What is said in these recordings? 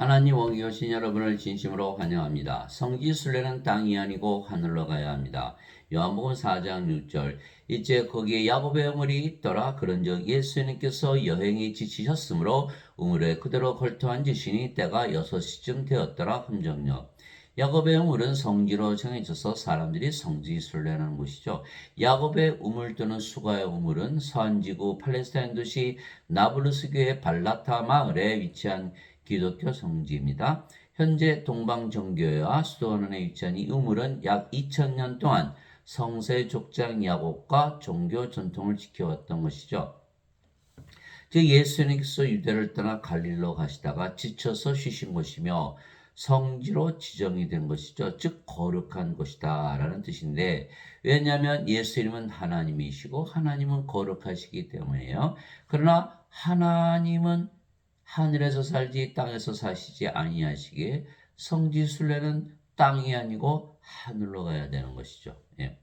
하나님 원기 오신 여러분을 진심으로 환영합니다. 성지 순례는 땅이 아니고 하늘로 가야 합니다. 요한복음 4장 6절. 이제 거기에 야곱의 우물이 있더라. 그런즉 예수님께서 여행에 지치셨으므로 우물에 그대로 걸터 앉으시니 때가 6시쯤 되었더라. 함정역. 야곱의 우물은 성지로 정해져서 사람들이 성지 순례하는 곳이죠. 야곱의 우물 또는 수가의 우물은 서안지구 팔레스타인 도시 나블루스교의 발라타 마을에 위치한 기독교 성지입니다. 현재 동방정교회와 수도원에 위치한 이 우물은 약 2000년 동안 성세 족장 야곱과 종교 전통을 지켜왔던 것이죠. 즉 예수님께서 유대를 떠나 갈릴로 가시다가 지쳐서 쉬신 곳이며 성지로 지정이 된 것이죠. 즉 거룩한 곳이다 라는 뜻인데, 왜냐하면 예수님은 하나님이시고 하나님은 거룩하시기 때문에요. 그러나 하나님은 하늘에서 살지 땅에서 사시지 아니하시기에 성지 순례는 땅이 아니고 하늘로 가야 되는 것이죠. 예.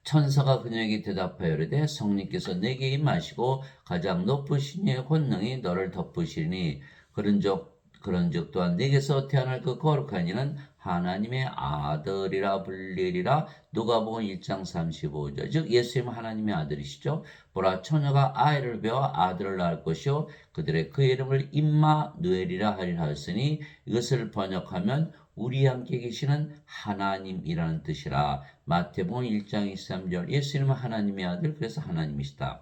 천사가 그녀에게 대답하여 이르되 성령께서 내게 임하시고 가장 높으신 이의 권능이 너를 덮으시니 그런즉 또한 내게서 태어날 그 거룩한 이는 하나님의 아들이라 불리리라. 누가복음 1장 35절. 즉 예수님은 하나님의 아들이시죠. 보라 처녀가 아이를 배워 아들을 낳을 것이요 그들의 그 이름을 임마누엘이라 하리라 하였으니 이것을 번역하면 우리 함께 계시는 하나님이라는 뜻이라. 마태복음 1장 23절. 예수님은 하나님의 아들, 그래서 하나님이시다.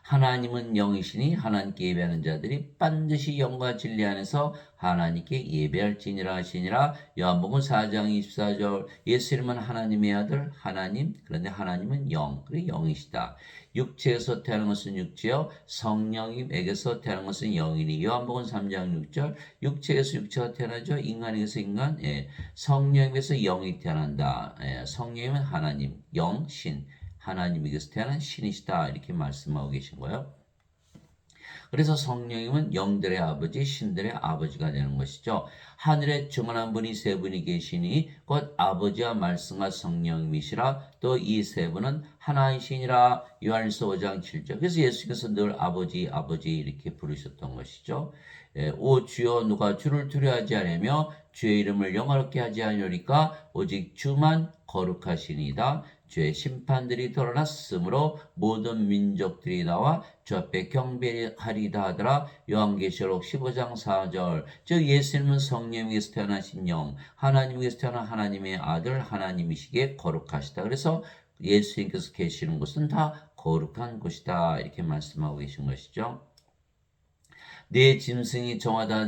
하나님은 영이시니 하나님께 예배하는 자들이 반드시 영과 진리 안에서 하나님께 예배할지니라 하시니라. 요한복음 4장 24절. 예수님은 하나님의 아들, 하나님, 그런데 하나님은 영, 그래 영이시다. 육체에서 태어난 것은 육체요, 성령님에게서 태어난 것은 영이니. 요한복음 3장 6절. 육체에서 육체가 태어나죠. 인간에게서 인간, 예. 성령에게서 영이 태어난다. 예. 성령은 하나님, 영, 신. 하나님에게서 태어난 신이시다 이렇게 말씀하고 계신 거예요. 그래서 성령님은 영들의 아버지, 신들의 아버지가 되는 것이죠. 하늘에 정한한 분이 세 분이 계시니 곧 아버지와 말씀과 성령님이시라. 또 이 세 분은 하나이시니라. 요한일서 5장 7절. 그래서 예수께서 늘 아버지 아버지 이렇게 부르셨던 것이죠. 오 주여 누가 주를 두려워하지 않으며 주의 이름을 영화롭게 하지 않으리까 오직 주만 거룩하시니이다. 주의 심판들이 드러났으므로 모든 민족들이 나와 주 앞에 경배하리다 하더라. 요한계시록 15장 4절. 즉 예수님은 성령에게서 태어나신 영, 하나님에게서 태어난 하나님의 아들, 하나님이시기에 거룩하시다. 그래서 예수님께서 계시는 곳은 다 거룩한 곳이다 이렇게 말씀하고 계신 것이죠. 네 짐승이 정하다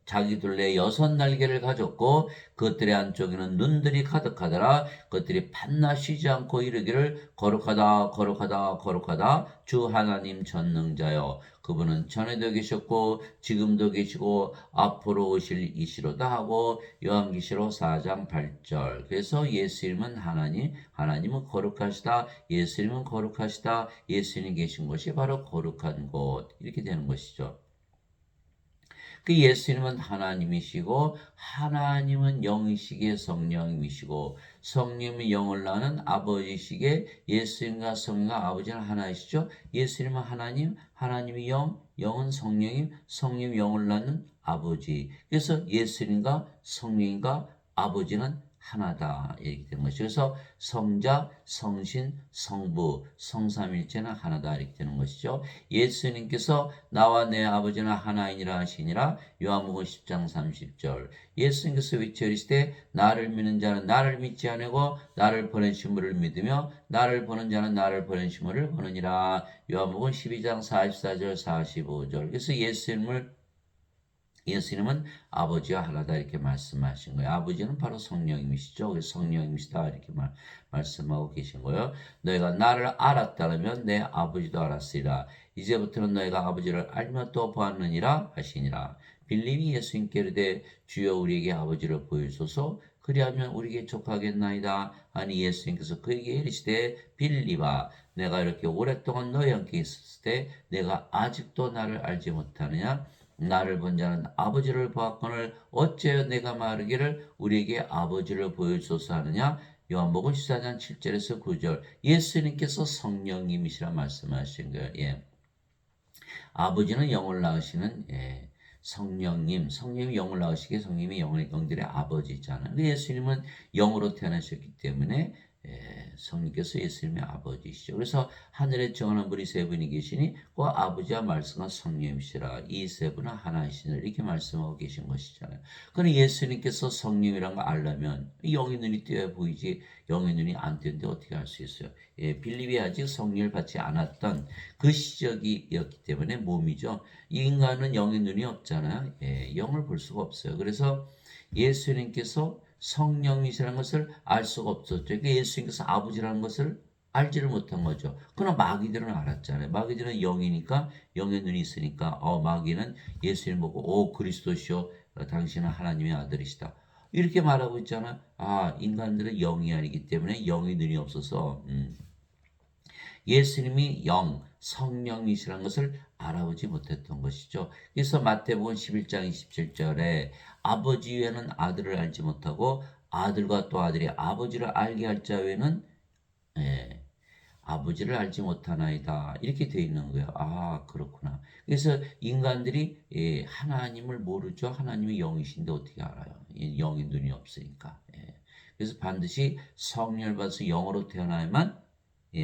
자기 둘레에 6날개를 가졌고 그것들의 안쪽에는 눈들이 가득하더라. 그것들이 밤낮 쉬지 않고 이르기를 거룩하다 거룩하다 거룩하다 주 하나님 전능자여. 그분은 전에도 계셨고 지금도 계시고 앞으로 오실 이시로다 하고 요한계시록 4장 8절. 그래서 예수님은 하나님, 하나님은 거룩하시다, 예수님은 거룩하시다, 예수님이 계신 곳이 바로 거룩한 곳 이렇게 되는 것이죠. 그 예수님은 하나님이시고 하나님은 영이시기에 성령님이시고 성령님이 영을 낳는 아버지시기에 예수님과 성령과 아버지는 하나이시죠. 예수님은 하나님, 하나님이 영, 영은 성령님, 성령이 영을 낳는 아버지. 그래서 예수님과 성령과 아버지는 하나다 이렇게 되는 것이죠. 그래서 성자, 성신, 성부, 성삼일체는 하나다 이렇게 되는 것이죠. 예수님께서 나와 내 아버지는 하나이니라 하시니라. 요한복음 10장 30절. 예수님께서 외치시되 나를 믿는 자는 나를 믿지 아니고 나를 보내신 분을 믿으며 나를 보는 자는 나를 보내신 분을 보느니라. 요한복음 12장 44절 45절. 그래서 예수님은 아버지와 하나다 이렇게 말씀하신 거예요. 아버지는 바로 성령님이시죠. 그래서 성령님이시다 이렇게 말씀하고 계신 거예요. 너희가 나를 알았다면 내 아버지도 알았으리라. 이제부터는 너희가 아버지를 알며 또 보았느니라 하시니라. 빌립이 예수님께 이르되 주여 우리에게 아버지를 보여주소서. 그리하면 우리에게 족하겠나이다 하니 예수님께서 그에게 이르시되 빌립아 내가 이렇게 오랫동안 너희와 함께 있었을 때 내가 아직도 나를 알지 못하느냐. 나를 본 자는 아버지를 보았거늘 어째여 내가 말하기를 우리에게 아버지를 보여주소서 하느냐. 요한복음 14장 7절에서 9절. 예수님께서 성령님이시라 말씀하신 거예요. 예. 아버지는 영을 낳으시는 성령님이 영을 낳으시기에 성령님이 영들의 아버지잖아요. 근데 예수님은 영으로 태어나셨기 때문에 성령께서 예수님의 아버지시죠. 그래서 하늘에 정하는 분이 세 분이 계시니 그 아버지와 말씀과 성령이시라. 이 세 분은 하나이시니라. 이렇게 말씀하고 계신 것이잖아요. 그럼 예수님께서 성령이라는 걸 알려면 영의 눈이 띄어야 보이지 영의 눈이 안 띄는데 어떻게 알 수 있어요? 빌립이 아직 성령을 받지 않았던 그 시절이었기 때문에 몸이죠. 이 인간은 영의 눈이 없잖아요. 영을 볼 수가 없어요. 그래서 예수님께서 성령이시라는 것을 알 수가 없었죠. 그러니까 예수님께서 아버지라는 것을 알지를 못한 거죠. 그러나 마귀들은 알았잖아요. 마귀들은 영이니까 영의 눈이 있으니까 마귀는 예수님 보고 그리스도시요 당신은 하나님의 아들이시다. 이렇게 말하고 있잖아. 인간들은 영이 아니기 때문에 영의 눈이 없어서 예수님이 성령이시라는 것을 알아보지 못했던 것이죠. 그래서 마태복음 11장 27절에 아버지 외에는 아들을 알지 못하고 아들과 또 아들이 아버지를 알게 할 자 외에는 아버지를 알지 못하나이다. 이렇게 되어 있는 거예요. 그렇구나. 그래서 인간들이 하나님을 모르죠. 하나님이 영이신데 어떻게 알아요? 영의 눈이 없으니까. 그래서 반드시 성령을 받아서 영으로 태어나야만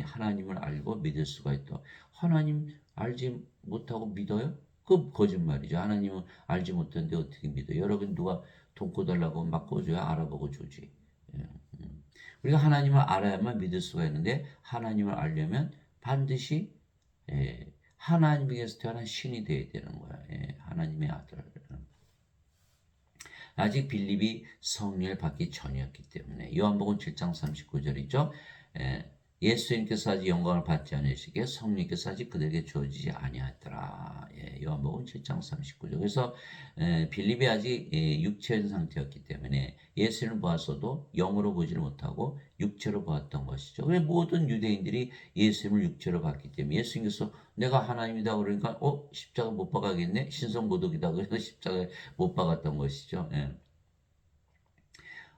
하나님을 알고 믿을 수가 있다. 하나님 알지 못하고 믿어요? 그 거짓말이죠. 하나님은 알지 못하는데 어떻게 믿어요? 여러분 누가 돈 꿔달라고 막 꿔줘야 알아보고 주지. 우리가 하나님을 알아야만 믿을 수가 있는데 하나님을 알려면 반드시 하나님에게서 태어난 신이 되어야 되는 거야. 하나님의 아들. 아직 빌립이 성령을 받기 전이었기 때문에 요한복음 7장 39절이죠. 예수님께서 아직 영광을 받지 않으시기에 성령께서 아직 그들에게 주어지지 아니하더라. 요한복음 7장 39절. 그래서 빌립이 아직 육체인 상태였기 때문에 예수님을 보았어도 영으로 보지를 못하고 육체로 보았던 것이죠. 그래서 모든 유대인들이 예수님을 육체로 봤기 때문에 예수님께서 내가 하나님이다 그러니까 십자가 못 박아겠네? 신성모독이다 그래서 십자가에 못 박았던 것이죠.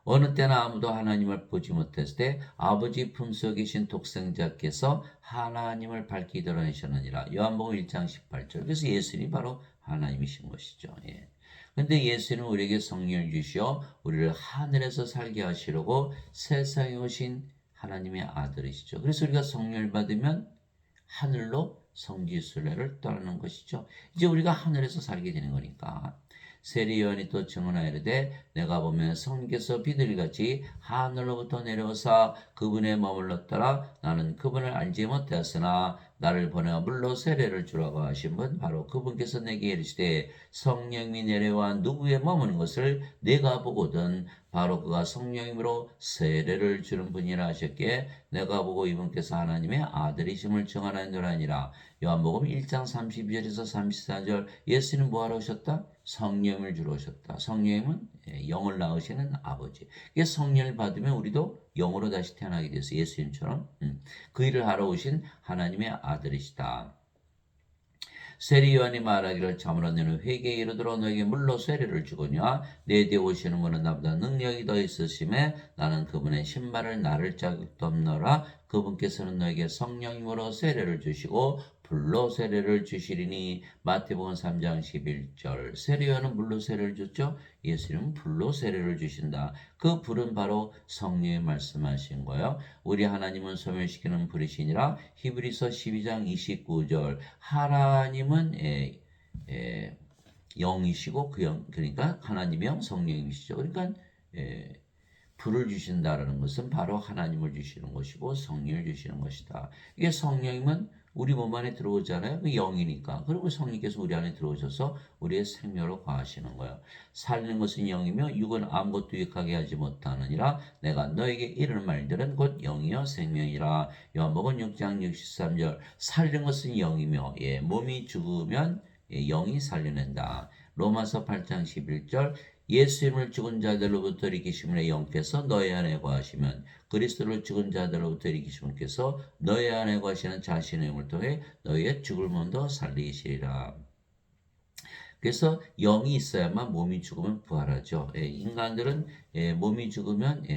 어느 때나 아무도 하나님을 보지 못했을 때 아버지 품속에 계신 독생자께서 하나님을 밝히 드러내셨느니라. 요한복음 1장 18절. 그래서 예수님이 바로 하나님이신 것이죠. 근데 예수는 우리에게 성령을 주시어 우리를 하늘에서 살게 하시려고 세상에 오신 하나님의 아들이시죠. 그래서 우리가 성령을 받으면 하늘로 성지순례를 떠나는 것이죠. 이제 우리가 하늘에서 살게 되는 거니까. 세리 요한이 또 증언하이르되 내가 보면 성께서 비둘기같이 하늘로부터 내려오사 그분에 머물렀더라. 나는 그분을 알지 못하였으나 나를 보내어 물로 세례를 주라고 하신 분 바로 그분께서 내게 이르시되 성령이 내려와 누구에 머무는 것을 내가 보거든 바로 그가 성령님으로 세례를 주는 분이라 하셨기에 내가 보고 이분께서 하나님의 아들이심을 증언하노라니라. 요한복음 1장 32절에서 34절. 예수는 뭐하러 오셨다? 성령을 주러 오셨다. 성령은 영을 낳으시는 아버지. 성령을 받으면 우리도 영으로 다시 태어나게 돼서 예수님처럼 그 일을 하러 오신 하나님의 아들이시다. 세리 요한이 말하기를 참으로 너는 회개에 이르도록 너에게 물로 세례를 주거니와 내 뒤에 오시는 분은 나보다 능력이 더 있으심에 나는 그분의 신발을 나를 자격도 없노라. 그분께서는 너에게 성령님으로 세례를 주시고 불로 세례를 주시리니. 마태복음 3장 11절. 세리 요한은 물로 세례를 줬죠. 예수님은 불로 세례를 주신다. 그 불은 바로 성령의 말씀하신 거예요. 우리 하나님은 소멸시키는 불이시니라. 히브리서 12장 29절. 하나님은 영이시고 그러니까 하나님의 영 성령이시죠. 그러니까 불을 주신다라는 것은 바로 하나님을 주시는 것이고 성령을 주시는 것이다. 이게 성령님은 우리 몸 안에 들어오잖아요. 그 영이니까. 그리고 성령께서 우리 안에 들어오셔서 우리의 생명으로 거하시는 거예요. 살리는 것은 영이며 육은 아무것도 유익하게 하지 못하느니라. 내가 너에게 이르는 말들은 곧 영이요 생명이라. 요한복음 6장 63절. 살리는 것은 영이며 몸이 죽으면 영이 살려낸다. 로마서 8장 11절. 예수님을 죽은 자들로부터 일으키심을 영께서 너희 안에 거하시면 그리스도를 죽은 자들로부터 일으키신 분께서 너희 안에 거하시는 자신의 영을 통해 너희의 죽을 몸도 살리시리라. 그래서 영이 있어야만 몸이 죽으면 부활하죠. 인간들은 몸이 죽으면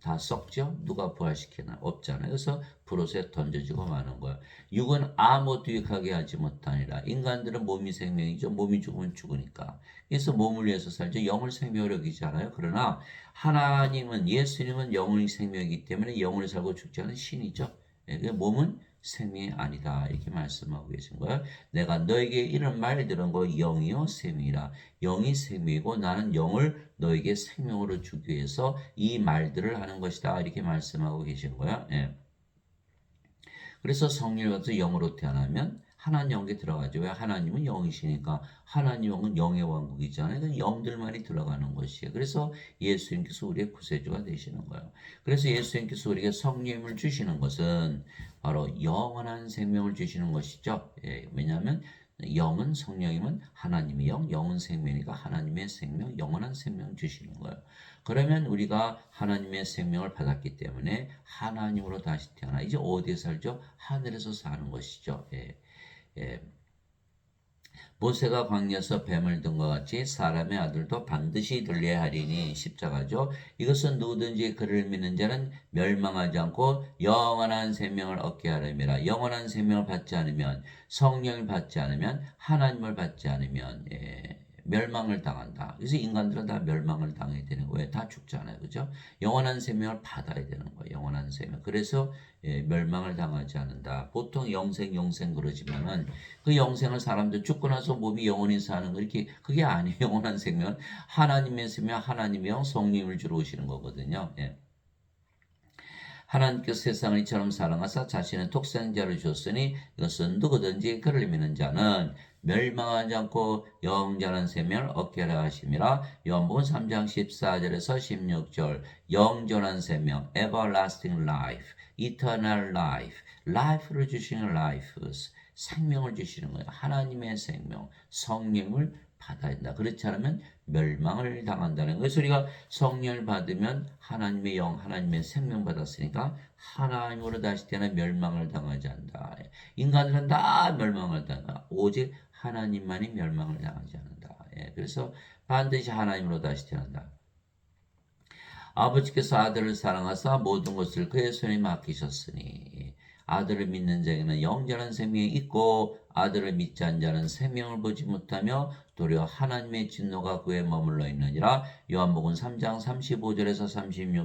다 썩죠? 누가 부활시키나? 없잖아요. 그래서 불옷에 던져지고 마는 거예요. 육은 아무것도 유익하게 하지 못하니라. 인간들은 몸이 생명이죠. 몸이 죽으면 죽으니까. 그래서 몸을 위해서 살죠. 영을 생명으로 여기잖아요. 그러나 하나님은, 예수님은 영의 생명이기 때문에 영을 살고 죽지 않은 신이죠. 예, 몸은 생명이 아니다. 이렇게 말씀하고 계신 거예요. 내가 너에게 이런 말 들은 거 영이요 생명이라. 영이 생명이고 나는 영을 너에게 생명으로 주기 위해서 이 말들을 하는 것이다. 이렇게 말씀하고 계신 거예요. 예. 그래서 성령을 받아서 영으로 태어나면 하나님 영에 들어가죠. 왜? 하나님은 영이시니까. 하나님 영은 영의 왕국이잖아요. 그러니까 영들만이 들어가는 것이에요. 그래서 예수님께서 우리의 구세주가 되시는 거예요. 그래서 예수님께서 우리에게 성령을 주시는 것은 바로 영원한 생명을 주시는 것이죠. 예, 왜냐하면 영은, 성령이면 하나님의 영, 영은 생명이니까 하나님의 생명, 영원한 생명을 주시는 거예요. 그러면 우리가 하나님의 생명을 받았기 때문에 하나님으로 다시 태어나 이제 어디에 살죠? 하늘에서 사는 것이죠. 예, 예. 모세가 광야에서 뱀을 든 것 같이 사람의 아들도 반드시 들려야 하리니 십자가죠. 이것은 누구든지 그를 믿는 자는 멸망하지 않고 영원한 생명을 얻게 하려니라. 영원한 생명을 받지 않으면, 성령을 받지 않으면, 하나님을 받지 않으면 멸망을 당한다. 그래서 인간들은 다 멸망을 당해야 되는 거예요. 다 죽잖아요. 그죠? 영원한 생명을 받아야 되는 거예요. 영원한 생명. 그래서 멸망을 당하지 않는다. 보통 영생 그러지만은 그 영생을 사람들 죽고 나서 몸이 영원히 사는 거 이렇게 그게 아니에요. 영원한 생명은 하나님의 생명, 하나님의 영, 성령을 주로 오시는 거거든요. 예. 하나님께서 세상을 이처럼 사랑하사 자신의 독생자를 주었으니 이것은 누구든지 그를 믿는 자는 멸망하지 않고 영원한 생명을 얻게 하려 하심이라. 요한복음 3장 14절에서 16절 영원한 생명, everlasting life, eternal life, life를 주시는 life, 생명을 주시는 거예요. 하나님의 생명, 성령을 받아야 된다. 그렇지 않으면 멸망을 당한다는 거예요. 그래서 우리가 성령을 받으면 하나님의 영, 하나님의 생명 받았으니까 하나님으로 다시 태어나 멸망을 당하지 않는다. 인간들은 다 멸망을 당한다. 오직 하나님만이 멸망을 당하지 않는다. 그래서 반드시 하나님으로 다시 태어난다. 아버지께서 아들을 사랑하사 모든 것을 그의 손에 맡기셨으니 아들을 믿는 자에게는 영원한 생명이 있고 아들을 믿지 않는 자는 생명을 보지 못하며 도리어 하나님의 진노가 그에 머물러 있느니라. 요한복음 3장 35절에서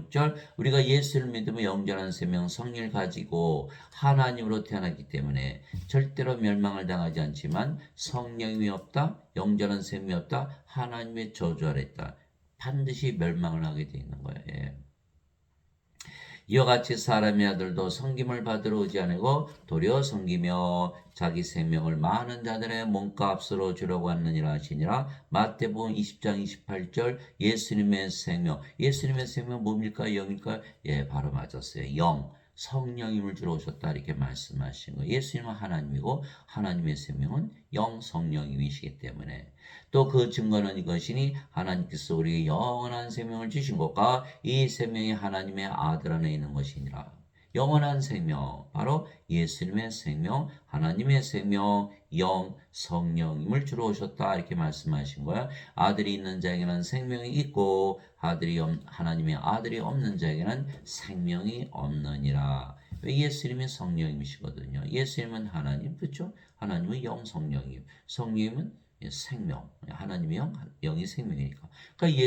36절 우리가 예수를 믿으면 영원한 생명 성령을 가지고 하나님으로 태어났기 때문에 절대로 멸망을 당하지 않지만 성령이 없다, 영원한 생명이 없다, 하나님의 저주 아래 있다. 반드시 멸망을 하게 돼 있는 거예요. 예. 이와 같이 사람의 아들도 섬김을 받으러 오지 않고 도리어 섬기며 자기 생명을 많은 자들의 몸값으로 주려고 하느니라 하시니라. 마태복음 20장 28절 예수님의 생명 뭡니까? 영일까? 예, 바로 맞았어요. 영. 성령임을 주러 오셨다 이렇게 말씀하신 거예요. 예수님은 하나님이고 하나님의 생명은 영 성령님이시기 때문에 또 그 증거는 이것이니 하나님께서 우리에게 영원한 생명을 주신 것과 이 생명이 하나님의 아들 안에 있는 것이니라. 영원한 생명, 바로 예수님의 생명, 하나님의 생명, 영, 성령임을 주러 오셨다 이렇게 말씀하신 거야. 아들이 있는 자에게는 생명이 있고 하나님의 아들이 없는 자에게는 생명이 없느니라. 예수님이 성령이시거든요. 예수님은 하나님, 그렇죠? 하나님은 영, 성령임. 성령임은 생명, 하나님의 영, 영이 생명이니까. 그러니까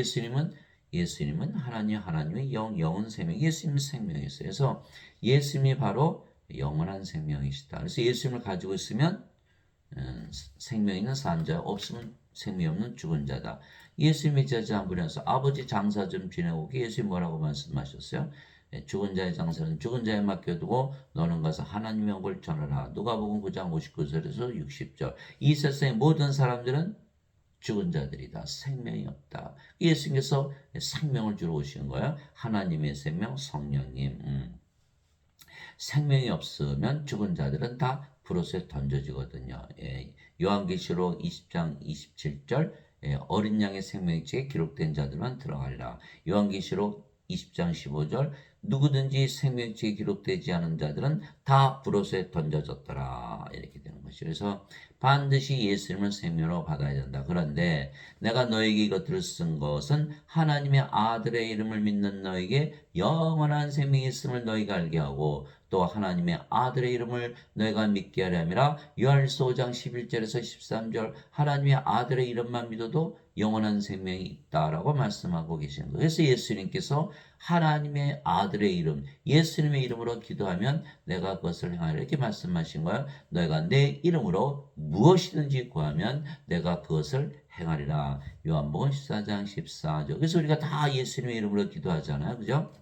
예수님은 하나님의 영, 영은 생명, 예수님은 생명이었어요. 그래서 예수님이 바로 영원한 생명이시다. 그래서 예수님을 가지고 있으면 생명 있는 산 자, 없으면 생명 없는 죽은 자다. 예수님의 제자 한 분이어서 아버지 장사 좀 지내고 예수님 뭐라고 말씀하셨어요? 죽은 자의 장사는 죽은 자에 맡겨두고 너는 가서 하나님의 영을 전하라. 누가복음 9장 59절에서 60절. 이 세상의 모든 사람들은 죽은 자들이다. 생명이 없다. 예수님께서 생명을 주러 오신 거예요. 하나님의 생명, 성령님. 생명이 없으면 죽은 자들은 다 불옷에 던져지거든요. 요한계시록 20장 27절 어린 양의 생명책에 기록된 자들만 들어가리라. 요한계시록 20장 15절 누구든지 생명책에 기록되지 않은 자들은 다 불옷에 던져졌더라. 이렇게 되는 거예요. 것이죠. 그래서 반드시 예수님을 생명으로 받아야 된다. 그런데 내가 너에게 이것들을 쓴 것은 하나님의 아들의 이름을 믿는 너에게 영원한 생명이 있음을 너희가 알게 하고 또 하나님의 아들의 이름을 너희가 믿게 하려 함이라. 요한일서 5장 11절에서 13절 하나님의 아들의 이름만 믿어도 영원한 생명이 있다라고 말씀하고 계시는 거예요. 그래서 예수님께서 하나님의 아들의 이름, 예수님의 이름으로 기도하면 내가 그것을 행하리라 이렇게 말씀하신 거예요. 너희가 내 이름으로 무엇이든지 구하면 내가 그것을 행하리라. 요한복음 14장 14절. 그래서 우리가 다 예수님의 이름으로 기도하잖아요. 그죠?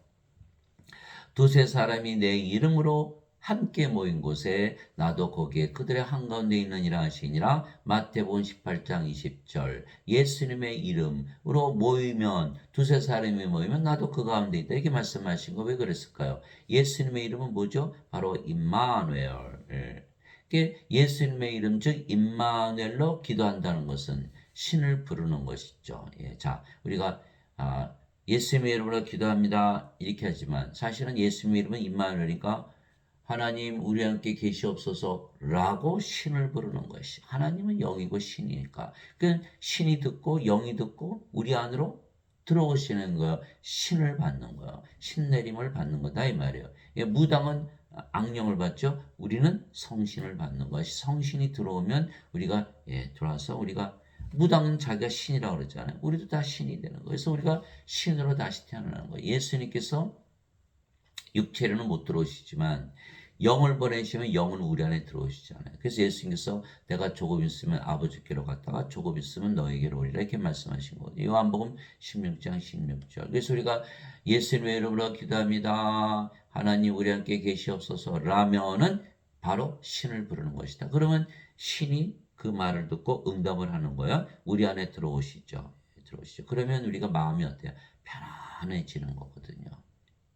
두세 사람이 내 이름으로 함께 모인 곳에 나도 거기에 그들의 한가운데 있느니라 하시니라. 마태복음 18장 20절. 예수님의 이름으로 모이면 두세 사람이 모이면 나도 그 가운데 있다 이렇게 말씀하신 거 왜 그랬을까요? 예수님의 이름은 뭐죠? 바로 임마누엘. 예수님의 이름 즉 임마누엘로 기도한다는 것은 신을 부르는 것이죠. 자, 우리가 예수님의 이름으로 기도합니다. 이렇게 하지만 사실은 예수님의 이름은 임마누엘이니까 하나님 우리 함께 계시옵소서라고 신을 부르는 것이. 하나님은 영이고 신이니까. 그 신이 듣고 영이 듣고 우리 안으로 들어오시는 거예요. 신을 받는 거예요. 신내림을 받는 거다 이 말이에요. 무당은 악령을 받죠. 우리는 성신을 받는 것이. 성신이 들어오면 우리가 들어와서 우리가 무당은 자기가 신이라고 그러잖아요. 우리도 다 신이 되는 거예요. 그래서 우리가 신으로 다시 태어나는 거예요. 예수님께서 육체로는 못 들어오시지만 영을 보내시면 영은 우리 안에 들어오시잖아요. 그래서 예수님께서 내가 조금 있으면 아버지께로 갔다가 조금 있으면 너에게로 오리라 이렇게 말씀하신 거예요. 요한복음 16장 16절. 그래서 우리가 예수님의 이름으로 기도합니다. 하나님 우리 함께 계시옵소서 라면은 바로 신을 부르는 것이다. 그러면 신이 그 말을 듣고 응답을 하는 거야. 우리 안에 들어오시죠. 들어오시죠. 그러면 우리가 마음이 어때요? 편안해지는 거거든요.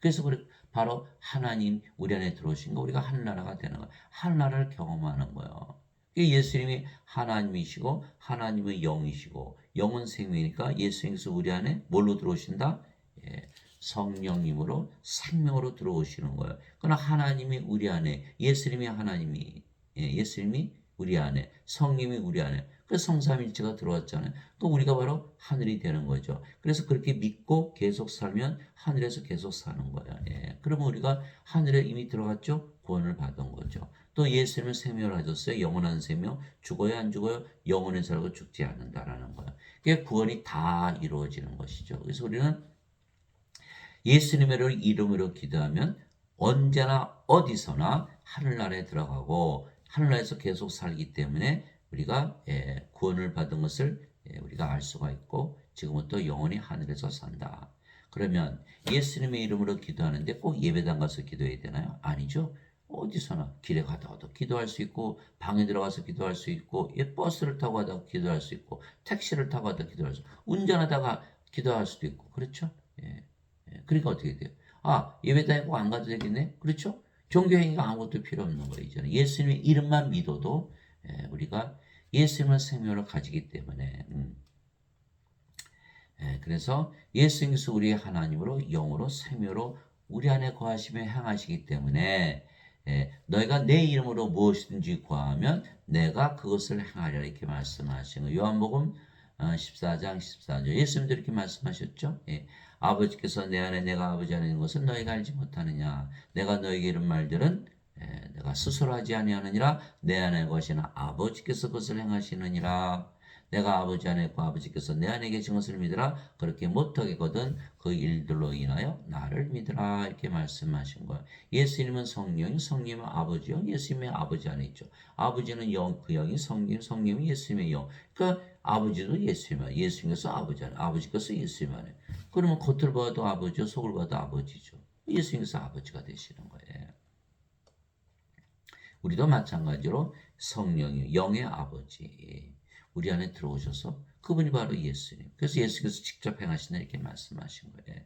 그래서 바로 하나님 우리 안에 들어오신 거 우리가 하늘나라가 되는 거예요. 하늘나라를 경험하는 거예요. 예수님이 하나님이시고 하나님의 영이시고 영은 생명이니까 예수님께서 우리 안에 뭘로 들어오신다? 성령님으로 생명으로 들어오시는 거예요. 그러나 하나님이 우리 안에 예수님이 하나님이 예수님이 우리 안에 성령이 우리 안에 그래서 성삼일체가 들어왔잖아요. 또 우리가 바로 하늘이 되는 거죠. 그래서 그렇게 믿고 계속 살면 하늘에서 계속 사는 거야. 그러면 우리가 하늘에 이미 들어갔죠. 구원을 받은 거죠. 또 예수님은 생명을 하셨어요. 영원한 생명. 죽어야 안 죽어요? 영원히 살고 죽지 않는다라는 거야. 그게 구원이 다 이루어지는 것이죠. 그래서 우리는 예수님의 이름으로 기도하면 언제나 어디서나 하늘나라에 들어가고 하늘나라에서 계속 살기 때문에 우리가 구원을 받은 것을 우리가 알 수가 있고 지금부터 영원히 하늘에서 산다. 그러면 예수님의 이름으로 기도하는데 꼭 예배당 가서 기도해야 되나요? 아니죠. 어디서나 길에 가다가도 기도할 수 있고 방에 들어가서 기도할 수 있고 버스를 타고 가다가 기도할 수 있고 택시를 타고 가다가 기도할 수 있고 운전하다가 기도할 수도 있고 그렇죠? 그러니까 어떻게 돼요? 예배당에 꼭 안 가도 되겠네? 그렇죠? 종교행위가 아무것도 필요 없는 거예요. 이제는 예수님의 이름만 믿어도 우리가 예수님의 생명을 가지기 때문에 그래서 예수님께서 우리의 하나님으로 영으로 생명으로 우리 안에 거하시며 행하시기 때문에 너희가 내 이름으로 무엇이든지 구하면 내가 그것을 행하리라 이렇게 말씀하신 거예요. 요한복음 14장 14절 예수님도 이렇게 말씀하셨죠. 아버지께서 내 안에 내가 아버지 안에 있는 것은 너희가 알지 못하느냐. 내가 너에게 이런 말들은 내가 스스로 하지 아니하느니라. 내 안에 거하시는 아버지께서 그것을 행하시느니라. 내가 아버지 안에 있고 아버지께서 내 안에 계신 것을 믿으라. 그렇게 못하겠거든 그 일들로 인하여 나를 믿으라 이렇게 말씀하신 거예요. 예수님은 성령, 성령은 아버지요. 예수님의 아버지 안에 있죠. 아버지는 영, 그 영이 성령, 성령이 예수님의 영. 그러니까 아버지도 예수님 안에, 예수님께서 아버지 안에, 아버지께서 예수님 안에. 그러면 겉을 봐도 아버지요, 속을 봐도 아버지죠. 예수님께서 아버지가 되시는 거예요. 우리도 마찬가지로 성령이 영의 아버지 우리 안에 들어오셔서 그분이 바로 예수님. 그래서 예수께서 직접 행하신다 이렇게 말씀하신 거예요.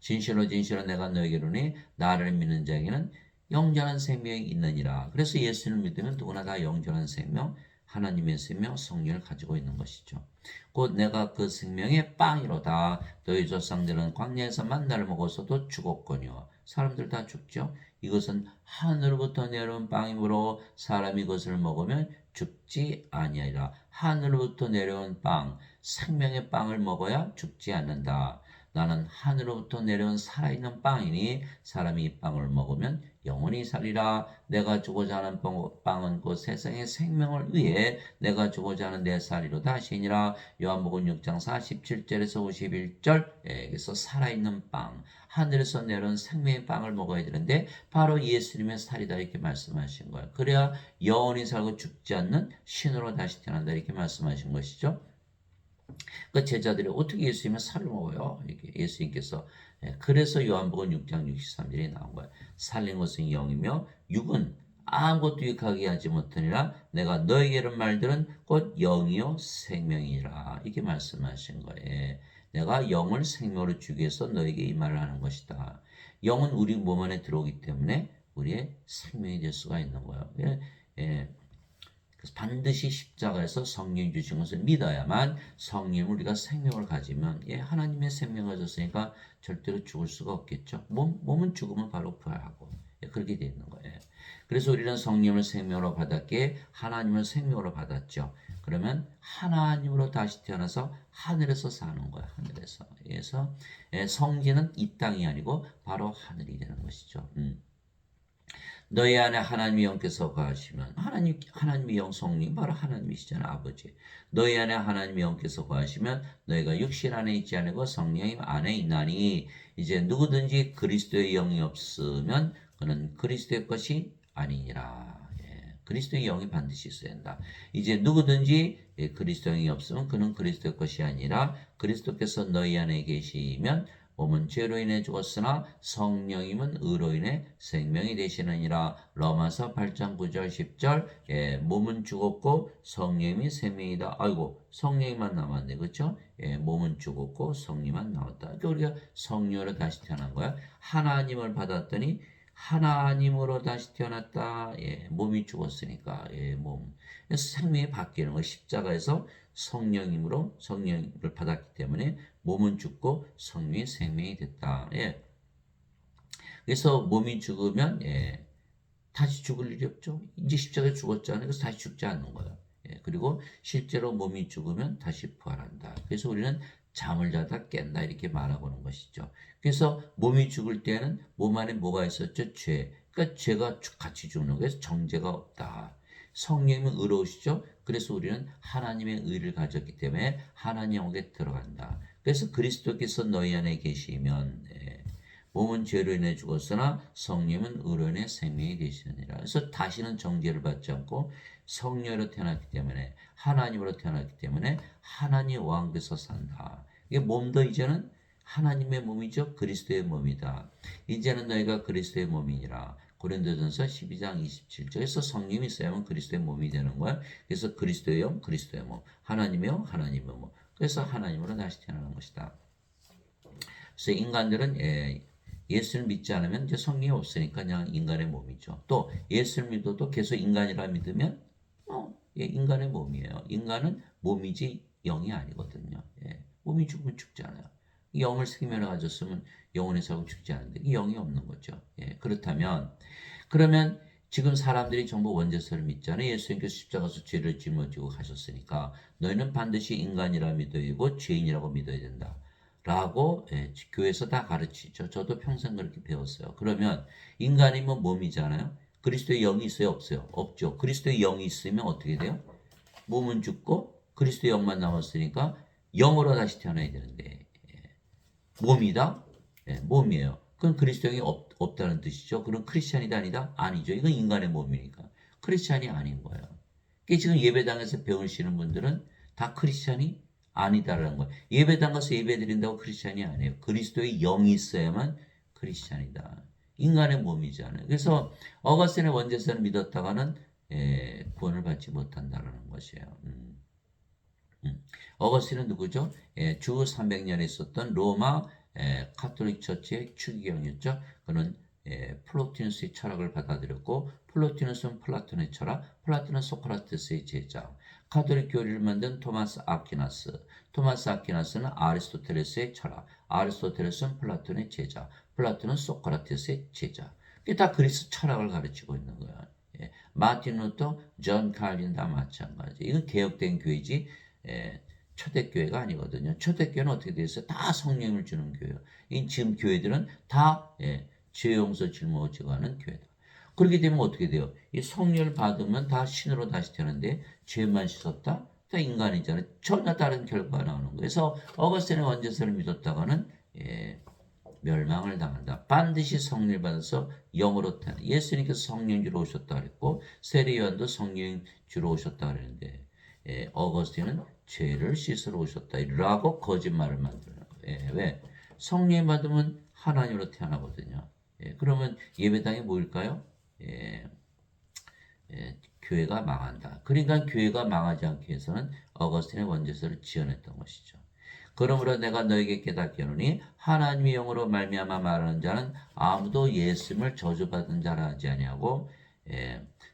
진실로 진실로 내가 너에게 이르노니 나를 믿는 자에게는 영전한 생명이 있느니라. 그래서 예수를 믿으면 누구나 다 영전한 생명, 하나님의 생명, 성령을 가지고 있는 것이죠. 곧 내가 그 생명의 빵이로다. 너희 조상들은 광야에서 만나를 먹어서도 죽었거니와 사람들 다 죽죠. 이것은 하늘로부터 내려온 빵이므로 사람이 그것을 먹으면 죽지 아니하리라. 하늘로부터 내려온 빵, 생명의 빵을 먹어야 죽지 않는다. 나는 하늘로부터 내려온 살아있는 빵이니 사람이 이 빵을 먹으면 영원히 살리라. 내가 주고자 하는 빵은 곧 세상의 생명을 위해 내가 주고자 하는 내 살이로다 하시니라. 요한복음 6장 47절에서 51절. 여기서 살아있는 빵, 하늘에서 내려온 생명의 빵을 먹어야 되는데 바로 예수님의 살이다 이렇게 말씀하신 거예요. 그래야 영원히 살고 죽지 않는 신으로 다시 태어난다 이렇게 말씀하신 것이죠. 그 제자들이 어떻게 예수님의 살을 먹어요? 이렇게 예수님께서 그래서 요한복음 6장 63절에 나온 거예요. 살린 것은 영이며 육은 아무것도 유익하게 하지 못하니라. 내가 너에게는 말들은 곧 영이요 생명이라 이렇게 말씀하신 거예요. 내가 영을 생명으로 주기 위해서 너에게 이 말을 하는 것이다. 영은 우리 몸 안에 들어오기 때문에 우리의 생명이 될 수가 있는 거예요. 그래서 반드시 십자가에서 성령 주신 것을 믿어야만 성령 우리가 생명을 가지면 하나님의 생명을 가졌으니까 절대로 죽을 수가 없겠죠. 몸은 죽으면 바로 부활하고 그렇게 되어 있는 거예요. 그래서 우리는 성령을 생명으로 받았기에 하나님을 생명으로 받았죠. 그러면 하나님으로 다시 태어나서 하늘에서 사는 거야. 하늘에서. 그래서 성지는 이 땅이 아니고 바로 하늘이 되는 것이죠. 너희 안에 하나님의 영께서 거하시면 하나님의 영 성령 바로 하나님이시잖아 아버지. 너희 안에 하나님의 영께서 거하시면 너희가 육신 안에 있지 않고 성령 안에 있나니 이제 누구든지 그리스도의 영이 없으면 그는 그리스도의 것이 아니니라. 그리스도의 영이 반드시 있어야 한다. 이제 누구든지 그리스도의 영이 없으면 그는 그리스도의 것이 아니라 그리스도께서 너희 안에 계시면 몸은 죄로 인해 죽었으나 성령님은 의로 인해 생명이 되시느니라. 로마서 8장 9절 10절. 몸은 죽었고 성령이 생명이다. 아이고 성령만 남았네. 그렇죠? 몸은 죽었고 성령만 남았다. 그러니까 우리가 성령으로 다시 태어난 거야. 하나님을 받았더니 하나님으로 다시 태어났다. 몸이 죽었으니까 몸. 그래서 생명이 바뀌는 거. 십자가에서 성령님으로 성령을 받았기 때문에 몸은 죽고 성령이 생명이 됐다. 그래서 몸이 죽으면 다시 죽을 일이 없죠. 이제 십자가에 죽었잖아요. 그래서 다시 죽지 않는 거예요. 그리고 실제로 몸이 죽으면 다시 부활한다. 그래서 우리는 잠을 자다 깬다 이렇게 말하고는 것이죠. 그래서 몸이 죽을 때는 몸 안에 뭐가 있었죠? 죄. 그러니까 죄가 같이 죽는 거예요. 그래서 정죄가 없다. 성령님은 의로우시죠? 그래서 우리는 하나님의 의를 가졌기 때문에 하나님 영에 들어간다. 그래서 그리스도께서 너희 안에 계시면 몸은 죄로 인해 죽었으나 성령은 의로 인해 생명이 되시느니라. 그래서 다시는 정죄를 받지 않고 성령으로 태어났기 때문에 하나님으로 태어났기 때문에 하나님 왕돼서 산다. 이게 몸도 이제는 하나님의 몸이죠. 그리스도의 몸이다. 이제는 너희가 그리스도의 몸이니라. 고린도전서 12장 27절에서 성령이 있어야만 그리스도의 몸이 되는 거야. 그래서 그리스도의 영, 그리스도의 몸, 하나님의 영, 하나님의 몸. 그래서 하나님으로 다시 태어나는 것이다. 그래서 인간들은 예수를 믿지 않으면 이제 성령이 없으니까 그냥 인간의 몸이죠. 또 예수를 믿어도 계속 인간이라 믿으면 인간의 몸이에요. 인간은 몸이지 영이 아니거든요. 몸이 죽으면 죽잖아요. 영을 생명을 가졌으면 영혼에 살고 죽지 않는데 영이 없는 거죠. 그렇다면 그러면 지금 사람들이 전부 원죄서를 믿잖아요. 예수님께서 십자가에서 죄를 짊어지고 가셨으니까 너희는 반드시 인간이라 믿어야 되고 죄인이라고 믿어야 된다. 라고 교회에서 다 가르치죠. 저도 평생 그렇게 배웠어요. 그러면 인간이면 몸이잖아요. 그리스도의 영이 있어요? 없어요? 없죠. 그리스도의 영이 있으면 어떻게 돼요? 몸은 죽고 그리스도의 영만 남았으니까 영으로 다시 태어나야 되는데 몸이다? 몸이에요. 그건 그리스도 영이 없다는 뜻이죠. 그럼 크리스찬이다 아니다? 아니죠. 이건 인간의 몸이니까. 크리스찬이 아닌 거예요. 지금 예배당에서 배우시는 분들은 다 크리스찬이 아니다라는 거예요. 예배당 가서 예배 드린다고 크리스찬이 아니에요. 그리스도의 영이 있어야만 크리스찬이다. 인간의 몸이잖아요. 그래서 어거스틴의 원죄서를 믿었다가는 구원을 받지 못한다라는 것이에요. 어거스틴은 누구죠? 주 300년에 있었던 로마 카톨릭 처치의 추기경이었죠. 그는 플로티누스의 철학을 받아들였고 플로티누스는 플라톤의 철학, 플라톤은 소크라테스의 제자. 가톨릭 교리를 만든 토마스 아퀴나스. 토마스 아퀴나스는 아리스토텔레스의 철학. 아리스토텔레스는 플라톤의 제자. 플라톤은 소크라테스의 제자. 이게 다 그리스 철학을 가르치고 있는 거야. 예. 마틴 루터, 존 칼빈 다 마찬가지. 이건 개혁된 교회지. 예. 초대교회가 아니거든요. 초대교회는 어떻게 되어 있어요? 다 성령을 주는 교회예요. 이 지금 교회들은 다 죄 용서 짊어지고 하는 교회다. 그렇게 되면 어떻게 돼요? 이 성령을 받으면 다 신으로 다시 되는데 죄만 씻었다? 다 인간이잖아요. 전혀 다른 결과가 나오는 거예요. 그래서 어거스틴의 원죄서를 믿었다가는 멸망을 당한다. 반드시 성령을 받아서 영으로 태어나. 예수님께서 성령 주로 오셨다 그랬고 세례 요한도 성령 주로 오셨다 그랬는데 어거스틴은 죄를 씻으러 오셨다라고 거짓말을 만드는 거예요. 왜? 성령 받으면 하나님으로 태어나거든요. 그러면 예배당이 뭐일까요? 교회가 망한다. 그러니까 교회가 망하지 않기 위해서는 어거스틴의 원죄서를 지어냈던 것이죠. 그러므로 내가 너에게 깨닫게 하노니 하나님의 영으로 말미암아 말하는 자는 아무도 예수님을 저주받은 자라 하지 아니하고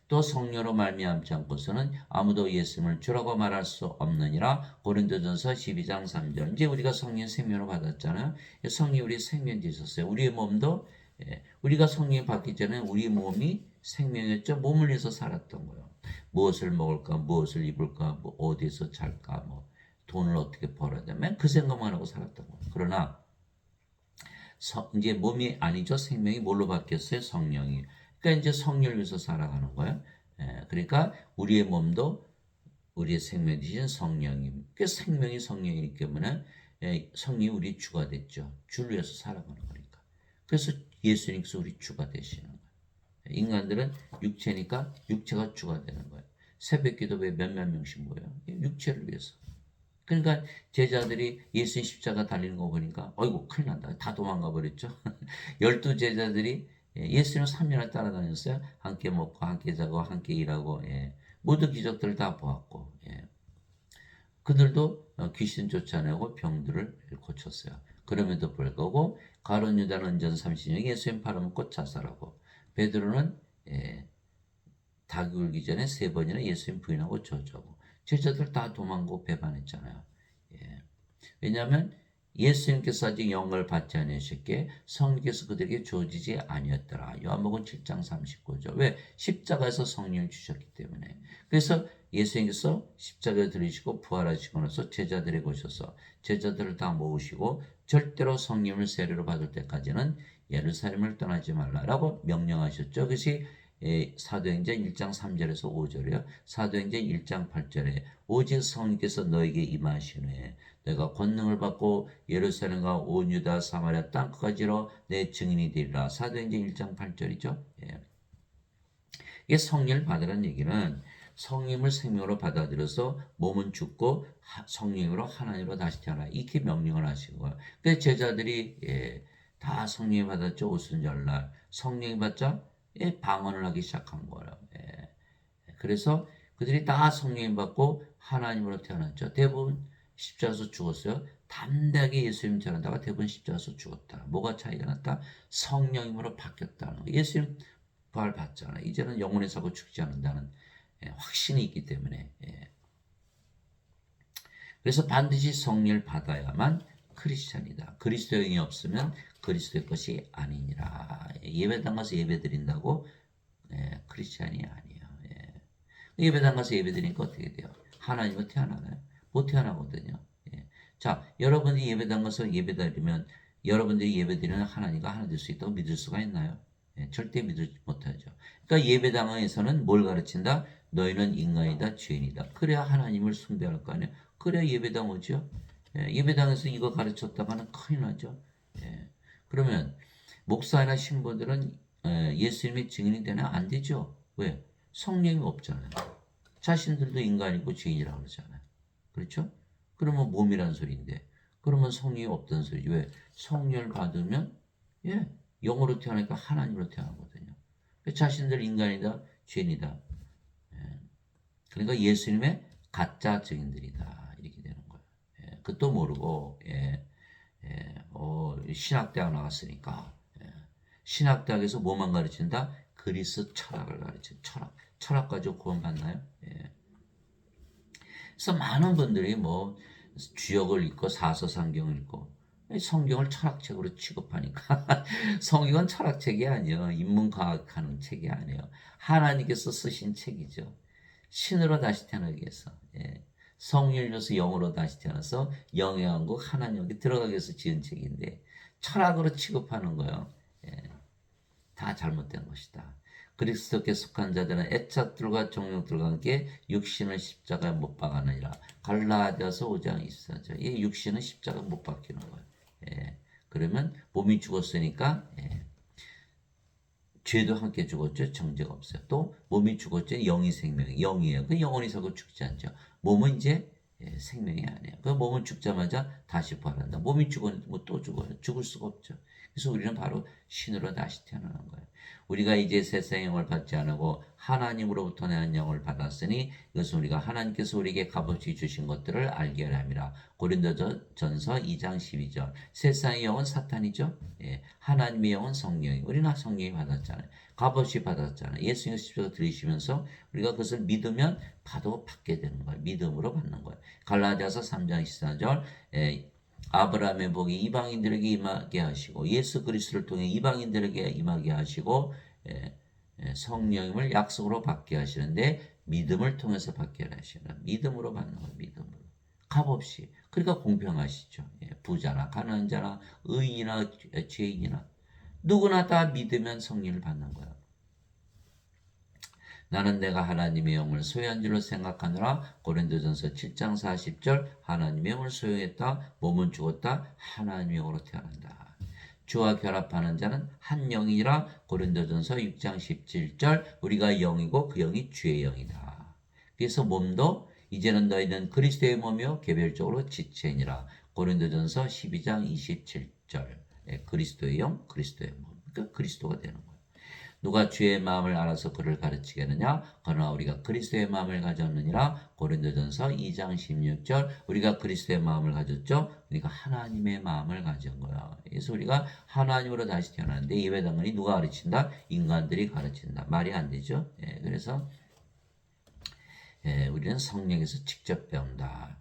또 성령으로 말미암지 않고서는 아무도 예수님을 주라고 말할 수 없느니라. 고린도전서 12장 3절. 이제 우리가 성령 생명으로 받았잖아요. 성령이 우리 생명 되셨어요. 우리의 몸도 우리가 성령을 받기 전에 우리 몸이 생명이었죠. 몸을 위해서 살았던 거예요. 무엇을 먹을까, 무엇을 입을까, 뭐 어디서 잘까, 뭐 돈을 어떻게 벌어야 되면 그 생각만 하고 살았던 거예요. 그러나 이제 몸이 아니죠. 생명이 뭘로 바뀌었어요? 성령이. 그러니까 이제 성령을 위해서 살아가는 거예요. 그러니까 우리의 몸도 우리의 생명 되신 성령이. 그 생명이 성령이기 때문에 성령이 우리 주가 됐죠. 주를 위해서 살아가는 거니까. 그래서 예수님께서 우리 주가 되시는 거예요. 인간들은 육체니까 육체가 주가 되는 거예요. 새벽 기도에 몇몇 명씩 모여요. 육체를 위해서. 그러니까 제자들이 예수님 십자가 달리는 거 보니까 어이구 큰일 난다. 다 도망가 버렸죠. 12제자들이 예수님 3년을 따라다녔어요. 함께 먹고 함께 자고 함께 일하고 모든 기적들을 다 보았고 그들도 귀신 쫓아내고 병들을 고쳤어요. 그럼에도 불구하고 가룟 유다는 은전 30년 예수님 팔아먹고 자살하고 베드로는 닭이 울기 전에 3번이나 예수님 부인하고 저주하고 제자들 다 도망고 배반했잖아요. 왜냐하면 예수님께서 아직 영광을 받지 아니하셨기에 성령께서 그들에게 주어지지 아니었더라. 요한복음 7장 39절. 왜? 십자가에서 성령을 주셨기 때문에. 그래서 예수님께서 십자가에 들으시고 부활하시고 나서 제자들에게 오셔서 제자들을 다 모으시고 절대로 성령을 세례로 받을 때까지는 예루살렘을 떠나지 말라라고 명령하셨죠. 그것이 사도행전 1장 3절에서 5절이요. 사도행전 1장 8절에 오직 성령께서 너에게 임하신 후에 내가 권능을 받고 예루살렘과 온 유다 사마리아 땅까지로 내 증인이 되리라. 사도행전 1장 8절이죠. 이게 성령을 받으라는 얘기는 성령을 생명으로 받아들여서 몸은 죽고 성령으로 하나님으로 다시 태어나 이렇게 명령을 하신 거예요. 그래서 제자들이 다 성령을 받았죠. 오순절날 성령이 받자 방언을 하기 시작한 거예요. 그래서 그들이 다 성령을 받고 하나님으로 태어났죠. 대부분 십자가에서 죽었어요. 담대하게 예수님 전하다가 대부분 십자가에서 죽었다. 뭐가 차이가 났다? 성령님으로 바뀌었다는 거. 예수님 부활 받잖아요. 이제는 영혼의 사고 죽지 않는다는 확신이 있기 때문에. 그래서 반드시 성령을 받아야만 크리스찬이다. 그리스도의 영이 없으면 그리스도의 것이 아니니라. 예배당 가서 예배 드린다고 크리스찬이 아니에요. 예배당 가서 예배 드리니까 어떻게 돼요? 하나님은 태어나나요? 못 태어나거든요. 자, 여러분이 예배당 가서 예배 드리면 여러분들이 예배 드리는 하나님과 하나 될 수 있다고 믿을 수가 있나요? 절대 믿지 못하죠. 그러니까 예배당에서는 뭘 가르친다? 너희는 인간이다, 죄인이다. 그래야 하나님을 숭배할 거 아니에요. 그래야 예배당 오죠. 예배당에서 이거 가르쳤다가는 큰일 나죠. 그러면 목사나 신부들은 예수님의 증인이 되나? 안 되죠. 왜? 성령이 없잖아요. 자신들도 인간이고 죄인이라고 그러잖아요. 그렇죠? 그러면 몸이란 소리인데 그러면 성령이 없던 소리지. 왜? 성령을 받으면 영으로 태어나니까 하나님으로 태어나거든요. 자신들 인간이다, 죄인이다. 그러니까 예수님의 가짜 증인들이다. 이렇게 되는 거예요. 그것도 모르고 신학대학 나왔으니까 신학대학에서 뭐만 가르친다? 그리스 철학을 가르쳐. 철학 가지고 구원 받나요? 그래서 많은 분들이 뭐 주역을 읽고 사서성경을 읽고 성경을 철학책으로 취급하니까 성경은 철학책이 아니에요. 인문과학하는 책이 아니에요. 하나님께서 쓰신 책이죠. 신으로 다시 태어나기 위해서. 예. 성령으로서 영으로 다시 태어나서 영의 왕국 하나님 여기 들어가기 위해서 지은 책인데 철학으로 취급하는 거예요. 예. 다 잘못된 것이다. 그리스도께 속한 자들은 애착들과 정욕들과 함께 육신을 십자가에 못 박아느니라. 갈라디아서 5장 24절. 이 육신은 십자가 못 박히는 거예요. 예. 그러면 몸이 죽었으니까 죄도 함께 죽었죠. 정죄가 없어요. 또 몸이 죽었죠. 영이 생명이 영이에요. 그 영혼이 살고 죽지 않죠. 몸은 이제 생명이 아니에요. 그 몸은 죽자마자 다시 부활한다. 몸이 죽었는데 뭐 또 죽어요. 죽을 수가 없죠. 그래서 우리는 바로 신으로 다시 태어나는 거예요. 우리가 이제 세상의 영을 받지 않고 하나님으로부터 내는 영을 받았으니 이것은 우리가 하나님께서 우리에게 값없이 주신 것들을 알게 하려 함이라. 고린도전서 2장 12절. 세상의 영은 사탄이죠. 예. 하나님의 영은 성령이. 우리는 성령이 받았잖아요. 값없이 받았잖아요. 예수님의 십자가 들이시면서 우리가 그것을 믿으면 받게 되는 거예요. 믿음으로 받는 거예요. 갈라디아서 3장 14절. 아브라함의 복이 이방인들에게 임하게 하시고 예수 그리스도를 통해 이방인들에게 임하게 하시고 성령님을 약속으로 받게 하시는데 믿음을 통해서 받게 하시는 믿음으로 받는 거예요. 믿음으로. 값없이. 그러니까 공평하시죠. 부자나 가난한 자나 의인이나 죄인이나 누구나 다 믿으면 성령을 받는 거예요. 나는 내가 하나님의 영을 소유한 줄로 생각하느라. 고린도전서 7장 40절. 하나님의 영을 소유했다. 몸은 죽었다. 하나님의 영으로 태어난다. 주와 결합하는 자는 한 영이라. 고린도전서 6장 17절. 우리가 영이고 그 영이 주의 영이다. 그래서 몸도 이제는 너희는 그리스도의 몸이요 개별적으로 지체니라. 고린도전서 12장 27절. 그리스도의 영, 그리스도의 몸. 그러니까 그리스도가 되는 거예요. 누가 주의 마음을 알아서 그를 가르치겠느냐? 그러나 우리가 그리스도의 마음을 가졌느니라. 고린도전서 2장 16절. 우리가 그리스도의 마음을 가졌죠. 그러니까 하나님의 마음을 가진 거야. 그래서 우리가 하나님으로 다시 태어났는데 예배 당연히 누가 가르친다? 인간들이 가르친다. 말이 안 되죠. 그래서 우리는 성령에서 직접 배운다.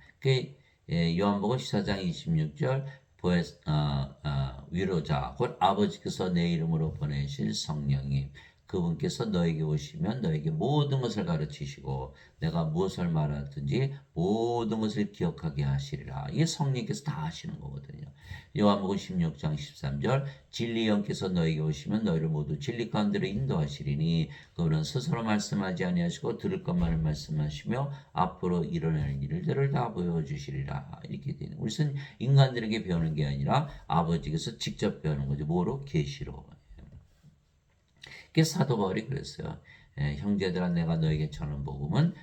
요한복음 14장 26절. 위로자 곧 아버지께서 내 이름으로 보내실 성령님 그분께서 너에게 오시면 너에게 모든 것을 가르치시고 내가 무엇을 말하든지 모든 것을 기억하게 하시리라. 이게 성령께서 다 하시는 거거든요. 요한복음 16장 13절. 진리 영께서 너에게 오시면 너희를 모두 진리 가운데로 인도하시리니 그분은 스스로 말씀하지 아니하시고 들을 것만을 말씀하시며 앞으로 일어날 일들을 다 보여주시리라. 이렇게 되는. 우리는 인간들에게 배우는 게 아니라 아버지께서 직접 배우는 거죠. 뭐로? 계시로. 그게 사도 바울이 그랬어요. 형제들아 내가 너에게 전한 복음은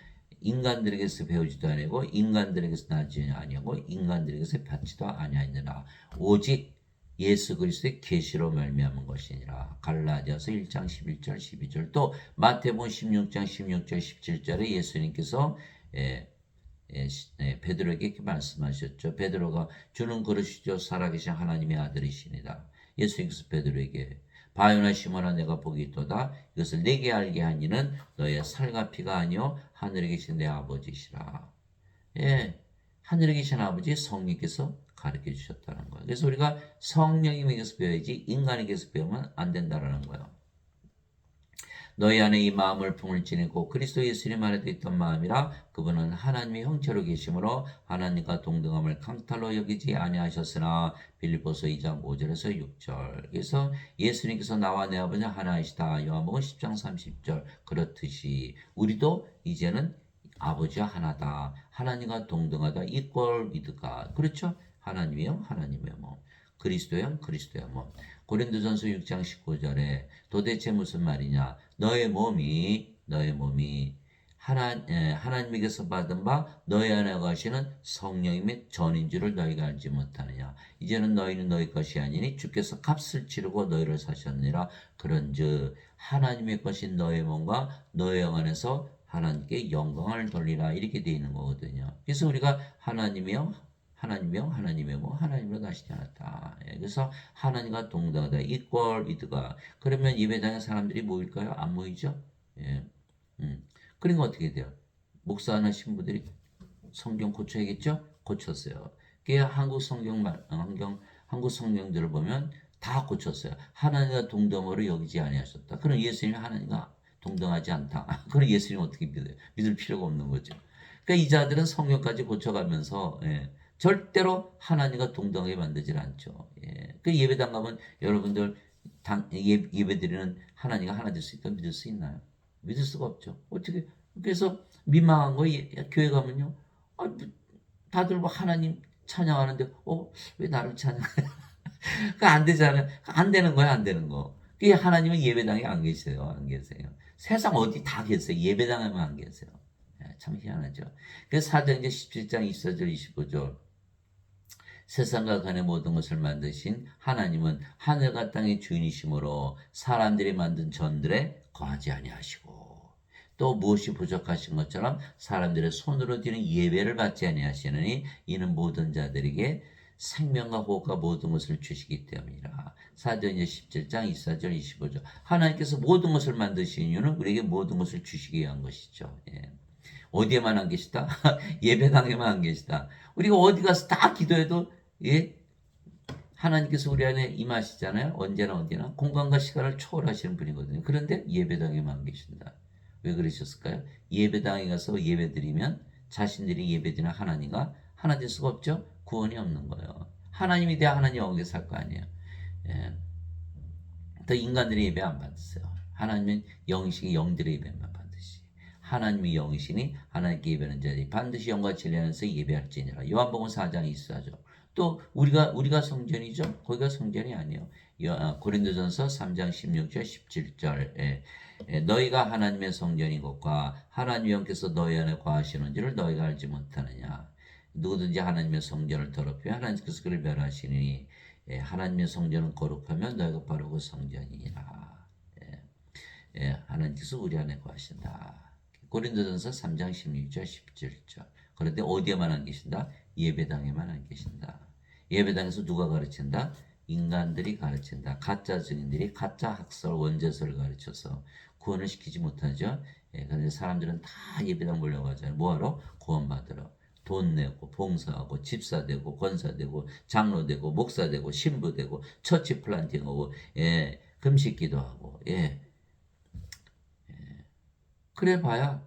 인간들에게서 배우지도 아니고 인간들에게서 나지 아니하고 인간들에게서 받지도 아니하니라. 오직 예수 그리스도의 계시로 말미암은 것이니라. 갈라디아서 1장 11절 12절. 또 마태복음 16장 16절 17절에 예수님께서 베드로에게 이렇게 말씀하셨죠. 베드로가 주는 그러시죠. 살아계신 하나님의 아들이시니다. 예수님께서 베드로에게 바요나 시몬아 내가 복이 있도다. 이것을 내게 알게 한 이는 너의 살과 피가 아니요 하늘에 계신 내 아버지시라. 하늘에 계신 아버지 성령께서 가르쳐 주셨다는 거예요. 그래서 우리가 성령님에게서 배워야지 인간에게서 배우면 안 된다는 거예요. 너희 안에 이 마음을 품을 지니고 그리스도 예수님 안에도 있던 마음이라. 그분은 하나님의 형체로 계심으로 하나님과 동등함을 강탈로 여기지 아니하셨으나. 빌립보서 2장 5절에서 6절. 그래서 예수님께서 나와 내 아버지 하나이시다. 요한복음 10장 30절. 그렇듯이 우리도 이제는 아버지와 하나다. 하나님과 동등하다. 이퀄 위드가. 그렇죠? 하나님의 영, 하나님의 몸. 그리스도의 영, 그리스도의 몸. 고린도전서 6장 19절에 도대체 무슨 말이냐? 너의 몸이 하나님에게서 받은 바 너희 안에 거하시는 성령님의 전인 줄을 너희가 알지 못하느냐? 이제는 너희는 너희 것이 아니니 주께서 값을 치르고 너희를 사셨느니라. 그런즉 하나님의 것인 너의 몸과 너의 영 안에서 하나님께 영광을 돌리라. 이렇게 되어 있는 거거든요. 그래서 우리가 하나님의 영, 하나님의 뭐 하나님으로 다시 태어났다. 그래서 하나님과 동등하다. 이퀄 위드가. 그러면 예배당에 사람들이 모일까요? 안 모이죠? 그러니까 어떻게 돼요? 목사나 신부들이 성경 고쳐야겠죠? 고쳤어요. 그게 한국 한국 성경들을 보면 다 고쳤어요. 하나님과 동등함으로 여기지 아니하셨다. 그럼 예수님이 하나님과 동등하지 않다. 그럼 예수님 어떻게 믿어요? 믿을 필요가 없는 거죠. 그러니까 이 자들은 성경까지 고쳐가면서 절대로 하나님과 동등하게 만들질 않죠. 그 예배당 가면 여러분들 예배드리는 하나님과 하나 될 수 있다 믿을 수 있나요? 믿을 수가 없죠. 어떻게 그래서 민망한 거 교회 가면요. 다들 뭐 하나님 찬양하는데 왜 나를 찬양해? 그 안 되잖아요. 안 되는 거야, 안 되는 거. 그게 하나님은 예배당에 안 계세요. 안 계세요. 세상 어디 다 계세요. 예배당에만 안 계세요. 참 희한하죠. 그래서 사도행전 17장 24절 25절 세상과 간의 모든 것을 만드신 하나님은 하늘과 땅의 주인이시므로 사람들이 만든 전들에 거하지 아니하시고 또 무엇이 부족하신 것처럼 사람들의 손으로 드리는 예배를 받지 아니하시느니 이는 모든 자들에게 생명과 호흡과 모든 것을 주시기 때문이라. 사도행전 17장 24절 25절 하나님께서 모든 것을 만드신 이유는 우리에게 모든 것을 주시기 위한 것이죠. 어디에만 안 계시다? 예배당에만 안 계시다. 우리가 어디 가서 다 기도해도 하나님께서 우리 안에 임하시잖아요. 언제나 어디나 공간과 시간을 초월하시는 분이거든요. 그런데 예배당에만 계신다. 왜 그러셨을까요? 예배당에 가서 예배드리면 자신들이 예배드리는 하나님과 하나 될 수가 없죠. 구원이 없는 거예요. 하나님이 돼야 하나님 어디에 살 거 아니에요. 더 인간들의 예배 안 받으세요. 하나님은 영이시기 영들의 예배만 받으시. 하나님이 영이시니 하나님께 예배하는 자들이 반드시 영과 진리 안에서 예배할지니라. 요한복음 4장 24절. 또 우리가 성전이죠. 거기가 성전이 아니에요. 고린도전서 3장 16절 17절 너희가 하나님의 성전인 것과 하나님 영께서 너희 안에 거하시는 줄을 너희가 알지 못하느냐. 누구든지 하나님의 성전을 더럽히면 하나님께서 그를 멸하시니 하나님의 성전은 거룩하면 너희가 바로 그 성전이니라. 하나님께서 우리 안에 거하신다. 고린도전서 3장 16절 17절. 그런데 어디에만 안 계신다? 예배당에만 안 계신다. 예배당에서 누가 가르친다? 인간들이 가르친다. 가짜 증인들이 가짜 학설 원죄설을 가르쳐서 구원을 시키지 못하죠. 그런데 사람들은 다 예배당 몰려가잖아요. 뭐하러? 구원받으러. 돈 내고 봉사하고 집사 되고 권사 되고 장로 되고 목사 되고 신부 되고 처치 플란팅하고 금식 기도하고 그래 봐야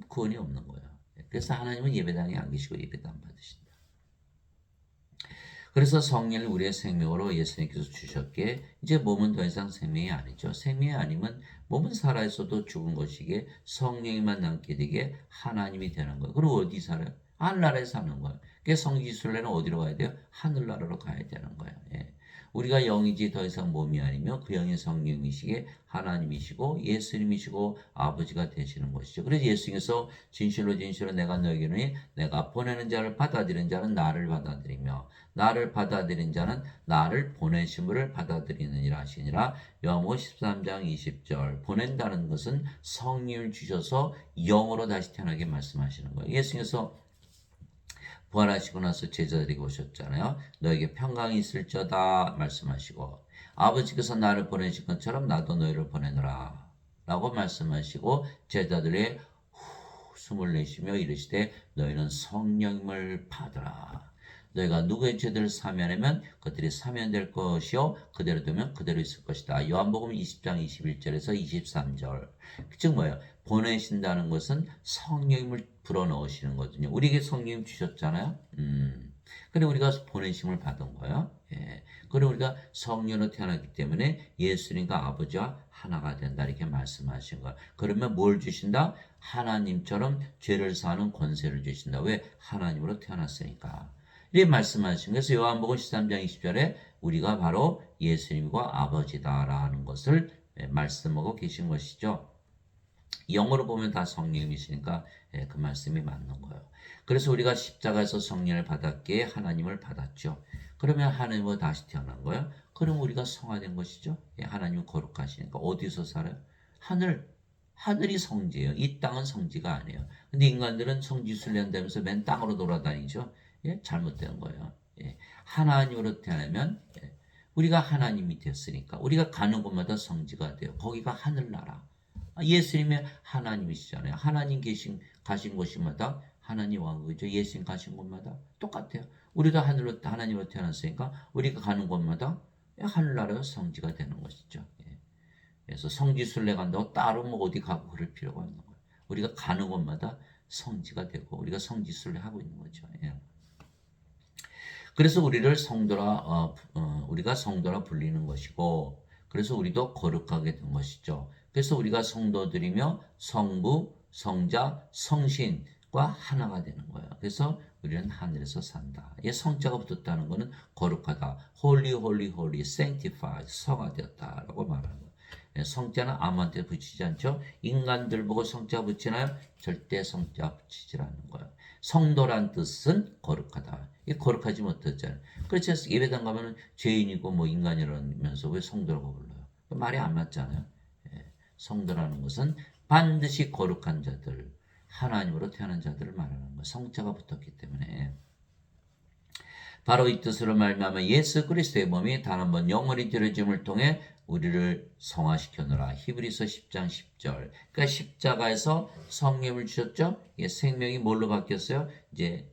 구원이 없는 거예요. 그래서 하나님은 예배당에 안 계시고 예배도 안 받으신다. 그래서 성령을 우리의 생명으로 예수님께서 주셨기에 이제 몸은 더 이상 생명이 아니죠. 생명이 아니면 몸은 살아있어도 죽은 것이기에 성령이만 남게 되게 하나님이 되는 거예요. 그리고 어디 살아요? 하늘나라에 사는 거예요. 그래서 성지순례는 어디로 가야 돼요? 하늘나라로 가야 되는 거예요. 우리가 영이지 더 이상 몸이 아니며 그 영이 성령이시기에 하나님이시고 예수님이시고 아버지가 되시는 것이죠. 그래서 예수님께서 진실로 진실로 내가 너에게는 내가 보내는 자를 받아들이는 자는 나를 받아들이며 나를 받아들인 자는 나를 보내심을 받아들이느니라 하시니라. 요한복음 13장 20절 보낸다는 것은 성령을 주셔서 영으로 다시 태어나게 말씀하시는 거예요. 예수님께서 부활하시고 나서 제자들에게 오셨잖아요. 너에게 평강이 있을저다 말씀하시고 아버지께서 나를 보내신 것처럼 나도 너희를 보내노라 라고 말씀하시고 제자들의 숨을 내쉬며 이르시되 너희는 성령을 받으라. 너희가 누구의 죄들을 사면하면 그들이 사면될 것이요 그대로 되면 그대로 있을 것이다. 요한복음 20장 21절에서 23절. 즉 뭐예요? 보내신다는 것은 성령님을 불어넣으시는 거거든요. 우리에게 성령 주셨잖아요. 그래 우리가 보내심을 받은 거예요. 그래 우리가 성령으로 태어났기 때문에 예수님과 아버지와 하나가 된다 이렇게 말씀하신 거예요. 그러면 뭘 주신다? 하나님처럼 죄를 사는 권세를 주신다. 왜? 하나님으로 태어났으니까. 이렇게 말씀하신 거예요. 그래서 요한복음 13장 20절에 우리가 바로 예수님과 아버지다라는 것을 말씀하고 계신 것이죠. 영어로 보면 다 성령이시니까 그 말씀이 맞는 거예요. 그래서 우리가 십자가에서 성령을 받았기에 하나님을 받았죠. 그러면 하나님으로 다시 태어난 거예요. 그럼 우리가 성화된 것이죠. 하나님은 거룩하시니까 어디서 살아요? 하늘이 성지예요. 이 땅은 성지가 아니에요. 근데 인간들은 성지순례 한다면서 맨 땅으로 돌아다니죠. 잘못된 거예요. 하나님으로 태어나면 우리가 하나님이 됐으니까 우리가 가는 곳마다 성지가 돼요. 거기가 하늘나라. 예수님의 하나님이시잖아요. 하나님 가신 곳마다 하나님 왕국이죠. 예수님 가신 곳마다 똑같아요. 우리도 하늘로 하나님으로 태어났으니까 우리가 가는 곳마다 하늘나라의 성지가 되는 것이죠. 예. 그래서 성지순례 간다고 따로 뭐 어디 가고 그럴 필요가 없는 거예요. 우리가 가는 곳마다 성지가 되고 우리가 성지순례 하고 있는 거죠. 예. 그래서 우리를 우리가 성도라 불리는 것이고, 그래서 우리도 거룩하게 된 것이죠. 그래서 우리가 성도들이며 성부, 성자, 성신과 하나가 되는 거예요. 그래서 우리는 하늘에서 산다. 이 성자가 붙었다는 것은 거룩하다. holy, holy, holy, sanctified, 성화되었다라고 말하는 거예요. 성자는 아무한테 붙이지 않죠. 인간들 보고 성자 붙이나요? 절대 성자 붙이지 않는 거예요. 성도란 뜻은 거룩하다. 이 거룩하지 못했잖아요. 그렇지 않습니까? 예배당 가면은 죄인이고 뭐 인간이라면서 왜 성도라고 불러요? 말이 안 맞잖아요. 예. 성도라는 것은 반드시 거룩한 자들, 하나님으로 태어난 자들을 말하는 거예요. 성자가 붙었기 때문에. 바로 이 뜻으로 말미암아 예수 그리스도의 몸이 단 한 번 영원히 드려짐을 통해 우리를 성화시켜노라. 히브리서 10장 10절. 그러니까 십자가에서 성령을 주셨죠. 생명이 뭘로 바뀌었어요? 이제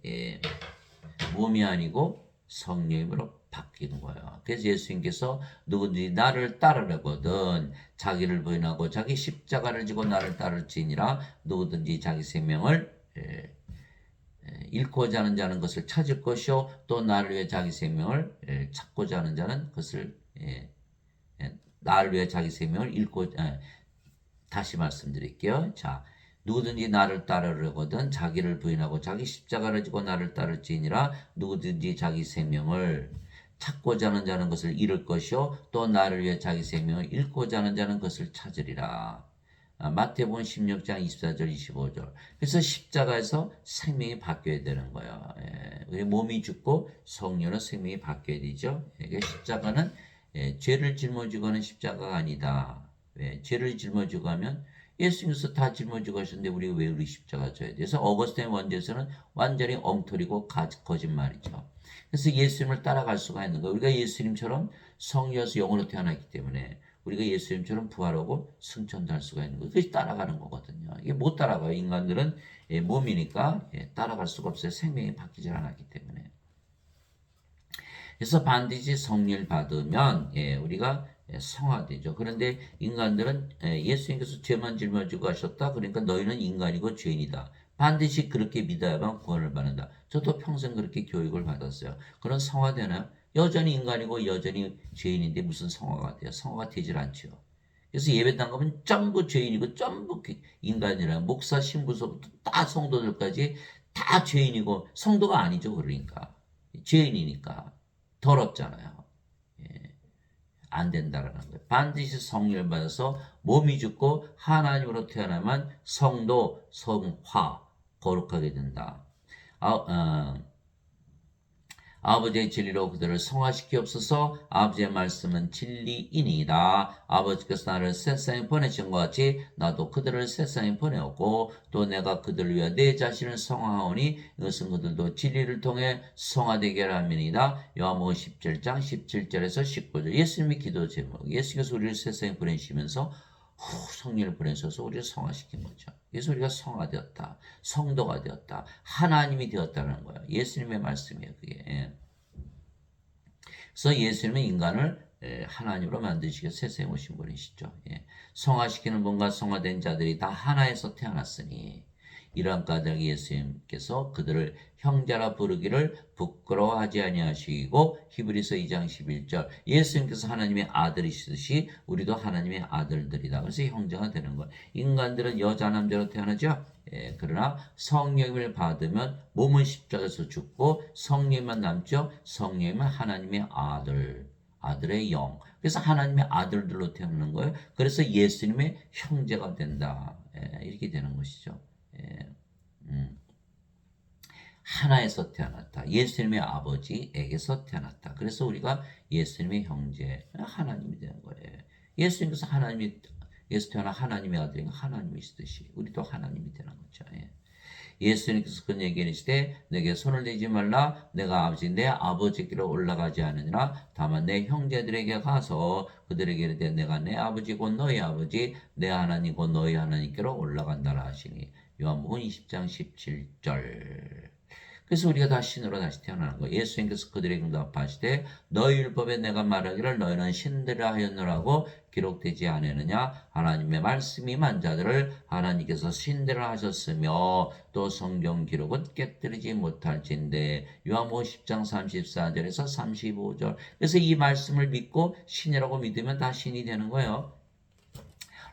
몸이 아니고 성령으로 바뀌는 거예요. 그래서 예수님께서 누구든지 나를 따르려거든 자기를 부인하고 자기 십자가를 지고 나를 따를지니라. 누구든지 자기 생명을 잃고자 하는 자는 것을 찾을 것이요 또 나를 위해 자기 생명을 찾고자 하는 자는 그것을 나를 위해 자기 생명을 다시 말씀드릴게요. 자, 누구든지 나를 따르려거든 자기를 부인하고 자기 십자가를 지고 나를 따를지니라. 누구든지 자기 생명을 찾고자 하는 자는 것을 잃을 것이요 또 나를 위해 자기 생명을 잃고자 하는 자는 것을 찾으리라. 마태복음 16장 24절 25절. 그래서 십자가에서 생명이 바뀌어야 되는 거예요. 우리 몸이 죽고 성령으로 생명이 바뀌어야 되죠. 십자가는 죄를 짊어지고 하는 십자가가 아니다. 죄를 짊어지고 하면 예수님께서 다 짊어지고 하셨는데 우리가 왜 우리 십자가 져야 돼? 그래서 어거스틴 원대에서는 완전히 엉터리고 거짓말이죠. 그래서 예수님을 따라갈 수가 있는 거예요. 우리가 예수님처럼 성령에서 영으로 태어났기 때문에 우리가 예수님처럼 부활하고 승천도 할 수가 있는 거예요. 그것이 따라가는 거거든요. 이게 못 따라가요. 인간들은 몸이니까 따라갈 수가 없어요. 생명이 바뀌지 않았기 때문에. 그래서 반드시 성령을 받으면 우리가 성화되죠. 그런데 인간들은 예수님께서 죄만 짊어지고 하셨다. 그러니까 너희는 인간이고 죄인이다. 반드시 그렇게 믿어야만 구원을 받는다. 저도 평생 그렇게 교육을 받았어요. 그런 성화되나요? 여전히 인간이고 여전히 죄인인데 무슨 성화가 돼요? 성화가 되질 않죠. 그래서 예배당 가면 전부 죄인이고 전부 인간이라 목사 신부서부터 다 성도들까지 다 죄인이고 성도가 아니죠. 그러니까 죄인이니까 더럽잖아요. 안 된다라는 거예요. 반드시 성령을 받아서 몸이 죽고 하나님으로 태어나면 성도, 성화, 거룩하게 된다. 아버지의 진리로 그들을 성화시키옵소서. 아버지의 말씀은 진리이니이다. 아버지께서 나를 세상에 보내신 것 같이 나도 그들을 세상에 보내었고 또 내가 그들을 위하여 내 자신을 성화하오니 이것은 그들도 진리를 통해 성화되게 함이니이다. 요한복음 17장 17절에서 19절. 예수님의 기도 제목. 예수께서 우리를 세상에 보내시면서 성령을 보내셔서 우리를 성화시킨 거죠. 그래서 우리가 성화되었다. 성도가 되었다. 하나님이 되었다는 거예요. 예수님의 말씀이에요. 그게. 그래서 예수님은 인간을 하나님으로 만드시기 위해서 세상에 오신 분이시죠. 성화시키는 분과 성화된 자들이 다 하나에서 태어났으니 이러한 까닭에 예수님께서 그들을 형제라 부르기를 부끄러워하지 아니하시고 히브리서 2장 11절 예수님께서 하나님의 아들이시듯이 우리도 하나님의 아들들이다. 그래서 형제가 되는 거예요. 인간들은 여자 남자로 태어나죠. 그러나 성령을 받으면 몸은 십자가에서 죽고 성령만 남죠. 성령은 하나님의 아들의 영. 그래서 하나님의 아들들로 태어나는 거예요. 그래서 예수님의 형제가 된다. 이렇게 되는 것이죠. 하나에서 태어났다. 예수님의 아버지에게서 태어났다. 그래서 우리가 예수님의 형제, 하나님이 되는 거예요. 예수님께서 예수 태어나 하나님의 아들인 하나님이시듯이 우리도 하나님이 되는 거죠. 예수님께서 그런 얘기를 하시되 내게 손을 대지 말라. 내가 내 아버지께로 올라가지 않으니라. 다만 내 형제들에게 가서 그들에게 이르되 내가 내 아버지 곧 너희 아버지 내 하나님 곧 너희 하나님께로 올라간다라 하시니 요한복음 20장 17절. 그래서 우리가 다 신으로 다시 태어나는 거예요. 예수님께서 그들에게 응답하시되 너희 율법에 내가 말하기를 너희는 신들이라 하였노라고 기록되지 않았느냐. 하나님의 말씀이 임한 자들을 하나님께서 신들이라 하셨으며 또 성경 기록은 깨뜨리지 못할진대. 요한복음 10장 34절에서 35절. 그래서 이 말씀을 믿고 신이라고 믿으면 다 신이 되는 거예요.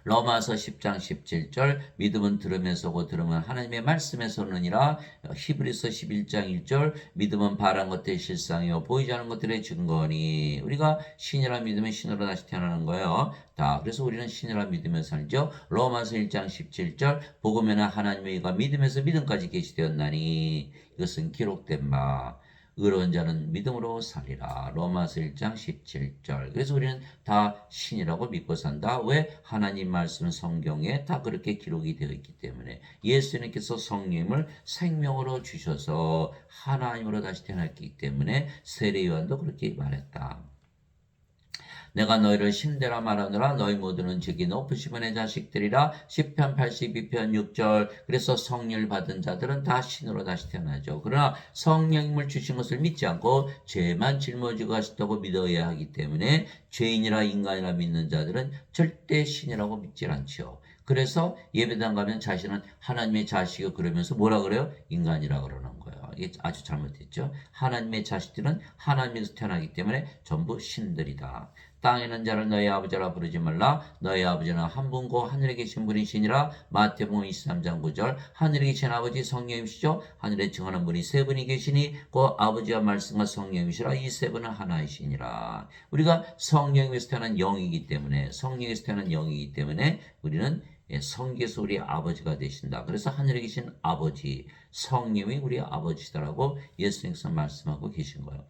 로마서 10장 17절 믿음은 들으면서 고 들으면 하나님의 말씀에서느니라. 히브리서 11장 1절 믿음은 바란 것들의 실상이요 보이지 않은 것들의 증거니. 우리가 신이라 믿으면 신으로 다시 태어나는 거예요. 그래서 우리는 신이라 믿으며 살죠. 로마서 1장 17절 복음에는 하나님의 의가 믿음에서 믿음까지 계시되었나니 이것은 기록된 바 의로운 자는 믿음으로 살리라. 로마서 1장 17절. 그래서 우리는 다 신이라고 믿고 산다. 왜? 하나님 말씀 성경에 다 그렇게 기록이 되어 있기 때문에. 예수님께서 성령을 생명으로 주셔서 하나님으로 다시 태어났기 때문에 세례요한도 그렇게 말했다. 내가 너희를 신대라 말하노라. 너희 모두는 즉이 높으신 분의 자식들이라. 시편 82편 6절. 그래서 성령을 받은 자들은 다 신으로 다시 태어나죠. 그러나 성령님을 주신 것을 믿지 않고 죄만 짊어지고 하셨다고 믿어야 하기 때문에 죄인이라 인간이라 믿는 자들은 절대 신이라고 믿지 않죠. 그래서 예배당 가면 자신은 하나님의 자식이고 그러면서 뭐라 그래요? 인간이라 그러는 거예요. 이게 아주 잘못됐죠. 하나님의 자식들은 하나님에서 태어나기 때문에 전부 신들이다. 땅에 있는 자를 너희 아버지라 부르지 말라. 너희 아버지는 한 분고 하늘에 계신 분이시니라. 마태복음 23장 9절. 하늘에 계신 아버지 성령이시죠. 하늘에 증언하는 분이 세 분이 계시니 그 아버지와 말씀과 성령이시라. 이 세 분은 하나이시니라. 우리가 성령에서 태어난 영이기 때문에 우리는 성계에서 우리 아버지가 되신다. 그래서 하늘에 계신 아버지 성령이 우리 아버지시다라고 예수님께서 말씀하고 계신 거예요.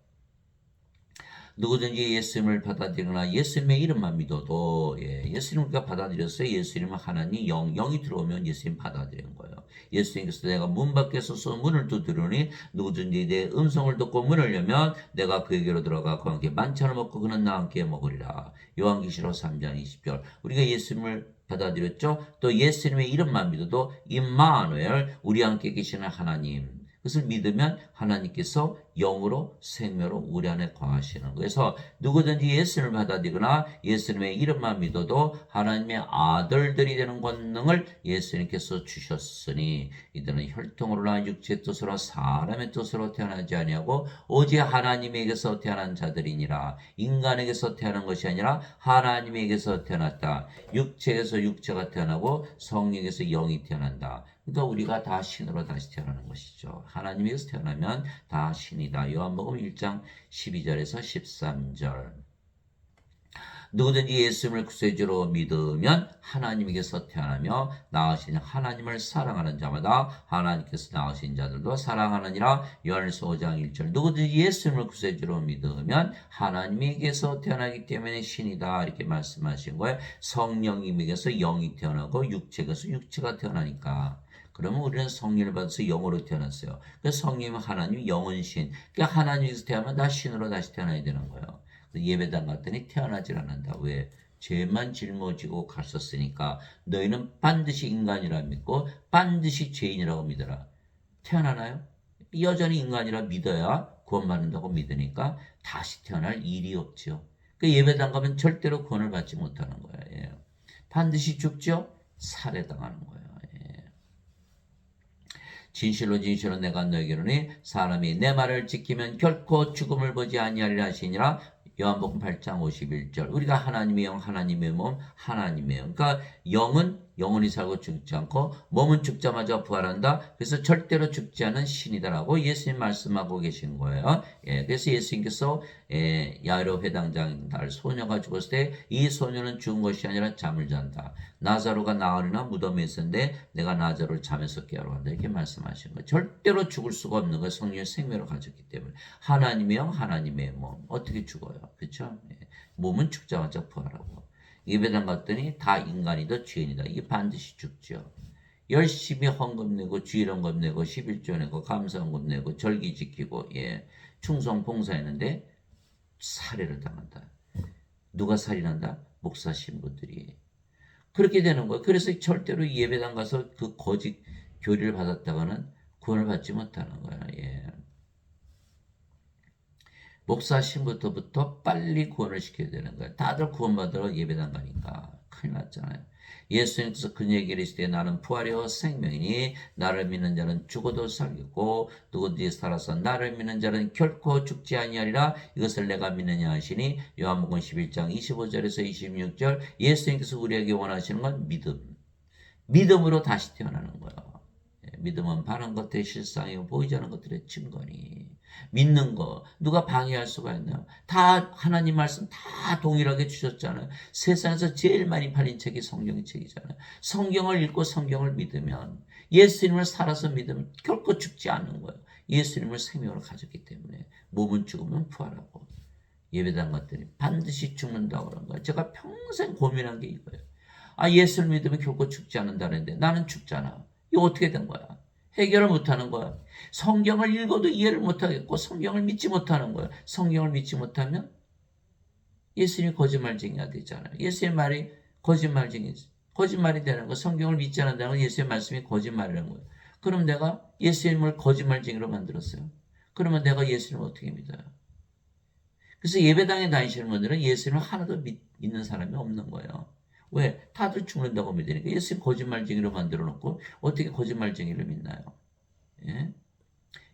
누구든지 예수님을 받아들이거나 예수님의 이름만 믿어도 예수님을 우리가 받아들였어요. 예수님은 하나님 영이 들어오면 예수님 받아들이는 거예요. 예수님께서 내가 문 밖에 서서 문을 두드리니 누구든지 내 음성을 듣고 문을 열면 내가 그에게로 들어가 그와 함께 만찬을 먹고 그는 나와 함께 먹으리라. 요한계시록 3장 20절. 우리가 예수님을 받아들였죠. 또 예수님의 이름만 믿어도 임마누엘 우리 함께 계시는 하나님. 그것을 믿으면 하나님께서 영으로 생명으로 우리 안에 거하시는 거예요. 그래서 누구든지 예수님을 받아들이거나 예수님의 이름만 믿어도 하나님의 아들들이 되는 권능을 예수님께서 주셨으니 이들은 혈통으로나 육체의 뜻으로 사람의 뜻으로 태어나지 아니하고 오직 하나님에게서 태어난 자들이니라. 인간에게서 태어난 것이 아니라 하나님에게서 태어났다. 육체에서 육체가 태어나고 성령에서 영이 태어난다. 그러니까 우리가 다 신으로 다시 태어나는 것이죠. 하나님에게서 태어나면 다 신이다. 요한복음 1장 12절에서 13절. 누구든지 예수님을 구세주로 믿으면 하나님에게서 태어나며 나으신 하나님을 사랑하는 자마다 하나님께서 나으신 자들도 사랑하느니라. 요한일서 5장 1절. 누구든지 예수님을 구세주로 믿으면 하나님에게서 태어나기 때문에 신이다. 이렇게 말씀하신 거예요. 성령님에게서 영이 태어나고 육체에서 육체가 태어나니까. 그러면 우리는 성령을 받아서 영으로 태어났어요. 그래서 성령은 하나님, 영은 신. 그러니까 하나님에서 태어나면 다 신으로 다시 태어나야 되는 거예요. 예배당 갔더니 태어나질 않는다. 왜? 죄만 짊어지고 갔었으니까 너희는 반드시 인간이라 믿고 반드시 죄인이라고 믿어라. 태어나나요? 여전히 인간이라 믿어야 구원받는다고 믿으니까 다시 태어날 일이 없죠. 그 예배당 가면 절대로 구원을 받지 못하는 거예요. 반드시 죽죠? 살해당하는 거예요. 진실로 진실로 내가 너에게 이르노니 사람이 내 말을 지키면 결코 죽음을 보지 아니하리라 하시니라. 요한복음 8장 51절. 우리가 하나님의 영, 하나님의 몸, 하나님의 영. 그러니까 영은 영원히 살고 죽지 않고 몸은 죽자마자 부활한다. 그래서 절대로 죽지 않은 신이다라고 예수님 말씀하고 계신 거예요. 그래서 예수님께서 야이로 회당장 날 소녀가 죽었을 때 이 소녀는 죽은 것이 아니라 잠을 잔다. 나사로가 나으리나 무덤에 있었는데 내가 나사로를 잠에서 깨우러 간다. 이렇게 말씀하신 거예요. 절대로 죽을 수가 없는 거예요. 성령의 생명을 가졌기 때문에. 하나님의 영, 하나님의 몸. 어떻게 죽어요? 그렇죠? 몸은 죽자마자 부활하고. 예배당 갔더니 다 인간이다 죄인이다. 이게 반드시 죽죠. 열심히 헌금 내고 주일헌금 내고 11조 내고 감사헌금 내고 절기 지키고 충성 봉사했는데 살해를 당한다. 누가 살인한다? 목사 신부들이. 그렇게 되는 거예요. 그래서 절대로 예배당 가서 그 거짓 교리를 받았다가는 구원을 받지 못하는 거야. 예. 목사 신부터부터 빨리 구원을 시켜야 되는 거야. 다들 구원받으러 예배당 가니까 큰일 났잖아요. 예수님께서 그 얘기를 했을 때 나는 부활이요 생명이니 나를 믿는 자는 죽어도 살겠고 누구든지 살아서 나를 믿는 자는 결코 죽지 아니하리라. 이것을 내가 믿느냐 하시니 요한복음 11장 25절에서 26절 예수님께서 우리에게 원하시는 건 믿음. 믿음으로 다시 태어나는 거예요. 믿음은 바라는 것들의 실상이요 보이지 않는 것들의 증거니. 믿는 거 누가 방해할 수가 있나요? 다 하나님 말씀 다 동일하게 주셨잖아요. 세상에서 제일 많이 팔린 책이 성경의 책이잖아요. 성경을 읽고 성경을 믿으면 예수님을 살아서 믿으면 결코 죽지 않는 거예요. 예수님을 생명으로 가졌기 때문에 몸은 죽으면 부활하고 예배당 갔더니 반드시 죽는다고 그런 거예요. 제가 평생 고민한 게 이거예요. 아, 예수를 믿으면 결코 죽지 않는다는데 나는 죽잖아. 이거 어떻게 된 거야? 해결을 못하는 거야. 성경을 읽어도 이해를 못하겠고 성경을 믿지 못하는 거야. 성경을 믿지 못하면 예수님이 거짓말쟁이가 되잖아요. 예수의 말이 거짓말이 되는 거. 성경을 믿지 않는다는 건 예수의 말씀이 거짓말이라는 거예요. 그럼 내가 예수님을 거짓말쟁이로 만들었어요. 그러면 내가 예수님을 어떻게 믿어요? 그래서 예배당에 다니시는 분들은 예수님을 하나도 믿는 사람이 없는 거예요. 왜? 다들 죽는다고 믿으니까 예수님 거짓말쟁이로 만들어 놓고 어떻게 거짓말쟁이를 믿나요? 예?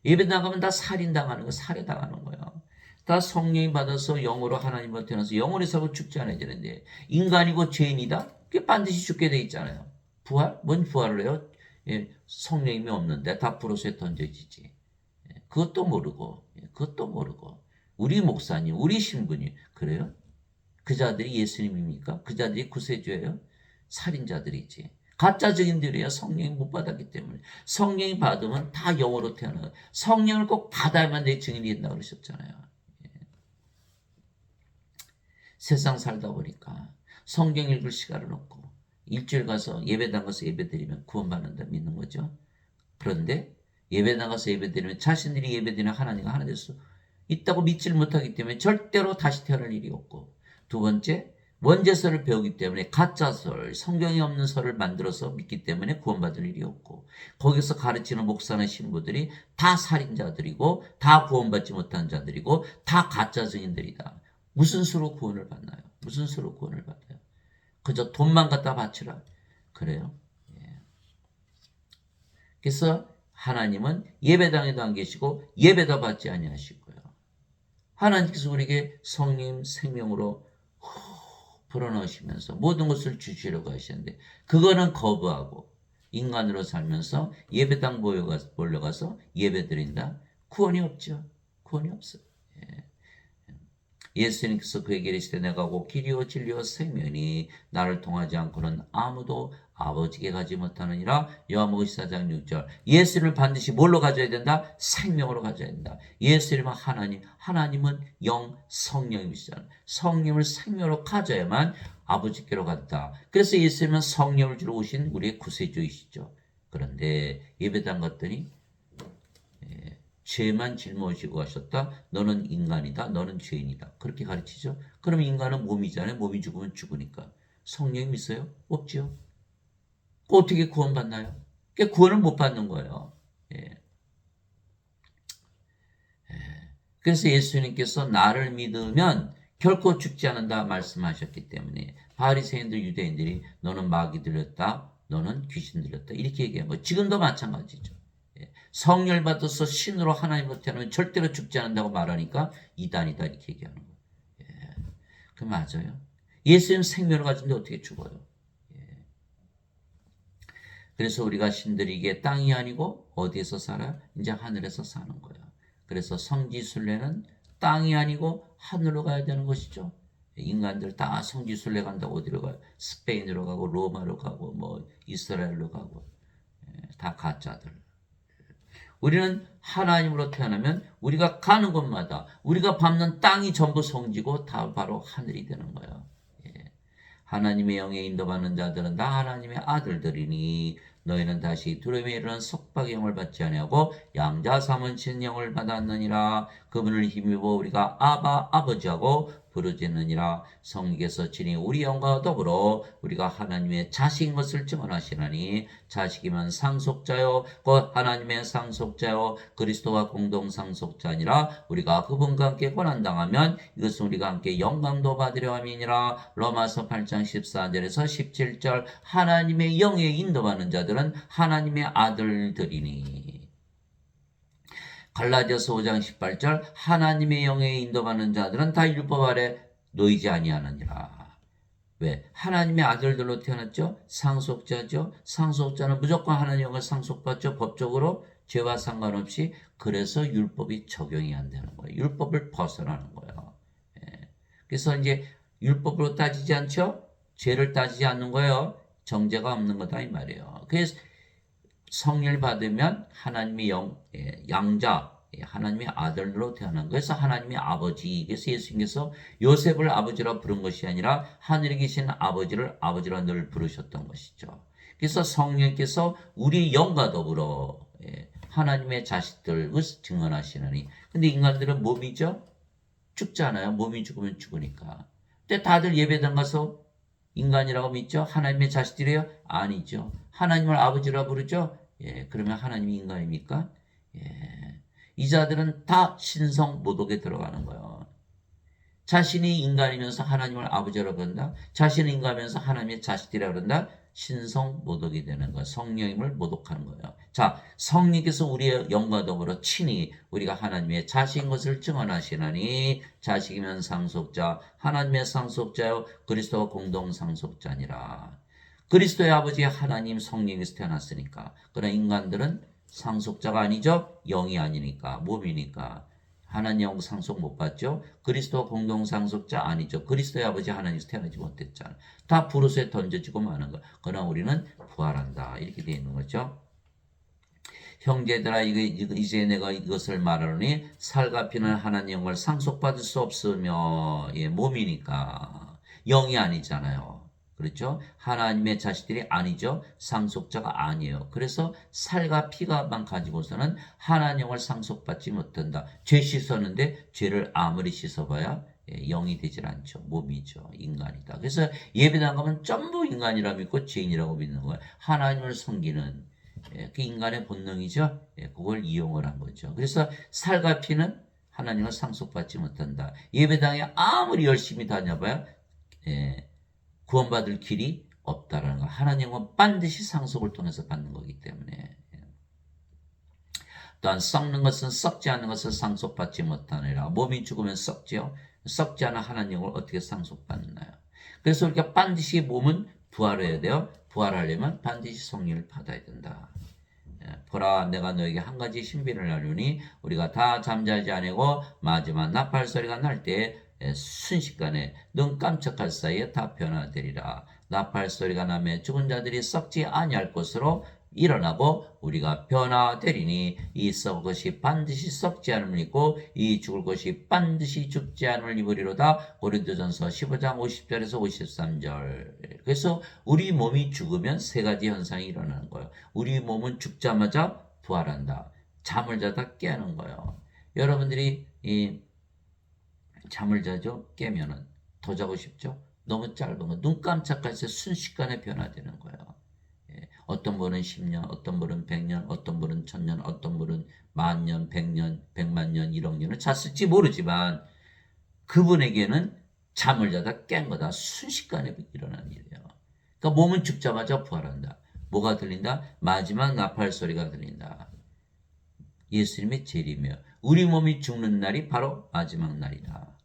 예배 나가면 다 살인당하는 거, 살해당하는 거예요. 다 성령이 받아서 영으로 하나님으로 태어나서 영원히 살고 죽지 않아야 되는데 인간이고 죄인이다? 그게 반드시 죽게 돼 있잖아요. 부활? 뭔 부활을 해요? 예, 성령님이 없는데 다 불옷에 던져지지. 예, 그것도 모르고 우리 목사님, 우리 신부님 그래요? 그 자들이 예수님입니까? 그 자들이 구세주예요? 살인자들이지. 가짜 증인들이야. 성령이 못 받았기 때문에. 성령이 받으면 다 영으로 태어나요. 성령을 꼭 받아야만 내 증인이 된다고 그러셨잖아요. 예. 세상 살다 보니까 성경 읽을 시간은 없고 일주일 가서 예배당 가서 예배드리면 구원받는다 믿는 거죠. 그런데 예배당 가서 예배드리면 자신들이 예배드리는 하나님과 하나 될 수 있다고 믿지를 못하기 때문에 절대로 다시 태어날 일이 없고 두 번째, 원죄설을 배우기 때문에 가짜설, 성경이 없는 설을 만들어서 믿기 때문에 구원받을 일이 없고 거기서 가르치는 목사나 신부들이 다 살인자들이고 다 구원받지 못한 자들이고 다 가짜 증인들이다. 무슨 수로 구원을 받나요? 무슨 수로 구원을 받아요? 그저 돈만 갖다 바치라. 그래요? 예. 그래서 하나님은 예배당에도 안 계시고 예배도 받지 아니하시고요. 하나님께서 우리에게 성령 생명으로 불어넣으시면서 모든 것을 주시려고 하시는데 그거는 거부하고 인간으로 살면서 예배당 몰려가서 예배드린다. 구원이 없죠. 구원이 없어요. 예. 예수님께서 그에게 이르시되 내가 곧 길이요 진리요 생명이니 나를 통하지 않고는 아무도 아버지께 가지 못하느니라. 요한복음 14장 6절. 예수님을 반드시 뭘로 가져야 된다? 생명으로 가져야 된다. 예수님은 하나님, 하나님은 영, 성령이시잖아요. 성령을 생명으로 가져야만 아버지께로 간다. 그래서 예수님은 성령을 주러 오신 우리의 구세주이시죠. 그런데 예배당 갔더니 죄만 짊어지고 가셨다. 너는 인간이다. 너는 죄인이다. 그렇게 가르치죠. 그럼 인간은 몸이잖아요. 몸이 죽으면 죽으니까. 성령이 있어요? 없죠. 어떻게 구원받나요? 구원을 못 받는 거예요. 예. 그래서 예수님께서 나를 믿으면 결코 죽지 않는다 말씀하셨기 때문에 바리새인들 유대인들이 너는 마귀 들렸다. 너는 귀신 들렸다. 이렇게 얘기한 거. 지금도 마찬가지죠. 성령을 받아서 신으로 하나님으로 태어나면 절대로 죽지 않는다고 말하니까 이단이다 이렇게 얘기하는 거예요. 예. 그 맞아요. 예수님 생명을 가진데 어떻게 죽어요? 예. 그래서 우리가 신들에게 땅이 아니고 어디에서 살아요? 이제 하늘에서 사는 거예요. 그래서 성지순례는 땅이 아니고 하늘로 가야 되는 것이죠. 인간들 다 성지순례 간다고 어디로 가요? 스페인으로 가고 로마로 가고 뭐 이스라엘로 가고 다 가짜들. 우리는 하나님으로 태어나면 우리가 가는 곳마다 우리가 밟는 땅이 전부 성지고 다 바로 하늘이 되는 거예요. 예. 하나님의 영에 인도받는 자들은 다 하나님의 아들들이니 너희는 다시 두려움에 이르는 속박의 영을 받지 아니하고 양자 삼은 신 영을 받았느니라. 그분을 힘입어 우리가 아바 아버지하고 부르짖느니라. 성령께서 친히 우리 영과 더불어 우리가 하나님의 자식인 것을 증언하시나니 자식이면 상속자요 곧 하나님의 상속자요 그리스도와 공동 상속자니라. 우리가 그분과 함께 고난당하면 이것은 우리가 함께 영광도 받으려 함이니라. 로마서 8장 14절에서 17절 하나님의 영에 인도받는 자들은 하나님의 아들들이니. 갈라디아서 5장 18절 하나님의 영에 인도받는 자들은 다 율법 아래 놓이지 아니하느니라. 왜? 하나님의 아들들로 태어났죠? 상속자죠? 상속자는 무조건 하나님의 영을 상속받죠? 법적으로 죄와 상관없이. 그래서 율법이 적용이 안 되는 거예요. 율법을 벗어나는 거예요. 예. 그래서 이제 율법으로 따지지 않죠? 죄를 따지지 않는 거예요. 정죄가 없는 거다 이 말이에요. 그래서 성령을 받으면 하나님의 양자, 하나님의 아들로 태어난 거에서 하나님의 아버지. 그래서 예수님께서 요셉을 아버지라 부른 것이 아니라 하늘에 계신 아버지를 아버지라 늘 부르셨던 것이죠. 그래서 성령께서 우리 영과 더불어 하나님의 자식들을 증언하시느니. 근데 인간들은 몸이죠? 죽잖아요. 몸이 죽으면 죽으니까. 근데 다들 예배당 가서 인간이라고 믿죠? 하나님의 자식들이에요? 아니죠. 하나님을 아버지라 부르죠? 예, 그러면 하나님이 인간입니까? 예. 이 자들은 다 신성 모독에 들어가는 거예요. 자신이 인간이면서 하나님을 아버지라 부른다? 자신이 인간이면서 하나님의 자식들이라 그런다? 신성 모독이 되는 거예요. 성령님을 모독하는 거예요. 자, 성령께서 우리의 영과 더불어 친히 우리가 하나님의 자식인 것을 증언하시나니 자식이면 상속자, 하나님의 상속자요 그리스도와 공동 상속자니라. 그리스도의 아버지 하나님 성령에서 태어났으니까. 그러나 인간들은 상속자가 아니죠. 영이 아니니까, 몸이니까. 하나님 영 상속 못 받죠. 그리스도 공동 상속자 아니죠. 그리스도의 아버지 하나님에서 태어나지 못했잖아. 다 불옷에 던져지고 마는 거. 그러나 우리는 부활한다. 이렇게 되어 있는 거죠. 형제들아 이제 내가 이것을 말하노니 살과 피는 하나님 영을 상속받을 수 없으며 몸이니까 영이 아니잖아요. 그렇죠? 하나님의 자식들이 아니죠. 상속자가 아니에요. 그래서 살과 피가만 가지고서는 하나님을 상속받지 못한다. 죄 씻었는데 죄를 아무리 씻어봐야 영이 되질 않죠. 몸이죠. 인간이다. 그래서 예배당 가면 전부 인간이라 믿고 죄인이라고 믿는 거예요. 하나님을 섬기는 그 인간의 본능이죠. 그걸 이용을 한 거죠. 그래서 살과 피는 하나님을 상속받지 못한다. 예배당에 아무리 열심히 다녀봐야 구원받을 길이 없다라는 거. 하나님은 반드시 상속을 통해서 받는 거기 때문에. 또한 썩는 것은 썩지 않는 것을 상속받지 못하느라. 몸이 죽으면 썩지요. 썩지 않은 하나님을 어떻게 상속받나요? 그래서 우리가 반드시 몸은 부활해야 돼요. 부활하려면 반드시 성령을 받아야 된다. 보라 내가 너에게 한 가지 신비를 알리니 우리가 다 잠자지 아니고 마지막 나팔 소리가 날 때 순식간에 눈 깜짝할 사이에 다 변화되리라. 나팔 소리가 나면 죽은 자들이 썩지 아니할 것으로 일어나고 우리가 변화되리니 이 썩을 것이 반드시 썩지 않음을 입고 이 죽을 것이 반드시 죽지 않음을 입으리로다. 고린도전서 15장 50절에서 53절. 그래서 우리 몸이 죽으면 세 가지 현상이 일어나는 거예요. 우리 몸은 죽자마자 부활한다. 잠을 자다 깨는 거예요. 여러분들이 잠을 자죠? 깨면은 더 자고 싶죠? 너무 짧은 거. 눈 깜짝할 때 순식간에 변화되는 거예요. 어떤 분은 10년, 어떤 분은 100년, 어떤 분은 1000년, 어떤 분은 10,000년, 100년, 100만 년, 1억 년을 잤을지 모르지만 그분에게는 잠을 자다 깬 거다. 순식간에 일어나는 일이에요. 그러니까 몸은 죽자마자 부활한다. 뭐가 들린다? 마지막 나팔 소리가 들린다. 예수님의 재림이에요. 우리 몸이 죽는 날이 바로 마지막 날이다.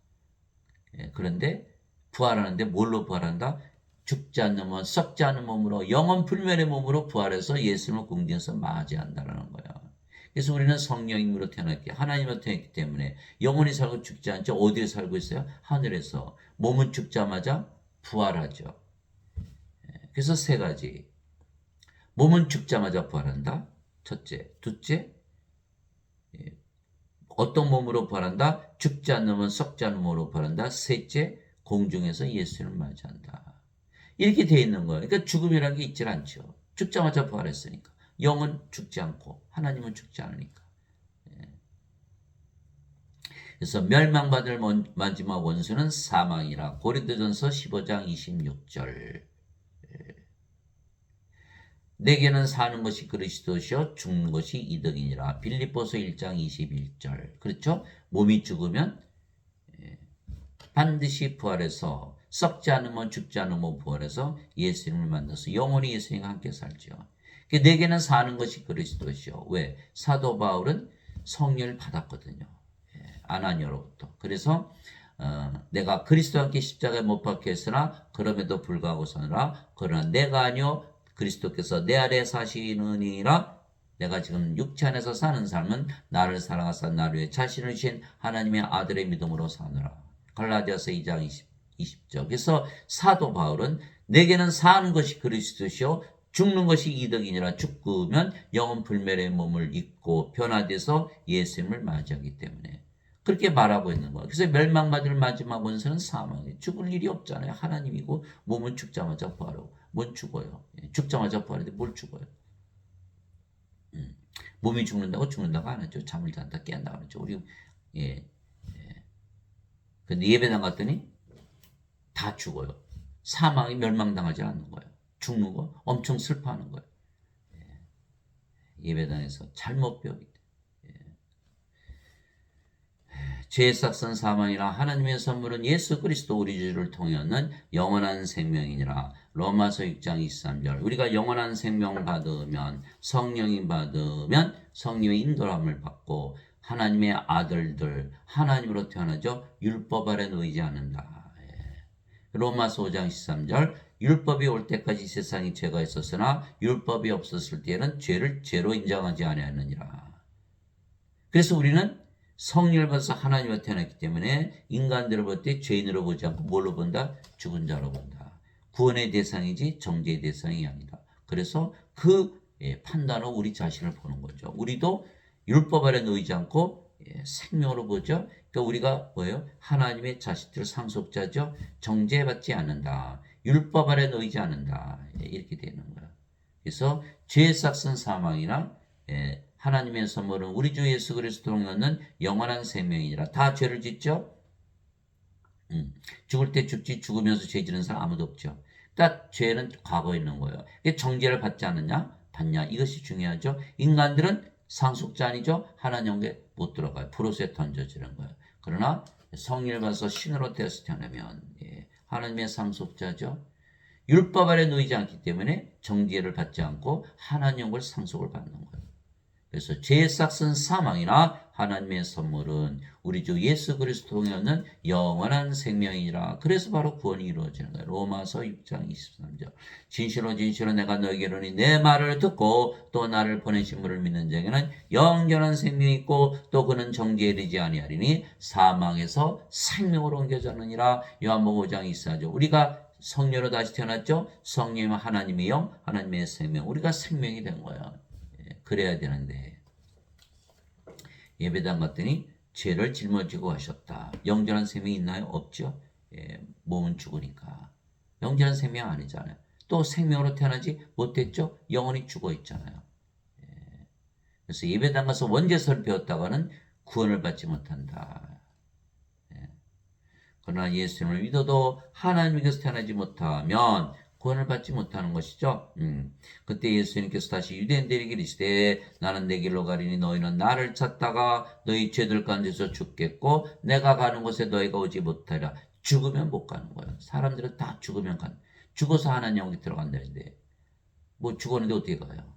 그런데 부활하는데 뭘로 부활한다? 죽지 않는 몸, 썩지 않는 몸으로 영원 불멸의 몸으로 부활해서 예수님을 궁전에서 맞이한다는 거예요. 그래서 우리는 성령님으로 태어났기, 하나님으로 태어났기 때문에 영원히 살고 죽지 않죠. 어디에 살고 있어요? 하늘에서. 몸은 죽자마자 부활하죠. 그래서 세 가지. 몸은 죽자마자 부활한다. 첫째. 둘째. 어떤 몸으로 부활한다? 죽지 않는 몸, 썩지 않는 몸으로 부활한다. 셋째. 공중에서 예수님을 맞이한다. 이렇게 되어 있는 거예요. 그러니까 죽음이라는 게 있질 않죠. 죽자마자 부활했으니까. 영은 죽지 않고 하나님은 죽지 않으니까. 그래서 멸망받을 마지막 원수는 사망이라. 고린도전서 15장 26절. 내게는 사는 것이 그리스도시요 죽는 것이 이득이니라. 빌립보서 1장 21절. 그렇죠? 몸이 죽으면 반드시 부활해서 썩지 않으면 죽지 않으면 부활해서 예수님을 만나서 영원히 예수님과 함께 살죠. 내게는 사는 것이 그리스도시요. 왜? 사도 바울은 성령을 받았거든요. 아나니아로부터. 그래서 내가 그리스도와 함께 십자가에 못 박혀 있으나 그럼에도 불구하고 사느라 그러나 내가 아니요 그리스도께서 내 아래 사시느니라. 내가 지금 육체 안에서 사는 삶은 나를 사랑하사 나를 위해 자신을 주신 하나님의 아들의 믿음으로 사느라. 갈라디아서 2장 20절. 그래서 사도 바울은 내게는 사는 것이 그리스도시요 죽는 것이 이득이니라. 죽으면 영원 불멸의 몸을 입고 변화돼서 예수님을 맞이하기 때문에 그렇게 말하고 있는 거예요. 그래서 멸망받을 마지막 원수는 사망이에요. 죽을 일이 없잖아요. 하나님이고 몸은 죽자마자 부활하고. 뭔 죽어요? 죽자마자 부활인데 뭘 죽어요? 몸이 죽는다고 안 하죠. 잠을 잔다 깬다 그러죠. 우리 예. 근데 예배당 갔더니 다 죽어요. 사망이 멸망당하지 않는 거예요. 죽는 거 엄청 슬퍼하는 거예요. 예배당에서 잘못 배우기 때문에. 죄의 싹선 사망이라 하나님의 선물은 예수 그리스도 우리 주를 통하는 영원한 생명이니라. 로마서 6장 23절. 우리가 영원한 생명 받으면 성령이 받으면 성령의 인도함을 받고 하나님의 아들들 하나님으로 태어나죠. 율법 아래 놓이지 않는다. 로마서 5장 13절. 율법이 올 때까지 세상에 죄가 있었으나 율법이 없었을 때에는 죄를 죄로 인정하지 아니하느니라. 그래서 우리는 성령을 받아서 하나님으로 태어났기 때문에 인간들을 볼 때 죄인으로 보지 않고 뭘로 본다? 죽은 자로 본다. 구원의 대상이지 정죄의 대상이 아니다. 그래서 그 판단으로 우리 자신을 보는 거죠. 우리도 율법 아래 놓이지 않고 생명으로 보죠. 그러니까 우리가 뭐예요? 하나님의 자식들 상속자죠. 정죄받지 않는다. 율법 아래 놓이지 않는다. 이렇게 되는 거예요. 그래서 죄의 싹슨 사망이나 하나님의 선물은 우리 주 예수 그리스도로 얻는 영원한 생명이니라. 다 죄를 짓죠? 죽을 때 죽지 죽으면서 죄 지는 사람 아무도 없죠. 그러니까 죄는 과거에 있는 거예요. 정죄를 받지 않느냐? 받냐? 이것이 중요하죠. 인간들은 상속자 아니죠? 하나님께 못 들어가요. 브로스에 던져지는 거예요. 그러나 성령을 받아서 신으로 되어서 태어나면 하나님의 상속자죠. 율법 아래 놓이지 않기 때문에 정죄를 받지 않고 하나님을 상속을 받는 거예요. 그래서 죄의 싹슨 사망이나 하나님의 선물은 우리 주 예수 그리스도 통해 얻는 영원한 생명이라. 그래서 바로 구원이 이루어지는 거예요. 로마서 6장 23절. 진실로 진실로 내가 너에게 이르니 내 말을 듣고 또 나를 보내신 분을 믿는 자에게는 영원한 생명이 있고 또 그는 정죄에 이르지 아니하리니 사망에서 생명으로 옮겨졌느니라. 요한복음 5장 24절. 우리가 성령으로 다시 태어났죠. 성령은 하나님의 영, 하나님의 생명. 우리가 생명이 된 거예요. 그래야 되는데 예배당 갔더니 죄를 짊어지고 가셨다. 영전한 생명이 있나요? 없죠. 몸은 죽으니까 영전한 생명 아니잖아요. 또 생명으로 태어나지 못했죠. 영원히 죽어 있잖아요. 그래서 예배당 가서 원죄서를 배웠다가는 구원을 받지 못한다. 그러나 예수님을 믿어도 하나님께서 태어나지 못하면 구원을 받지 못하는 것이죠. 그때 예수님께서 다시 유대인들에게 이르시되 나는 내 길로 가리니 너희는 나를 찾다가 너희 죄들 가운데서 죽겠고 내가 가는 곳에 너희가 오지 못하리라. 죽으면 못 가는 거예요. 사람들은 다 죽으면 죽어서 하나님 영이 들어간다는데 뭐 죽었는데 어떻게 가요?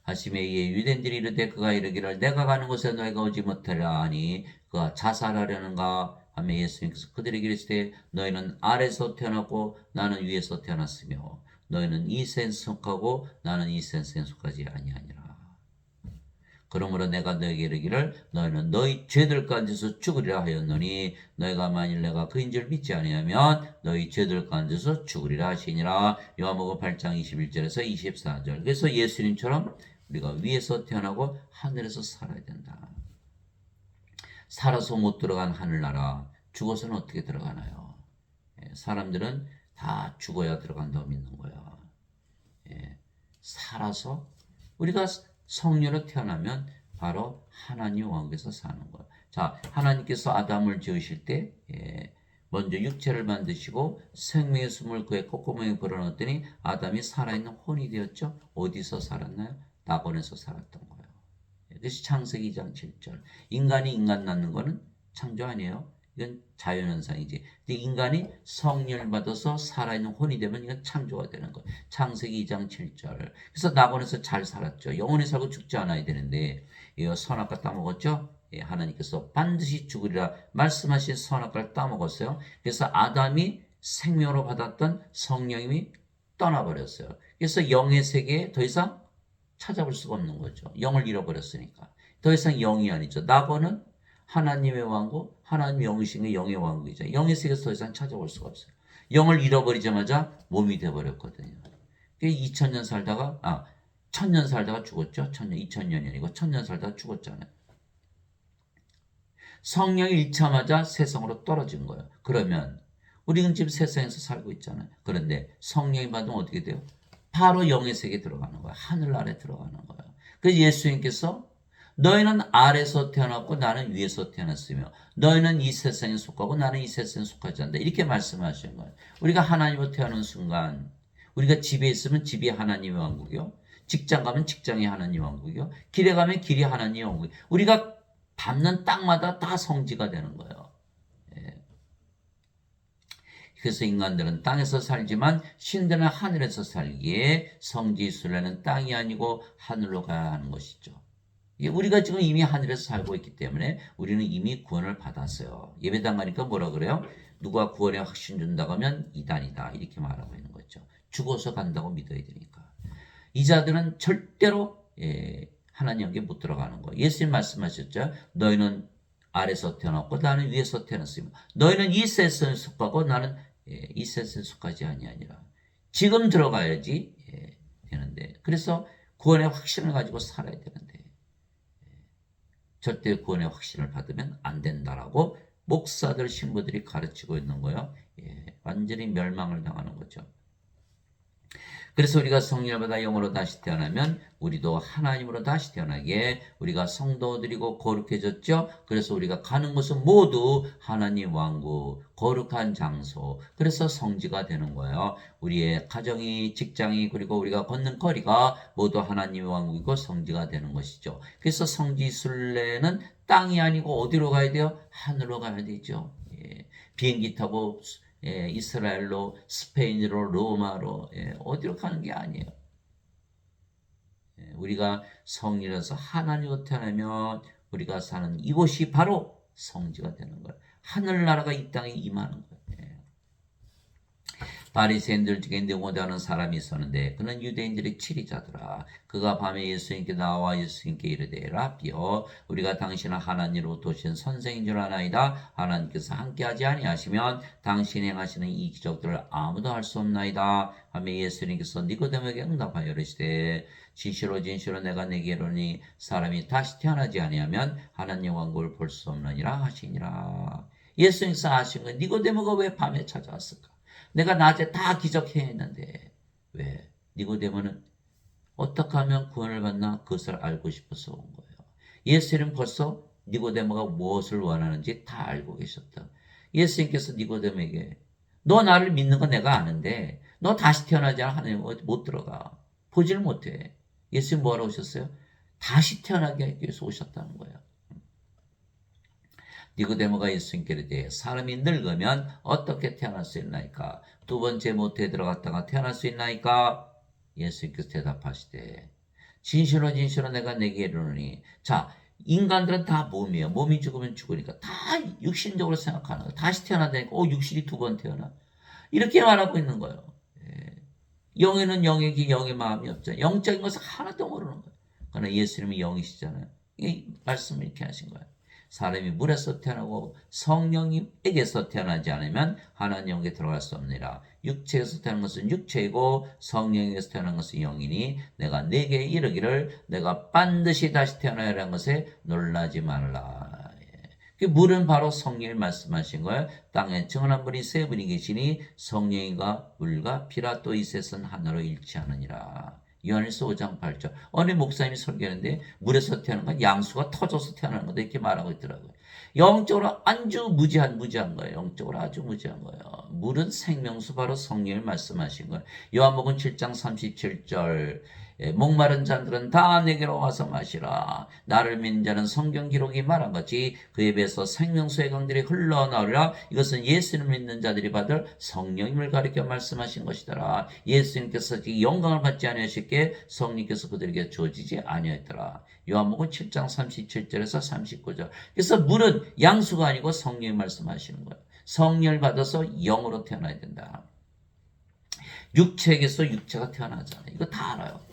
하심에 이에 유대인들이 이르되 그가 이르기를 내가 가는 곳에 너희가 오지 못하리라 하니 그가 자살하려는가 하며 예수님께서 그들에게 이르시되 너희는 아래서 태어났고 나는 위에서 태어났으며 너희는 이 센에 속하고 나는 이 센에 속하지 아니하니라. 그러므로 내가 너희에게 이르기를 너희는 너희 죄들 가운데서 죽으리라 하였노니 너희가 만일 내가 그인 줄 믿지 아니하면 너희 죄들 가운데서 죽으리라 하시니라. 요한복음 8장 21절에서 24절. 그래서 예수님처럼 우리가 위에서 태어나고 하늘에서 살아야 된다. 살아서 못 들어간 하늘나라 죽어서는 어떻게 들어가나요? 사람들은 다 죽어야 들어간다고 믿는 거야. 살아서 우리가 성령으로 태어나면 바로 하나님 왕국에서 사는 거예요. 자, 하나님께서 아담을 지으실 때 먼저 육체를 만드시고 생명의 숨을 그의 콧구멍에 불어넣었더니 아담이 살아있는 혼이 되었죠. 어디서 살았나요? 낙원에서 살았던 거예요. 그것이 창세기 2장 7절. 인간이 인간 낳는 거는 창조 아니에요. 이건 자연현상이지. 근데 인간이 성령을 받아서 살아있는 혼이 되면 이건 창조가 되는 거예요. 창세기 2장 7절. 그래서 낙원에서 잘 살았죠. 영원히 살고 죽지 않아야 되는데 선악과 따먹었죠. 하나님께서 반드시 죽으리라 말씀하신 선악과를 따먹었어요. 그래서 아담이 생명으로 받았던 성령님이 떠나버렸어요. 그래서 영의 세계에 더 이상 찾아볼 수가 없는 거죠. 영을 잃어버렸으니까. 더 이상 영이 아니죠. 낙원은 하나님의 왕국, 하나님 영이신 게 영의 왕국이죠. 영의 세계에서 더 이상 찾아볼 수가 없어요. 영을 잃어버리자마자 몸이 돼버렸거든요. 2000년 살다가, 1000년 살다가 죽었죠. 2000년이 아니고 1000년 살다가 죽었잖아요. 성령이 잃자마자 세상으로 떨어진 거예요. 그러면 우리는 지금 세상에서 살고 있잖아요. 그런데 성령이 받으면 어떻게 돼요? 바로 영의 세계에 들어가는 거야. 하늘 아래 들어가는 거야. 그래서 예수님께서 너희는 아래서 태어났고 나는 위에서 태어났으며 너희는 이 세상에 속하고 나는 이 세상에 속하지 않는다. 이렇게 말씀하시는 거예요. 우리가 하나님으로 태어난 순간 우리가 집에 있으면 집이 하나님의 왕국이요. 직장 가면 직장이 하나님의 왕국이요. 길에 가면 길이 하나님의 왕국이요. 우리가 밟는 땅마다 다 성지가 되는 거예요. 그래서 인간들은 땅에서 살지만 신들은 하늘에서 살기에 성지 순례는 땅이 아니고 하늘로 가야 하는 것이죠. 우리가 지금 이미 하늘에서 살고 있기 때문에 우리는 이미 구원을 받았어요. 예배당 가니까 뭐라 그래요? 누가 구원의 확신 준다고 하면 이단이다 이렇게 말하고 있는 거죠. 죽어서 간다고 믿어야 되니까. 이 자들은 절대로 하나님께 못 들어가는 거예요. 예수님 말씀하셨죠. 너희는 아래서 태어났고 나는 위에서 태어났으며 너희는 이 세상에 속하고 나는 이 세상에 속하지 아니하니라. 지금 들어가야지 되는데 그래서 구원의 확신을 가지고 살아야 되는데 절대 구원의 확신을 받으면 안 된다라고 목사들 신부들이 가르치고 있는 거예요. 완전히 멸망을 당하는 거죠. 그래서 우리가 성령을 받아 영으로 다시 태어나면 우리도 하나님으로 다시 태어나게 우리가 성도들이고 거룩해졌죠. 그래서 우리가 가는 곳은 모두 하나님 왕국, 거룩한 장소. 그래서 성지가 되는 거예요. 우리의 가정이, 직장이, 그리고 우리가 걷는 거리가 모두 하나님의 왕국이고 성지가 되는 것이죠. 그래서 성지 순례는 땅이 아니고 어디로 가야 돼요? 하늘로 가야 되죠. 비행기 타고 이스라엘로, 스페인으로, 로마로 어디로 가는 게 아니에요. 우리가 성령에서 하나님으로 태어나면 우리가 사는 이곳이 바로 성지가 되는 거예요. 하늘나라가 이 땅에 임하는 거예요. 바리새인들 중에 느고데라는 사람이 있었는데 그는 유대인들의 치리자더라. 그가 밤에 예수님께 나와 예수님께 이르되 라비여 우리가 당신을 하나님으로부터 오신 선생인 줄 아나이다. 하나님께서 함께하지 아니하시면 당신이 행하시는 이 기적들을 아무도 할 수 없나이다. 하며 예수님께서 니고데모에게 응답하여 이르시되 진실로 진실로 내가 네게 이르노니 사람이 다시 태어나지 아니하면 하나님 왕국을 볼 수 없느니라 하시니라. 예수님께서 아신 건 니고데모가 왜 밤에 찾아왔을까? 내가 낮에 다 기적 행했는데 왜? 니고데모는 어떻게 하면 구원을 받나 그것을 알고 싶어서 온 거예요. 예수님은 벌써 니고데모가 무엇을 원하는지 다 알고 계셨다. 예수님께서 니고데모에게 너 나를 믿는 거 내가 아는데 너 다시 태어나지 않아 하나님 못 들어가. 보지를 못해. 예수님 뭐하러 오셨어요? 다시 태어나게 하기 위해서 오셨다는 거예요. 니고데모가 예수님께 이르되 사람이 늙으면 어떻게 태어날 수 있나이까? 두 번째 모태에 들어갔다가 태어날 수 있나이까? 예수님께서 대답하시되 진실로 진실로 내가 네게 이르노니. 자, 인간들은 다 몸이에요. 몸이 죽으면 죽으니까 다 육신적으로 생각하는 거예요. 다시 태어나다니까 육신이 두 번 태어나. 이렇게 말하고 있는 거예요. 영에는 영에게 영의 마음이 없죠. 영적인 것을 하나도 모르는 거예요. 그러나 예수님이 영이시잖아요. 이 말씀을 이렇게 하신 거예요. 사람이 물에서 태어나고 성령에게서 태어나지 않으면 하나님에게 들어갈 수 없느니라. 육체에서 태어난 것은 육체이고 성령에게서 태어난 것은 영이니 내가 네게 이르기를 내가 반드시 다시 태어나야 하는 것에 놀라지 말라. 물은 바로 성령이 말씀하신 거예요. 땅에 정한 분이 세 분이 계시니 성령과 물과 피라 또 이셋은 하나로 일치하느니라. 요한일서 5장 8절. 어느 목사님이 설교하는데 물에서 태어난 건 양수가 터져서 태어나는 거다 이렇게 말하고 있더라고요. 영적으로 아주 무지한 거예요. 영적으로 아주 무지한 거예요. 물은 생명수 바로 성령을 말씀하신 거예요. 요한복음 7장 37절. 목마른 자들은 다 내게로 와서 마시라. 나를 믿는 자는 성경 기록이 말한 같이 그에 비해서 생명수의 강들이 흘러나오리라. 이것은 예수님을 믿는 자들이 받을 성령님을 가리켜 말씀하신 것이더라. 예수님께서 영광을 받지 아니하셨기에 성령께서 그들에게 주어지지 아니하였더라. 요한복음 7장 37절에서 39절. 그래서 물은 양수가 아니고 성령이 말씀하시는 거예요. 성령을 받아서 영으로 태어나야 된다. 육체에게서 육체가 태어나잖아요. 이거 다 알아요.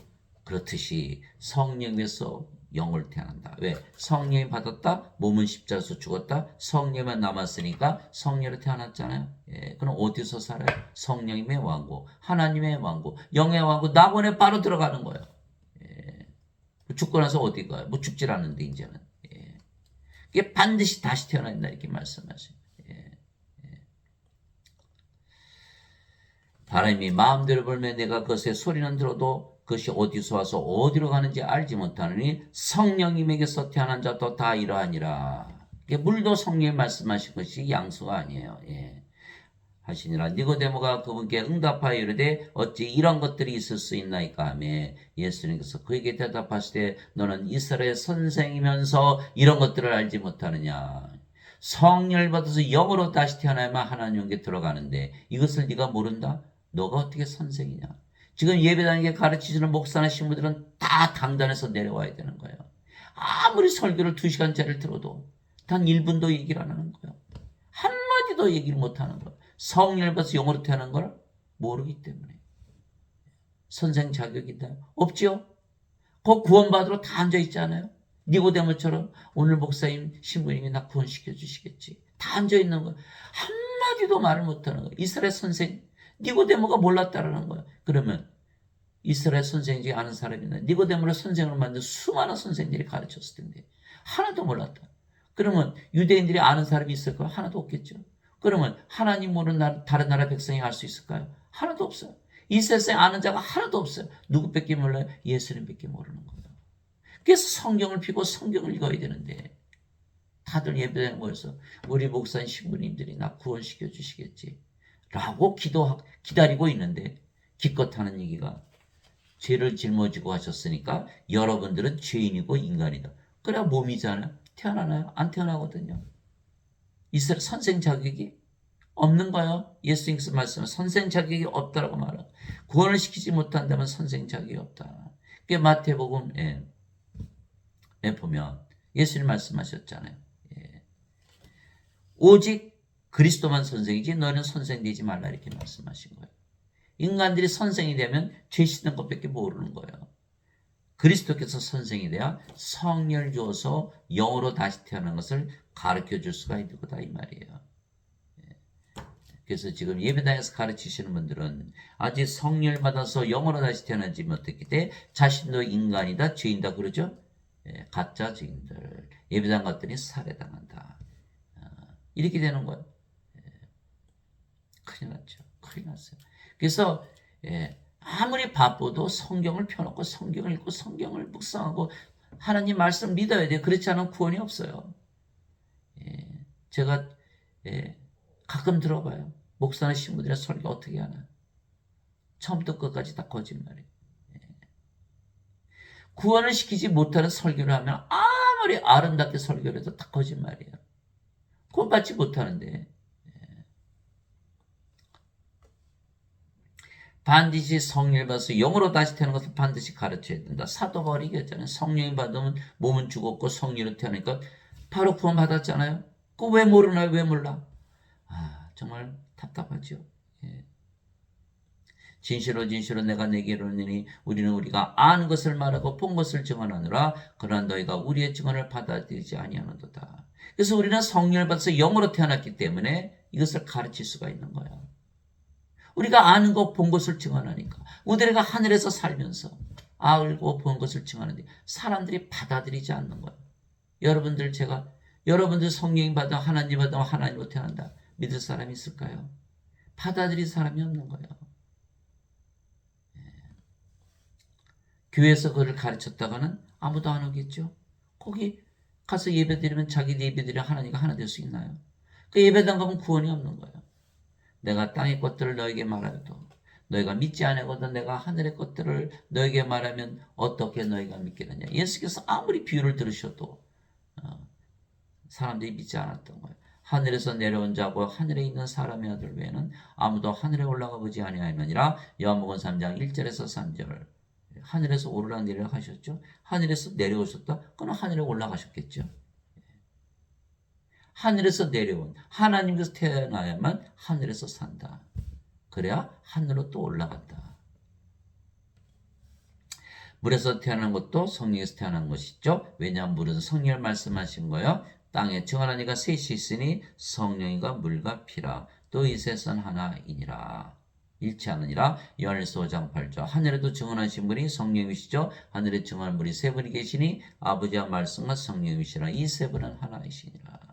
그렇듯이 성령에서 영을 태어난다. 왜? 성령이 받았다. 몸은 십자가에서 죽었다. 성령만 남았으니까 성령으로 태어났잖아요. 예, 그럼 어디서 살아요? 성령님의 왕국, 하나님의 왕국, 영의 왕국, 낙원에 바로 들어가는 거예요. 예, 죽고 나서 어디 가요? 뭐 죽질 않는데 이제는. 예, 이게 반드시 다시 태어나야 된다 이렇게 말씀하세요. 바람이 마음대로 불면 내가 그것의 소리는 들어도 그것이 어디서 와서 어디로 가는지 알지 못하느니 성령님에게서 태어난 자도 다 이러하니라. 물도 성령이 말씀하신 것이 양수가 아니에요. 예. 하시니라. 니고데모가 그분께 응답하여 이르되 어찌 이런 것들이 있을 수 있나이까 하며 예수님께서 그에게 대답하시되 너는 이스라엘 선생이면서 이런 것들을 알지 못하느냐. 성령을 받아서 영으로 다시 태어나야만 하나님께 들어가는데 이것을 네가 모른다? 너가 어떻게 선생이냐? 지금 예배당에 가르치시는 목사나 신부들은 다 강단에서 내려와야 되는 거예요. 아무리 설교를 2시간짜리를 들어도 단 1분도 얘기를 안 하는 거예요. 한마디도 얘기를 못 하는 거예요. 성령을 받아서 영으로 태어난 걸 모르기 때문에. 선생 자격이 있나요? 없죠? 그 구원받으러 다 앉아있잖아요. 니고데모처럼 오늘 목사님, 신부님이 나 구원시켜 주시겠지. 다 앉아있는 거예요. 한마디도 말을 못하는 거예요. 이스라엘 선생, 니고데모가 몰랐다라는 거예요. 그러면 이스라엘 선생 중에 아는 사람이 있나? 니고데모를 선생으로 만든 수많은 선생들이 가르쳤을 텐데 하나도 몰랐다. 그러면 유대인들이 아는 사람이 있을까요? 하나도 없겠죠. 그러면 하나님 모르는 다른 나라 백성이 알 수 있을까요? 하나도 없어요. 이 세상에 아는 자가 하나도 없어요. 누구밖에 몰라요? 예수님밖에 모르는 거예요. 그래서 성경을 피고 성경을 읽어야 되는데 다들 예배당에 모여서 우리 목사님 신부님들이 나 구원시켜 주시겠지 라고 기다리고 있는데 기껏 하는 얘기가 죄를 짊어지고 하셨으니까 여러분들은 죄인이고 인간이다. 그래야 몸이잖아요. 태어나나요? 안 태어나거든요. 이스라엘 선생 자격이 없는 거예요. 예수님께서 말씀은 선생 자격이 없다라고 말해요. 구원을 시키지 못한다면 선생 자격이 없다. 그게 마태복음에 보면 예수님 말씀하셨잖아요. 예. 오직 그리스도만 선생이지 너는 선생 되지 말라 이렇게 말씀하신 거예요. 인간들이 선생이 되면 죄 씻는 것밖에 모르는 거예요. 그리스도께서 선생이 돼야 성령을 주어서 영으로 다시 태어난 것을 가르쳐 줄 수가 있는 거다 이 말이에요. 그래서 지금 예배당에서 가르치시는 분들은 아직 성령을 받아서 영으로 다시 태어나지 못했기 때문에 자신도 인간이다 죄인다 그러죠. 가짜 죄인들 예배당 갔더니 살해당한다. 이렇게 되는 거예요. 큰일 났죠. 큰일 났어요. 그래서 아무리 바빠도 성경을 펴놓고 성경을 읽고 성경을 묵상하고 하나님 말씀 믿어야 돼요. 그렇지 않으면 구원이 없어요. 제가 가끔 들어봐요. 목사나 신부들의 설교 어떻게 하나. 처음부터 끝까지 다 거짓말이에요. 구원을 시키지 못하는 설교를 하면 아무리 아름답게 설교를 해도 다 거짓말이에요. 구원받지 못하는데 반드시 성령을 받아서 영으로 다시 태어나는 것을 반드시 가르쳐야 된다. 사도 바울이 얘기했잖아요. 성령이 받으면 몸은 죽었고 성령으로 태어나니까 바로 구원 받았잖아요. 그거 왜 모르나요? 왜 몰라? 정말 답답하죠. 진실로 진실로 내가 내게 이르노니 우리는 우리가 아는 것을 말하고 본 것을 증언하느라 그러나 너희가 우리의 증언을 받아들이지 아니하는도다. 그래서 우리는 성령을 받아서 영으로 태어났기 때문에 이것을 가르칠 수가 있는 거예요. 우리가 아는 것, 본 것을 증언하니까. 우리가 하늘에서 살면서 알고 본 것을 증언하는데 사람들이 받아들이지 않는 거예요. 여러분들 성령이 받아 하나님 받아 하나님으로 태어난다. 믿을 사람이 있을까요? 받아들일 사람이 없는 거예요. 교회에서 그를 가르쳤다가는 아무도 안 오겠죠. 거기 가서 예배드리면 자기 예배드리면 하나님과 하나 될 수 있나요? 그 예배당 가면 구원이 없는 거예요. 내가 땅의 것들을 너에게 말하여도 너희가 믿지 않거든 내가 하늘의 것들을 너에게 말하면 어떻게 너희가 믿겠느냐. 예수께서 아무리 비유를 들으셔도 사람들이 믿지 않았던 거예요. 하늘에서 내려온 자고 하늘에 있는 사람의 아들 외에는 아무도 하늘에 올라가 보지 아니하느니라. 요한복음 3장 1절에서 3절. 하늘에서 오르락 내리락 하셨죠. 하늘에서 내려오셨다. 그럼 하늘에 올라가셨겠죠. 하늘에서 내려온 하나님께서 태어나야만 하늘에서 산다. 그래야 하늘로 또 올라간다. 물에서 태어난 것도 성령에서 태어난 것이죠. 왜냐하면 물은 성령을 말씀하신 거예요. 땅에 증언한 이가 셋이 있으니 성령이가 물과 피라. 또 이 셋은 하나이니라. 일치하느니라. 요한일서 5장 8절. 하늘에도 증언하신 분이 성령이시죠. 하늘에 증언한 분이 세 분이 계시니 아버지와 말씀과 성령이시라. 이 세 분은 하나이시니라.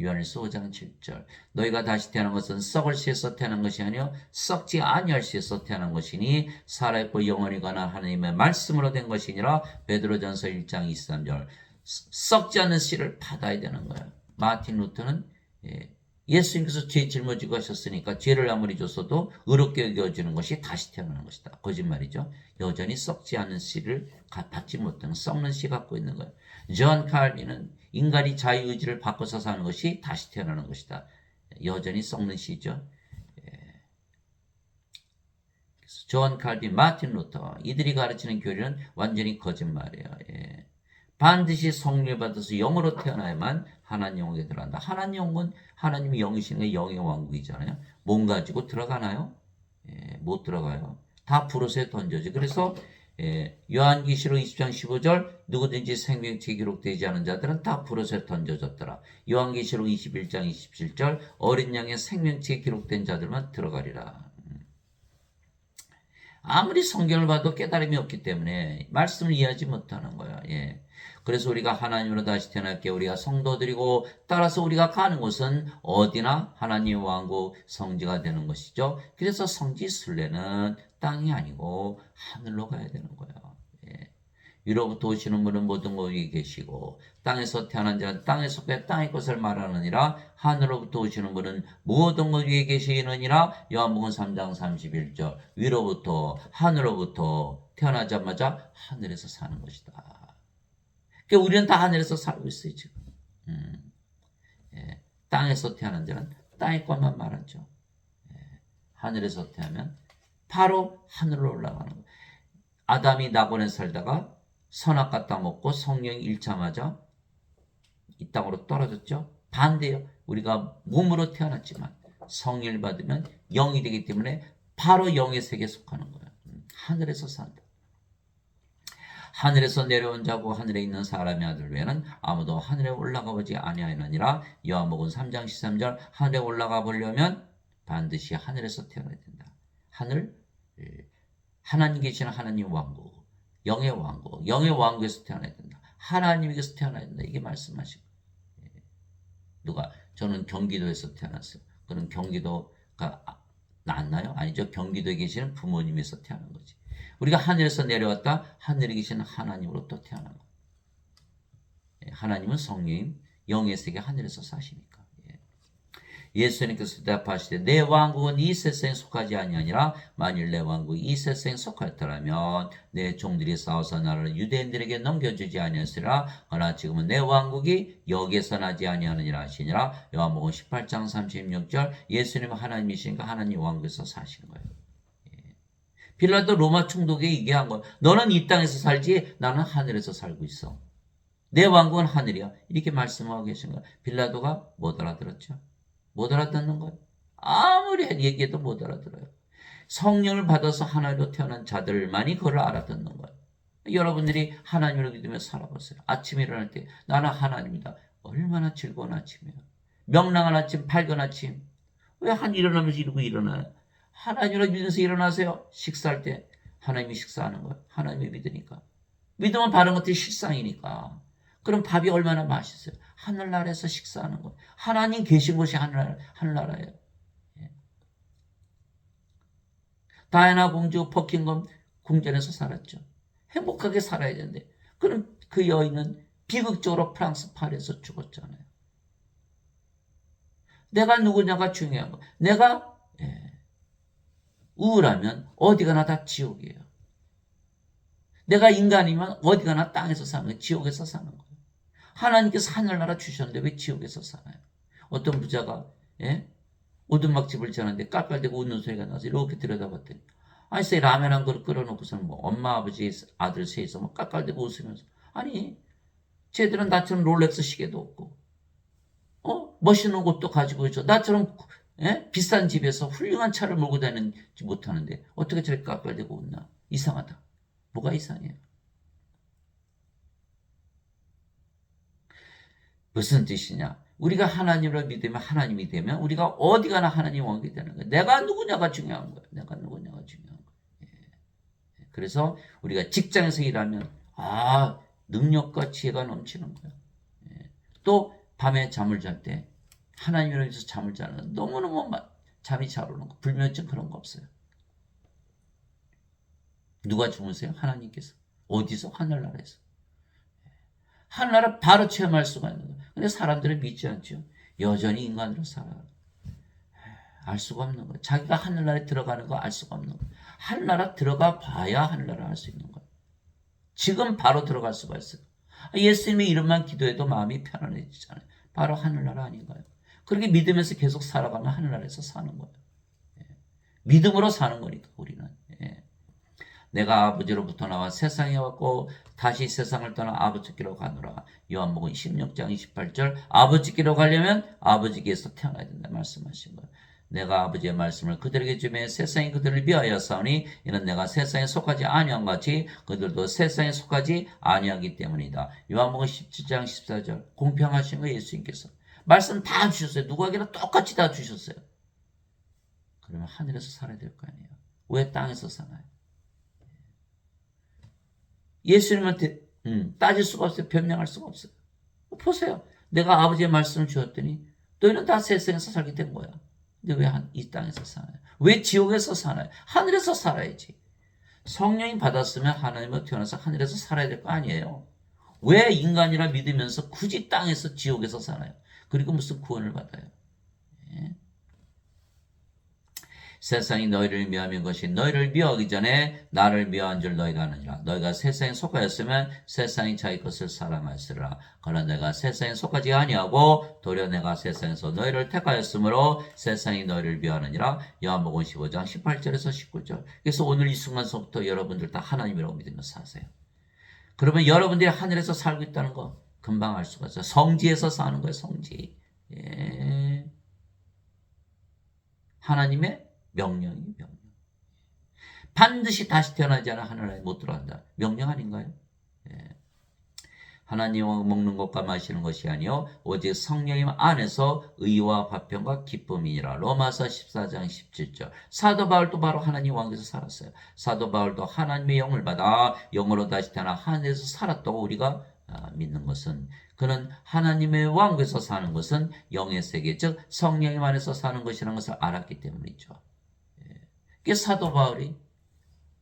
요한일서 5장 7절. 너희가 다시 태어난 것은 썩을 씨에서 태어난 것이 아니요 썩지 아니할 씨에서 태어난 것이니 살아있고 영원히 관한 하나님의 말씀으로 된 것이니라. 베드로전서 1장 23절. 썩지 않는 씨를 받아야 되는 거예요. 마틴 루터는 예수님께서 죄 짊어지고 하셨으니까 죄를 아무리 줬어도 의롭게 여겨주는 것이 다시 태어나는 것이다. 거짓말이죠. 여전히 썩지 않는 씨를 받지 못하는 썩는 씨 갖고 있는 거예요. 존 칼빈은 인간이 자유의지를 바꿔서 사는 것이 다시 태어나는 것이다. 여전히 썩는 씨죠. 존 칼빈, 마틴 루터 이들이 가르치는 교리는 완전히 거짓말이에요. 반드시 성령을 받아서 영으로 태어나야만 하나님 영에 들어간다. 하나님 영은 하나님이 영이신 게 영의 왕국이잖아요. 몸 가지고 들어가나요? 못 들어가요. 다 불옷에 던져지. 그래서 요한계시록 20장 15절 누구든지 생명책에 기록되지 않은 자들은 다 불옷에 던져졌더라. 요한계시록 21장 27절 어린 양의 생명책에 기록된 자들만 들어가리라. 아무리 성경을 봐도 깨달음이 없기 때문에 말씀을 이해하지 못하는 거야. 그래서 우리가 하나님으로 다시 태어날게 우리가 성도들이고 따라서 우리가 가는 곳은 어디나 하나님의 왕국 성지가 되는 것이죠. 그래서 성지 순례는 땅이 아니고 하늘로 가야 되는 거예요. 위로부터 오시는 분은 모든 곳에 계시고 땅에서 태어난 자는 땅에 속해 땅의 것을 말하느니라. 하늘로부터 오시는 분은 모든 것 위에 계시느니라. 요한복음 3장 31절. 위로부터 하늘로부터 태어나자마자 하늘에서 사는 것이다. 그러니까 우리는 다 하늘에서 살고 있어요 지금. 땅에서 태어난 자는 땅의 것만 말하죠. 하늘에서 태어나면 바로 하늘로 올라가는 거예요. 아담이 낙원에 살다가 선악 갖다 먹고 성령이 일자마자 이 땅으로 떨어졌죠. 반대요. 우리가 몸으로 태어났지만 성령을 받으면 영이 되기 때문에 바로 영의 세계에 속하는 거예요. 하늘에서 산다. 하늘에서 내려온 자고 하늘에 있는 사람의 아들 외에는 아무도 하늘에 올라가 보지 아니하느니라. 요한복음 3장 13절. 하늘에 올라가 보려면 반드시 하늘에서 태어나야 된다. 하늘, 하나님 계시는 하나님 왕국. 영의 왕국, 영의 왕국에서 태어나야 된다. 하나님께서 태어나야 된다. 이게 말씀하시고. 누가? 저는 경기도에서 태어났어요. 그럼 경기도가 낫나요? 아니죠. 경기도에 계시는 부모님에서 태어난 거지. 우리가 하늘에서 내려왔다. 하늘에 계시는 하나님으로 또 태어난 거예요. 하나님은 성령님, 영의 세계 하늘에서 사시니까. 예수님께서 대답하시되 내 왕국은 이 세상에 속하지 아니하니라. 만일 내 왕국이 이 세상에 속하였더라면 내 종들이 싸워서 나를 유대인들에게 넘겨주지 아니하였으리라. 그러나 지금은 내 왕국이 여기에서 나지 아니하느니라 하시니라. 요한복음 18장 36절. 예수님은 하나님이시니까 하나님 왕국에서 사신 거예요. 빌라도 로마 총독에게 얘기한 거예요. 너는 이 땅에서 살지 나는 하늘에서 살고 있어. 내 왕국은 하늘이야. 이렇게 말씀하고 계신 거예요. 빌라도가 못 알아들었죠. 못 알아듣는 거예요. 아무리 얘기해도 못 알아들어요. 성령을 받아서 하나님으로 태어난 자들만이 그걸 알아듣는 거예요. 여러분들이 하나님을 믿으며 살아보세요. 아침에 일어날 때 나는 하나님이다. 얼마나 즐거운 아침이에요. 명랑한 아침, 밝은 아침. 왜 일어나면서 이러고 일어나요? 하나님을 믿으면서 일어나세요. 식사할 때 하나님이 식사하는 거예요. 하나님을 믿으니까. 믿으면 바른 것들이 실상이니까. 그럼 밥이 얼마나 맛있어요. 하늘나라에서 식사하는 거예요. 하나님 계신 곳이 하늘나라예요. 다이애나 공주 버킹엄 궁전에서 살았죠. 행복하게 살아야 되는데 그럼 그 여인은 비극적으로 프랑스 파리에서 죽었잖아요. 내가 누구냐가 중요한 거. 내가 우울하면 어디 가나 다 지옥이에요. 내가 인간이면 어디 가나 땅에서 사는 거예요. 지옥에서 사는 거예요. 하나님께서 하늘나라 주셨는데 왜 지옥에서 사나요? 어떤 부자가 오두막집을 지었는데 깔깔대고 웃는 소리가 나서 이렇게 들여다봤더니 아니 라면 한 그릇 끓여놓고서는 뭐 엄마 아버지 아들 셋이서 뭐 깔깔대고 웃으면서 아니 쟤들은 나처럼 롤렉스 시계도 없고 멋있는 옷도 가지고 있죠. 나처럼 비싼 집에서 훌륭한 차를 몰고 다니지 못하는데 어떻게 저렇게 깔깔대고 웃나? 이상하다. 뭐가 이상해요? 무슨 뜻이냐? 우리가 하나님을 믿으면 하나님이 되면 우리가 어디 가나 하나님 왕이 되는 거예요. 내가 누구냐가 중요한 거예요. 내가 누구냐가 중요한 거예요. 그래서 우리가 직장에서 일하면 능력과 지혜가 넘치는 거예요. 또 밤에 잠을 잘 때 하나님을 위해서 잠을 자는 거 너무너무 잠이 잘 오는 거 불면증 그런 거 없어요. 누가 주무세요? 하나님께서. 어디서? 하늘나라에서. 하늘나라 바로 체험할 수가 있는 거예요. 근데 사람들은 믿지 않죠. 여전히 인간으로 살아요. 알 수가 없는 거예요. 자기가 하늘나라에 들어가는 거 알 수가 없는 거예요. 하늘나라 들어가 봐야 하늘나라 알 수 있는 거예요. 지금 바로 들어갈 수가 있어요. 예수님의 이름만 기도해도 마음이 편안해지잖아요. 바로 하늘나라 아닌가요? 그렇게 믿으면서 계속 살아가면 하늘나라에서 사는 거예요. 믿음으로 사는 거니까 우리는. 내가 아버지로부터 나와 세상에 왔고 다시 세상을 떠나 아버지께로 가노라. 요한복음 16장 28절 아버지께로 가려면 아버지께서 태어나야 된다 말씀하신 거예요. 내가 아버지의 말씀을 그들에게 주매 세상이 그들을 미워하여 싸우니 이는 내가 세상에 속하지 아니한 같이 그들도 세상에 속하지 아니하기 때문이다. 요한복음 17장 14절 공평하신 거 예수님께서 말씀 다 주셨어요. 누구에게나 똑같이 다 주셨어요. 그러면 하늘에서 살아야 될 거 아니에요. 왜 땅에서 사나요? 예수님한테 따질 수가 없어요. 변명할 수가 없어요. 보세요. 내가 아버지의 말씀을 주었더니 너희는 다 세상에서 살게 된 거야. 근데 왜 이 땅에서 사나요? 왜 지옥에서 사나요? 하늘에서 살아야지. 성령이 받았으면 하나님으로 태어나서 하늘에서 살아야 될 거 아니에요. 왜 인간이라 믿으면서 굳이 땅에서 지옥에서 사나요? 그리고 무슨 구원을 받아요? 세상이 너희를 미워하는 것이 너희를 미워하기 전에 나를 미워한 줄 너희가 아느니라. 너희가 세상에 속하였으면 세상이 자기 것을 사랑하였으리라. 그러나 내가 세상에 속하지 아니하고 도리어 내가 세상에서 너희를 택하였으므로 세상이 너희를 미워하느니라. 요한복음 15장 18절에서 19절. 그래서 오늘 이 순간서부터 여러분들 다 하나님이라고 믿으면서 사세요. 그러면 여러분들이 하늘에서 살고 있다는 거 금방 알 수가 있어요. 성지에서 사는 거예요. 성지. 하나님의 명령. 반드시 다시 태어나지 않아 하늘나라에 못 들어간다. 명령 아닌가요? 하나님과 먹는 것과 마시는 것이 아니요 오직 성령님 안에서 의와 화평과 기쁨이니라. 로마서 14장 17절. 사도 바울도 바로 하나님 왕에서 살았어요. 사도 바울도 하나님의 영을 받아 영으로 다시 태어나 하늘에서 살았다고 우리가 믿는 것은 그는 하나님의 왕국에서 사는 것은 영의 세계 즉 성령님 안에서 사는 것이라는 것을 알았기 때문이죠. 그래서 사도 바울이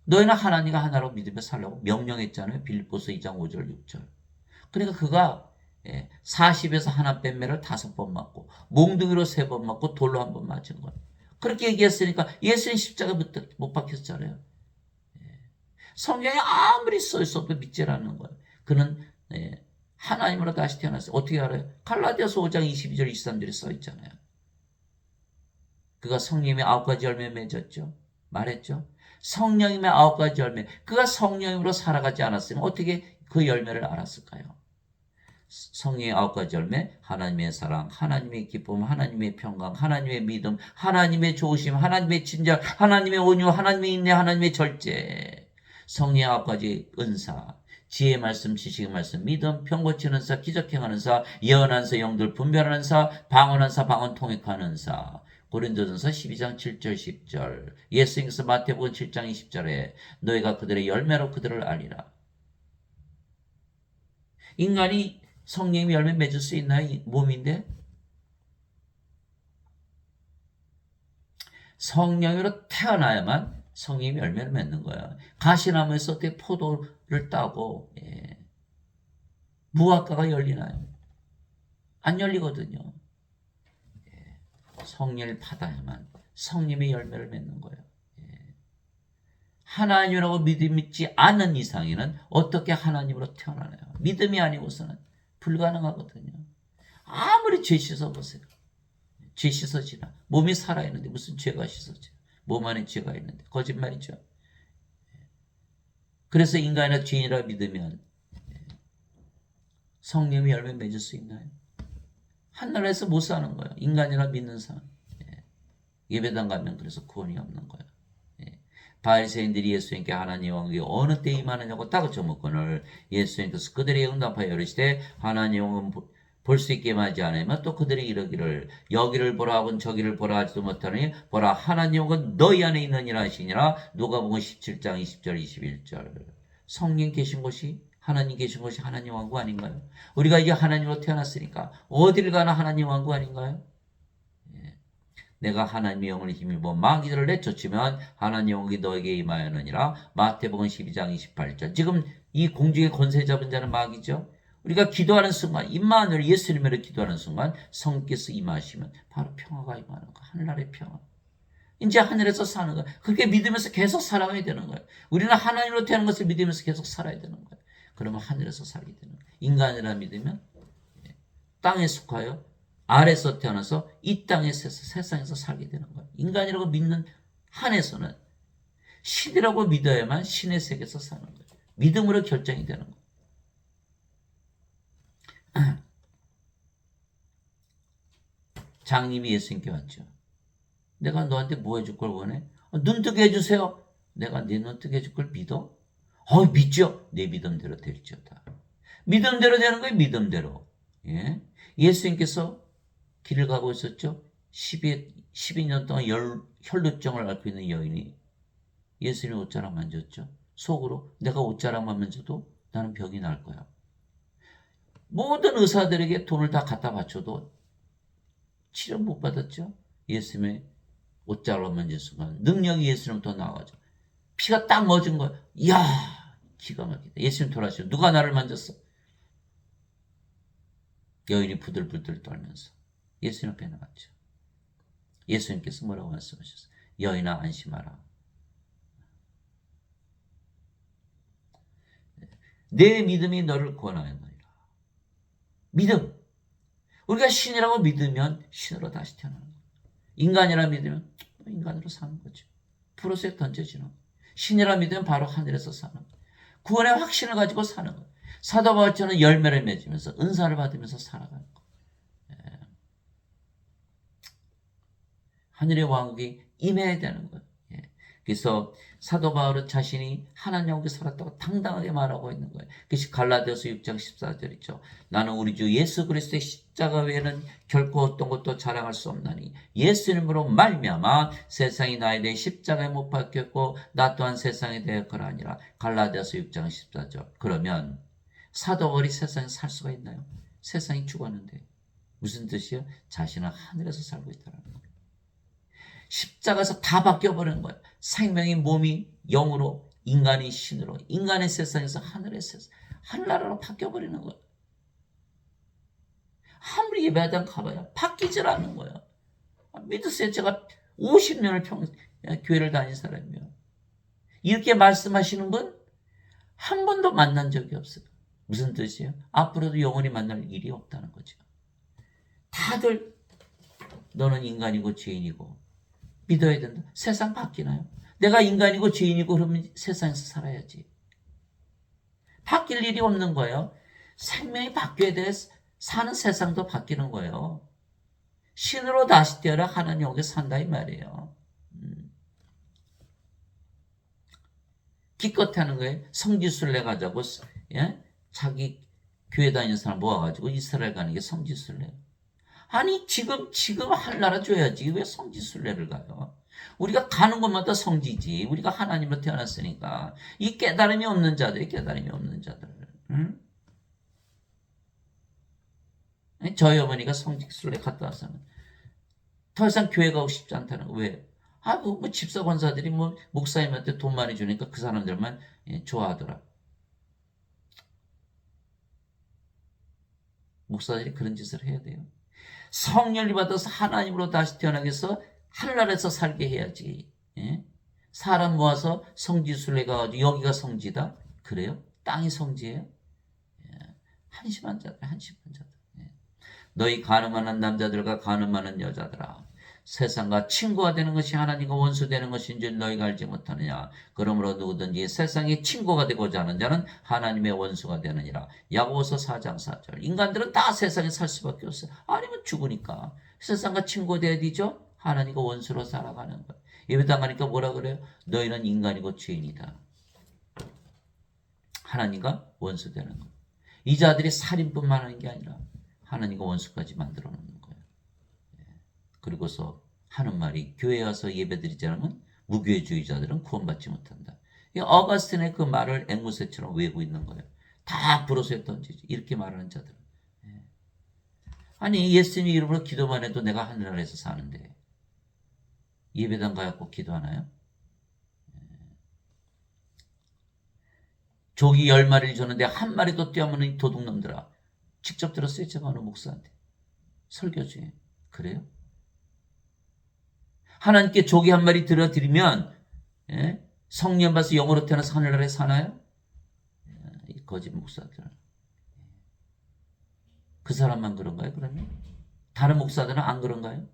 너희는 하나님과 하나로 믿으며 살라고 명령했잖아요. 빌립보서 2장 5절 6절. 그러니까 그가 40에서 하나 뺀 매를 5번 맞고 몽둥이로 3번 맞고 돌로 1번 맞은 거예요. 그렇게 얘기했으니까 예수님 십자가 못 박혔잖아요. 성경에 아무리 써 있어도 믿지라는 거예요. 그는 하나님으로 다시 태어났어요. 어떻게 알아요? 갈라디아서 5장 22절 23절에 써 있잖아요. 그가 성령님의 9가지 열매 맺었죠. 말했죠. 성령님의 9가지 열매. 그가 성령님으로 살아가지 않았으면 어떻게 그 열매를 알았을까요? 성령의 9가지 열매, 하나님의 사랑, 하나님의 기쁨, 하나님의 평강, 하나님의 믿음, 하나님의 좋으심, 하나님의 친절, 하나님의 온유, 하나님의 인내, 하나님의 절제. 성령의 9가지 은사, 지혜의 말씀, 지식의 말씀, 믿음, 평고치는 사, 기적행하는 사, 예언하는 사, 영들 분별하는 사, 방언하는 사, 방언 통역하는 사. 고린도전서 12장 7절 10절. 예수님께서 마태복음 7장 20절에 너희가 그들의 열매로 그들을 알리라. 인간이 성령의 열매 맺을 수 있나요? 몸인데 성령으로 태어나야만 성령이 열매를 맺는 거야. 가시나무에서 어떻게 포도를 따고 무화과가 열리나요? 안 열리거든요. 성령을 받아야만 성령의 열매를 맺는 거예요. 하나님이라고 믿지 않는 이상에는 어떻게 하나님으로 태어나나요? 믿음이 아니고서는 불가능하거든요. 아무리 죄 씻어보세요. 죄 씻어지나? 몸이 살아있는데 무슨 죄가 씻어져? 몸 안에 죄가 있는데 거짓말이죠. 그래서 인간의 죄인이라 믿으면 성령의 열매 맺을 수 있나요? 하늘에서 못 사는 거예요. 인간이라 믿는 사람. 예배당 가면 그래서 구원이 없는 거예요. 바리새인들이 예수님께 하나님 왕국이 어느 때 임하느냐고 따그쳐묻거늘 예수님께서 그들의 응답하여 이르시되 하나님 왕국은 볼 수 있게 하지 않으면 또 그들이 이르기를 여기를 보라 하고는 저기를 보라 하지도 못하니 보라 하나님 왕국은 너희 안에 있느니라 하시니라. 누가복음 17장 20절 21절. 성령 계신 곳이 하나님 계신 곳이 하나님 왕국 아닌가요? 우리가 이제 하나님으로 태어났으니까 어딜 가나 하나님 왕국 아닌가요? 내가 하나님의 영을 힘입어 마귀들을 내쫓으면 하나님 영이 너에게 임하였느니라. 마태복음 12장 28절. 지금 이 공중의 권세 잡은 자는 마귀죠. 우리가 기도하는 순간 임마누엘 예수님으로 기도하는 순간 성께서 임하시면 바로 평화가 임하는 거. 하늘나라의 평화. 이제 하늘에서 사는 거예요. 그렇게 믿으면서 계속 살아가야 되는 거예요. 우리는 하나님으로 태어난 것을 믿으면서 계속 살아야 되는 거예요. 그러면 하늘에서 살게 되는 거예요. 인간이라 믿으면 땅에 속하여 아래서 태어나서 이 땅에서 세상에서 살게 되는 거예요. 인간이라고 믿는 한에서는 신이라고 믿어야만 신의 세계에서 사는 거예요. 믿음으로 결정이 되는 거예요. 장님이 예수님께 왔죠. 내가 너한테 뭐 해줄 걸 원해? 눈 뜨게 해주세요. 내가 네 눈 뜨게 해줄 걸 믿어? 믿죠? 내 믿음대로 될지어다. 믿음대로 되는 거예요. 믿음대로. 예수님께서 길을 가고 있었죠. 12년 동안 혈루증을 앓고 있는 여인이 예수님의 옷자락 만졌죠. 속으로 내가 옷자락만 만져도 나는 병이 날 거야. 모든 의사들에게 돈을 다 갖다 바쳐도 치료 못 받았죠. 예수님의 옷자락을 만진 순간 능력이 예수님부터 나와죠. 피가 딱 멎은 거야. 이야, 기가 막히다. 예수님 돌아가시고 누가 나를 만졌어? 여인이 부들부들 떨면서 예수님 앞에 나갔죠. 예수님께서 뭐라고 말씀하셨어요? 여인아 안심하라. 내 믿음이 너를 구원하였느니라. 믿음. 우리가 신이라고 믿으면 신으로 다시 태어나는 거예요. 인간이라 믿으면 인간으로 사는 거죠. 프로스에 던져지는 거예요. 신이라 믿으면 바로 하늘에서 사는 거예요. 구원의 확신을 가지고 사는 거예요. 사도 바울처럼 열매를 맺으면서 은사를 받으면서 살아가는 거예요. 하늘의 왕국이 임해야 되는 거예요. 그래서 사도 바울은 자신이 하나님 왕국에 살았다고 당당하게 말하고 있는 거예요. 그것이 갈라디아서 6장 14절이죠. 나는 우리 주 예수 그리스도의 십자가 외에는 결코 어떤 것도 자랑할 수 없나니 예수님으로 말미암아 세상이 나에 대해 십자가에 못 박혔고 나 또한 세상에 대해 거라니라. 갈라디아서 6장 14절. 그러면 사도 바울이 세상에 살 수가 있나요? 세상이 죽었는데. 무슨 뜻이요? 자신은 하늘에서 살고 있다는 거예요. 십자가에서 다 바뀌어버리는 거예요. 생명이 몸이 영으로, 인간이 신으로, 인간의 세상에서 하늘의 세상, 하늘나라로 바뀌어버리는 거예요. 아무리 예배당 가봐야 바뀌질 않는 거예요. 믿으세요. 제가 50년을 교회를 다닌 사람이에요. 이렇게 말씀하시는 분 한 번도 만난 적이 없어요. 무슨 뜻이에요? 앞으로도 영원히 만날 일이 없다는 거죠. 다들 너는 인간이고 죄인이고 믿어야 된다. 세상 바뀌나요? 내가 인간이고 죄인이고 그러면 세상에서 살아야지. 바뀔 일이 없는 거예요. 생명이 바뀌어야 돼. 사는 세상도 바뀌는 거예요. 신으로 다시 태어나 하나님 여기 산다 이 말이에요. 기껏 하는 거예요. 성지순례 가자고 자기 교회 다니는 사람 모아가지고 이스라엘 가는 게 성지순례. 아니 지금 하늘나라 줘야지 왜 성지순례를 가요? 우리가 가는 곳마다 성지지. 우리가 하나님으로 태어났으니까. 이 깨달음이 없는 자들. 응? 저희 어머니가 성지순례 갔다 와서는 더 이상 교회 가고 싶지 않다는 거. 왜? 뭐 집사 권사들이 뭐 목사님한테 돈 많이 주니까 그 사람들만 좋아하더라. 목사들이 그런 짓을 해야 돼요. 성령을 받아서 하나님으로 다시 태어나게 해서 하늘나라에서 살게 해야지. 예? 사람 모아서 성지순례 가가지고 여기가 성지다? 그래요? 땅이 성지예요? 예. 한심한 자들, 한심한 자들. 예. 너희 가늠하는 남자들과 가늠하는 여자들아, 세상과 친구가 되는 것이 하나님과 원수 되는 것인 줄 너희가 알지 못하느냐. 그러므로 누구든지 세상의 친구가 되고자 하는 자는 하나님의 원수가 되느니라. 야고보서 4장 4절. 인간들은 다 세상에 살 수밖에 없어요. 아니면 죽으니까. 세상과 친구가 돼야 되죠. 하나님과 원수로 살아가는 거예요. 예배당하니까 뭐라 그래요? 너희는 인간이고 죄인이다. 하나님과 원수 되는 거예요. 이 자들이 살인뿐만 하는 게 아니라 하나님과 원수까지 만들어 놓는 거예요. 그리고서 하는 말이 교회에 와서 예배드리지 않으면 무교회주의자들은 구원받지 못한다. 어거스틴의 그 말을 앵무새처럼 외우고 있는 거예요. 다 불어서 던지지. 이렇게 말하는 자들은. 아니 예수님 이름으로 기도만 해도 내가 하늘나라에서 사는데 예배당 가갖고 기도하나요? 조기 10마리를 줬는데 한 마리도 떼어먹는 도둑놈들아. 직접 들었어요. 제가 어느 목사한테. 설교 중에. 그래요? 하나님께 조기 한 마리 들어드리면 성령 받아서 영으로 태어나서 하늘나라에 사나요? 거짓 목사들. 그 사람만 그런가요? 그러면? 다른 목사들은 안 그런가요?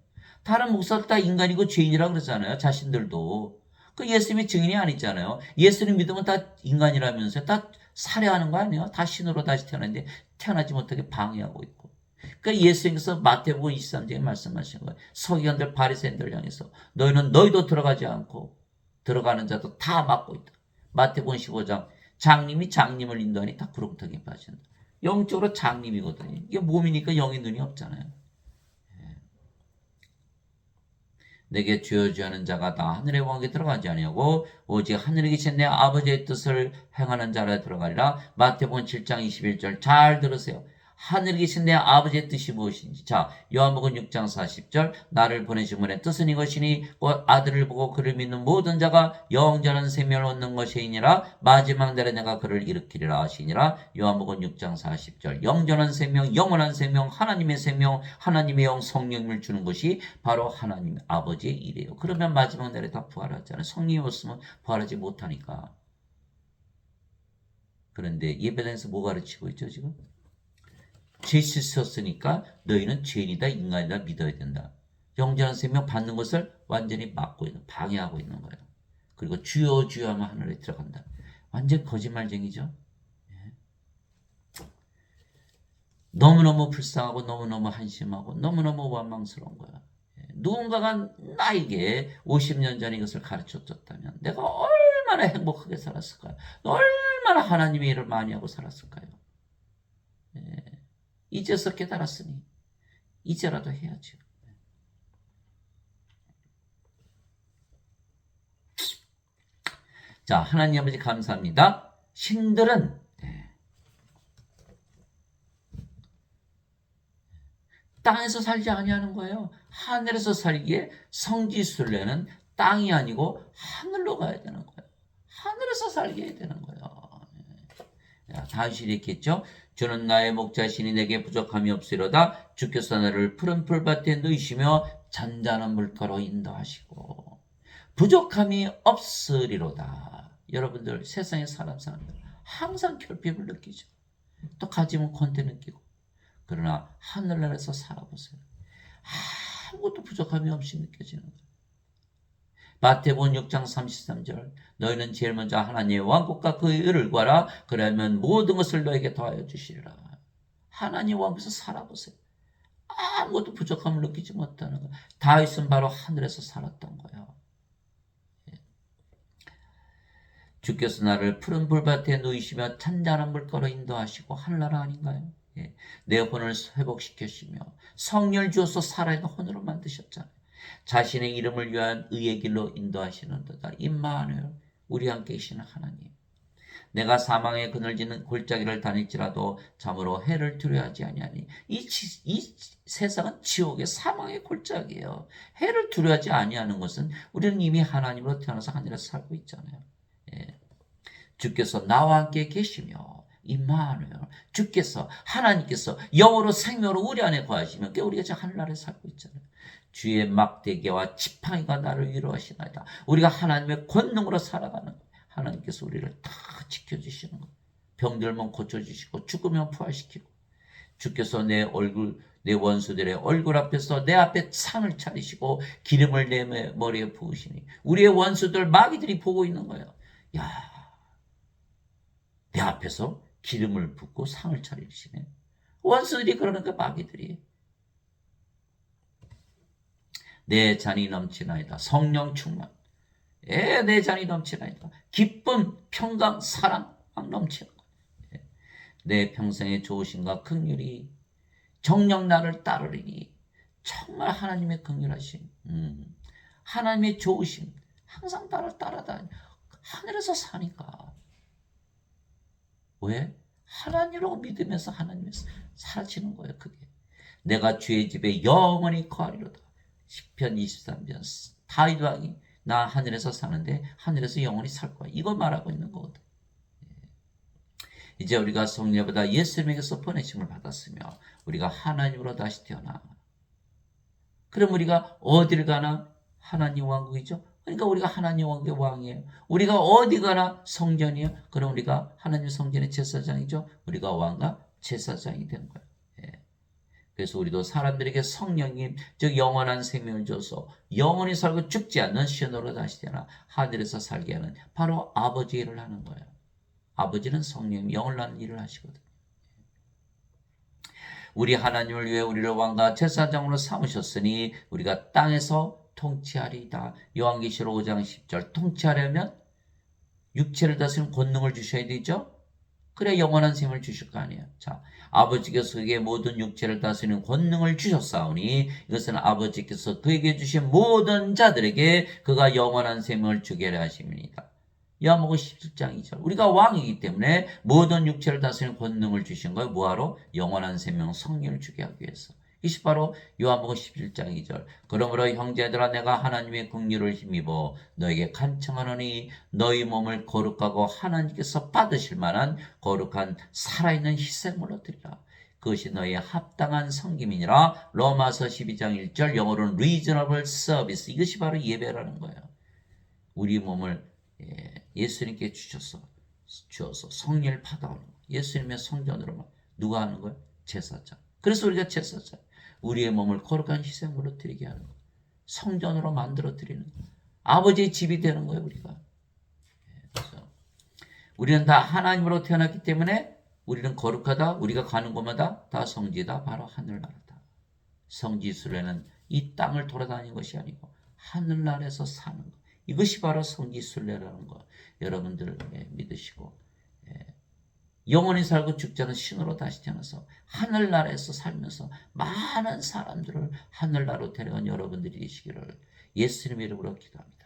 다른 목사들 다 인간이고 죄인이라고 그러잖아요. 자신들도. 그 예수님이 증인이 아니잖아요. 예수님 믿으면 다 인간이라면서요. 다 살해하는 거 아니에요? 다 신으로 다시 태어났는데 태어나지 못하게 방해하고 있고. 그러니까 예수님께서 마태복음 23장에 말씀하신 거예요. 서기관들 바리새인들 향해서 너희는 너희도 들어가지 않고 들어가는 자도 다 막고 있다. 마태복음 15장 장님이 장님을 인도하니 다 구렁텅이에 빠진다. 영적으로 장님이거든요. 이게 몸이니까 영의 눈이 없잖아요. 내게 주여주하는 자가 다 하늘의 왕에 들어가지 아니하고 오직 하늘에 계신 내 아버지의 뜻을 행하는 자라 들어가리라. 마태복음 7장 21절 잘 들으세요. 하늘에 계신 내 아버지의 뜻이 무엇인지. 자, 요한복음 6장 40절 나를 보내신 분의 뜻은 이것이니 곧 아들을 보고 그를 믿는 모든 자가 영원한 생명을 얻는 것이니라. 마지막 날에 내가 그를 일으키리라 하시니라. 요한복음 6장 40절 영원한 생명, 영원한 생명, 하나님의 생명, 하나님의 영 성령을 주는 것이 바로 하나님 아버지의 일이에요. 그러면 마지막 날에 다 부활하잖아요. 성령이 없으면 부활하지 못하니까. 그런데 예배당에서 뭐 가르치고 있죠 지금? 죄 씻었으니까 너희는 죄인이다 인간이다 믿어야 된다. 영원한 생명 받는 것을 완전히 막고 있는 방해하고 있는 거예요. 그리고 주여 주여 하면 하늘에 들어간다. 완전 거짓말쟁이죠. 너무너무 불쌍하고 너무너무 한심하고 너무너무 원망스러운 거야. 누군가가 나에게 50년 전에 이것을 가르쳐줬다면 내가 얼마나 행복하게 살았을까요? 얼마나 하나님의 일을 많이 하고 살았을까요? 이제서 깨달았으니 이제라도 해야죠. 자, 하나님 아버지 감사합니다. 신들은 땅에서 살지 아니하는 거예요. 하늘에서 살기에 성지순례는 땅이 아니고 하늘로 가야 되는 거예요. 하늘에서 살게 해야 되는 거예요. 다윗이 이렇게 했죠. 주는 나의 목자시니 내게 부족함이 없으리로다. 주께서 나를 푸른 풀밭에 누이시며 잔잔한 물가로 인도하시고 부족함이 없으리로다. 여러분들 세상의 사람들 항상 결핍을 느끼죠. 또 가지면 권태 느끼고. 그러나 하늘나라에서 살아보세요. 아무것도 부족함이 없이 느껴지는 거예요. 마태복음 6장 33절 너희는 제일 먼저 하나님의 왕국과 그의 의를 구하라. 그러면 모든 것을 너에게 더하여 주시리라. 하나님 왕국에서 살아보세요. 아무것도 부족함을 느끼지 못하는 거예요. 다윗은 바로 하늘에서 살았던 거예요. 주께서 나를 푸른 불밭에 누이시며 찬잔한 물가로 인도하시고 하늘나라 아닌가요? 내 혼을 회복시키시며 성령을 주어서 살아있는 혼으로 만드셨잖아요. 자신의 이름을 위한 의의 길로 인도하시는도다. 임마누엘 우리 함께 계시는 하나님. 내가 사망의 그늘지는 골짜기를 다닐지라도 참으로 해를 두려워하지 아니하니 이 세상은 지옥의 사망의 골짜기예요. 해를 두려워하지 아니하는 것은 우리는 이미 하나님으로 태어나서 하늘에서 살고 있잖아요. 예. 주께서 나와 함께 계시며 임마누엘 주께서 하나님께서 영으로 생명으로 우리 안에 거하시면 우리가 지금 하늘나라에 살고 있잖아요. 주의 막대기와 지팡이가 나를 위로하시나이다. 우리가 하나님의 권능으로 살아가는 하나님께서 우리를 다 지켜주시는 거예요. 병들면 고쳐주시고 죽으면 부활시키고 주께서 내 원수들의 얼굴 앞에서 내 앞에 상을 차리시고 기름을 내 머리에 부으시니 우리의 원수들 마귀들이 보고 있는 거예요. 야, 내 앞에서 기름을 붓고 상을 차리시네. 원수들이 그러는 거 마귀들이. 내 잔이 넘치나이다. 성령 충만. 내 잔이 넘치나이다. 기쁨, 평강, 사랑 막 넘치는 거. 내 평생의 좋으심과 긍휼이 정녕 나를 따르리니 정말 하나님의 긍휼하심, 하나님의 좋으심 항상 나를 따라다니 하늘에서 사니까. 왜? 하나님으로 믿으면서 하나님에서 사라지는 거예요. 그게 내가 주의 집에 영원히 거하리로다. 시편 23편 다윗 왕이 나 하늘에서 사는데 하늘에서 영원히 살 거야. 이걸 말하고 있는 거거든. 이제 우리가 성령보다 예수님에게서 보내심을 받았으며 우리가 하나님으로 다시 태어나. 그럼 우리가 어디를 가나 하나님 왕국이죠. 그러니까 우리가 하나님 왕국의 왕이에요. 우리가 어디 가나 성전이에요. 그럼 우리가 하나님 성전의 제사장이죠. 우리가 왕과 제사장이 된 거예요. 그래서 우리도 사람들에게 성령님 즉 영원한 생명을 줘서 영원히 살고 죽지 않는 신으로 다시 태어나 하늘에서 살게 하는 바로 아버지 일을 하는 거예요. 아버지는 성령 영을 낳는 일을 하시거든요. 우리 하나님을 위해 우리를 왕과 제사장으로 삼으셨으니 우리가 땅에서 통치하리이다. 요한계시록 5장 10절 통치하려면 육체를 다스리는 권능을 주셔야 되죠. 그래 영원한 생명을 주실 거 아니에요. 자, 아버지께서 그에게 모든 육체를 다스리는 권능을 주셨사오니 이것은 아버지께서 그에게 주신 모든 자들에게 그가 영원한 생명을 주게 하심이니이다. 요한복음 17장 2절. 우리가 왕이기 때문에 모든 육체를 다스리는 권능을 주신 거예요. 뭐하러? 영원한 생명 성령을 주게 하기 위해서. 이것이 바로 요한복음 17장 2절. 그러므로 형제들아 내가 하나님의 긍휼을 힘입어 너에게 간청하노니 너희 몸을 거룩하고 하나님께서 받으실 만한 거룩한 살아있는 희생물로 드리라. 그것이 너희의 합당한 섬김이니라. 로마서 12장 1절 영어로는 reasonable service. 이것이 바로 예배라는 거예요. 우리 몸을 예수님께 주셔서 성령을 받아오는 거예요. 예수님의 성전으로만 누가 하는 거예요? 제사장. 그래서 우리가 제사장. 우리의 몸을 거룩한 희생물로 드리게 하는 거예요. 성전으로 만들어 드리는 거예요. 아버지의 집이 되는 거예요. 우리가. 그래서 우리는 다 하나님으로 태어났기 때문에 우리는 거룩하다. 우리가 가는 곳마다 다 성지다. 바로 하늘나라다. 성지순례는 이 땅을 돌아다니는 것이 아니고 하늘나라에서 사는 것. 이것이 바로 성지순례라는 거. 여러분들 믿으시고 영원히 살고 죽지 않은 신으로 다시 태어나서 하늘나라에서 살면서 많은 사람들을 하늘나라로 데려간 여러분들이 되시기를 예수님의 이름으로 기도합니다.